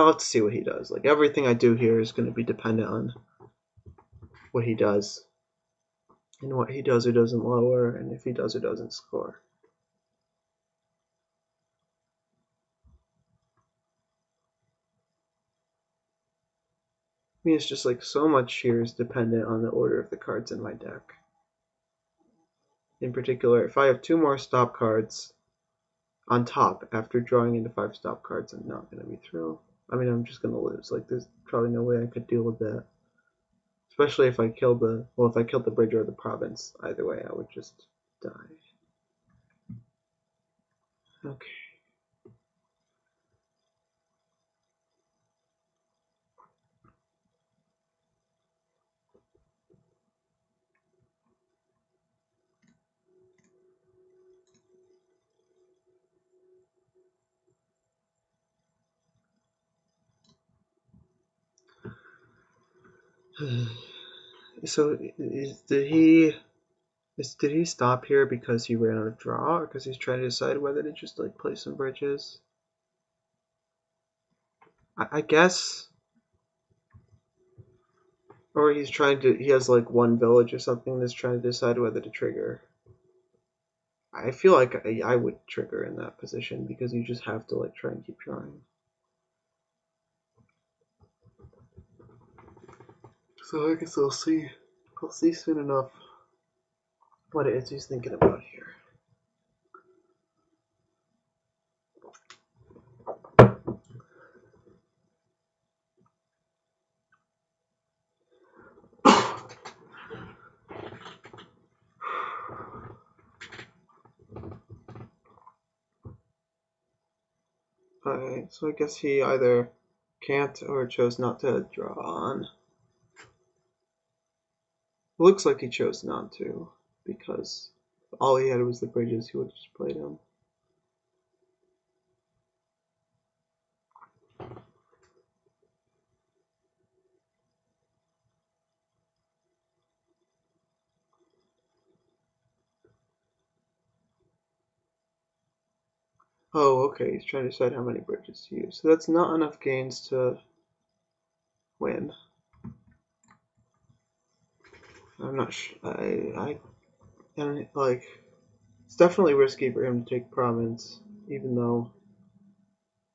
have to see what he does. Like, everything I do here is going to be dependent on what he does. And what he does or doesn't lower, and if he does or doesn't score. I mean, it's just like so much here is dependent on the order of the cards in my deck. In particular, if I have 2 more stop cards on top after drawing into 5 stop cards, I'm not going to be through. I mean, I'm just going to lose. Like, there's probably no way I could deal with that. Especially if I killed the bridge or the province. Either way, I would just die. Okay. So, did he stop here because he ran out of draw, or because he's trying to decide whether to just like play some bridges? I guess, or he has like 1 village or something that's trying to decide whether to trigger. I feel like I would trigger in that position because you just have to like try and keep drawing. So I guess I'll see soon enough what it is he's thinking about here. Alright, so I guess he either can't or chose not to draw on. Looks like he chose not to, because all he had was the bridges. He would have just played him. Oh, okay, he's trying to decide how many bridges to use. So that's not enough gains to win. I'm not sure. And like, it's definitely risky for him to take Province, even though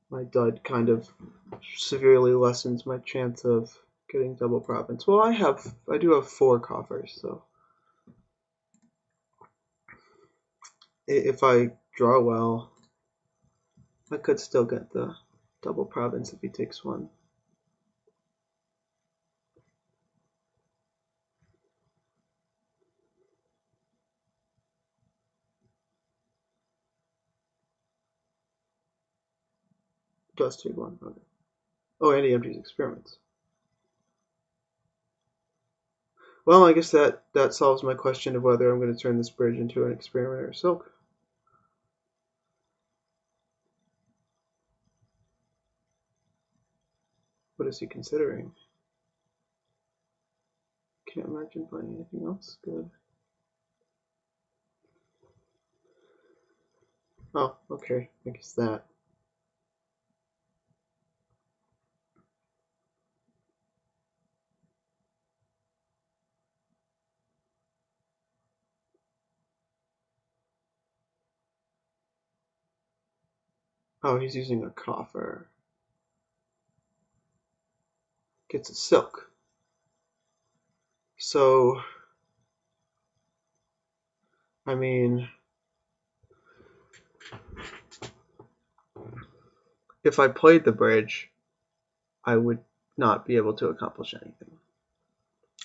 my dud kind of severely lessens my chance of getting double Province. Well, I do have 4 coffers, so if I draw well, I could still get the double Province if he takes one. Does take one. Okay. Oh, and he empties experiments. Well, I guess that solves my question of whether I'm going to turn this bridge into an experiment or silk. What is he considering? Can't imagine playing anything else good. Oh, okay. I guess that. Oh, he's using a coffer. Gets a silk. So, I mean, if I played the bridge, I would not be able to accomplish anything.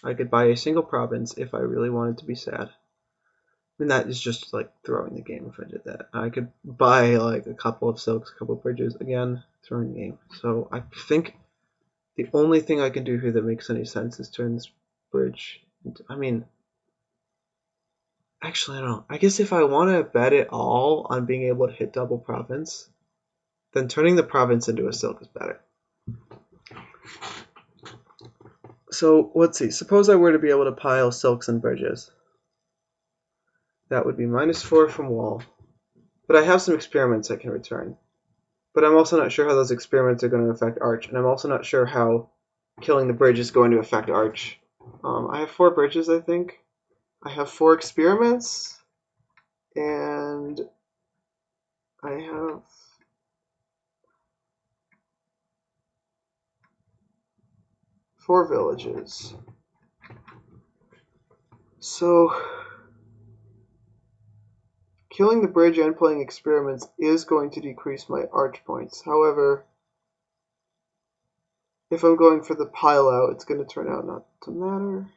I could buy a single province if I really wanted to be sad. And that is just like throwing the game if I did that. I could buy like a couple of silks, a couple of bridges, again, throwing the game. So I think the only thing I can do here that makes any sense is turn this bridge into, I mean, actually, I don't know. I guess if I want to bet it all on being able to hit double province, then turning the province into a silk is better. So let's see. Suppose I were to be able to pile silks and bridges. That would be -4 from wall. But I have some experiments I can return. But I'm also not sure how those experiments are going to affect Arch. And I'm also not sure how killing the bridge is going to affect Arch. I have 4 bridges, I think. I have 4 experiments. And I have... four villages. So, killing the bridge and playing experiments is going to decrease my arch points. However, if I'm going for the pile out, it's going to turn out not to matter.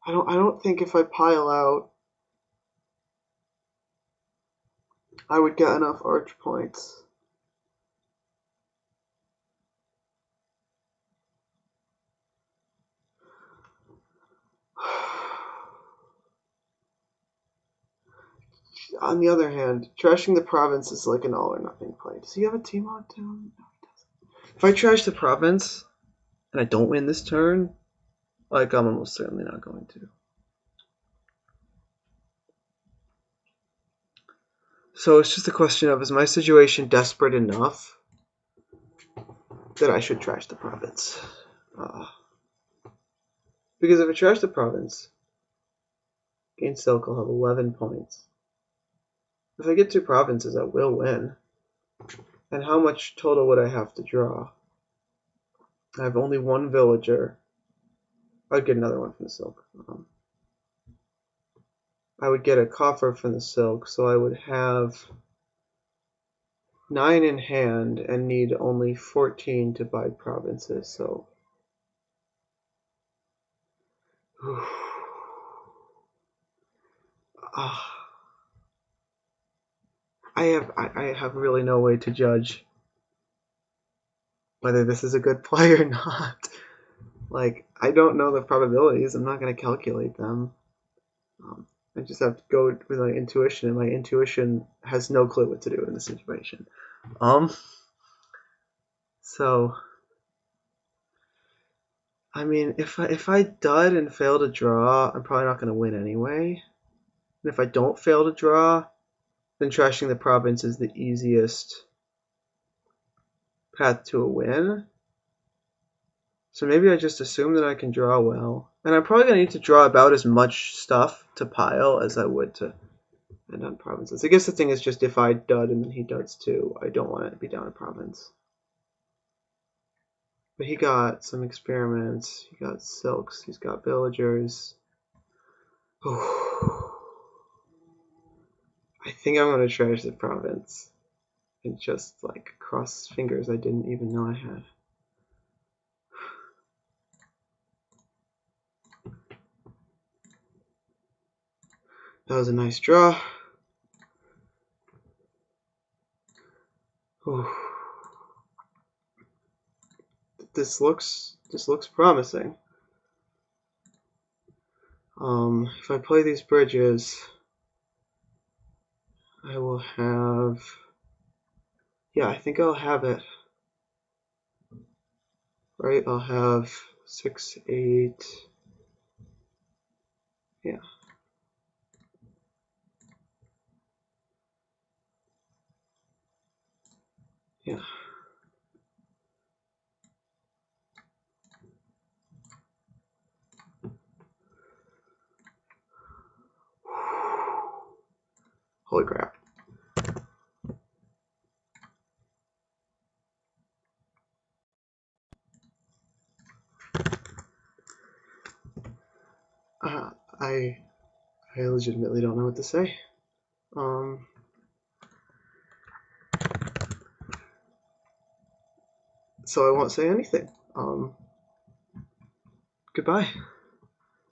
I don't think if I pile out, I would get enough arch points. On the other hand, trashing the province is like an all or nothing play. Does he have a team on town? No, he doesn't. If I trash the province and I don't win this turn, like I'm almost certainly not going to. So it's just a question of, is my situation desperate enough that I should trash the province? Because if I trash the province, gain silk, I'll have 11 points. If I get 2 provinces, I will win. And how much total would I have to draw? I have only 1 villager. I'd get another one from the silk. I would get a coffer from the silk, so I would have 9 in hand and need only 14 to buy provinces, so... I have really no way to judge whether this is a good play or not. Like, I don't know the probabilities. I'm not going to calculate them. I just have to go with my intuition, and my intuition has no clue what to do in this situation. So, I mean, if I dud and fail to draw, I'm probably not going to win anyway. And if I don't fail to draw, then trashing the province is the easiest path to a win. So maybe I just assume that I can draw well. And I'm probably going to need to draw about as much stuff to pile as I would to end on provinces. I guess the thing is just if I dud and then he duds too, I don't want it to be down a province. But he got some experiments, he got silks, he's got villagers. I think I'm going to trash the province. And just like cross fingers I didn't even know I had. That was a nice draw. This looks promising. If I play these bridges, I will have. Yeah, I think I'll have it. Right, I'll have 6, 8. Yeah. Yeah. Holy crap. I legitimately don't know what to say. So I won't say anything. Goodbye.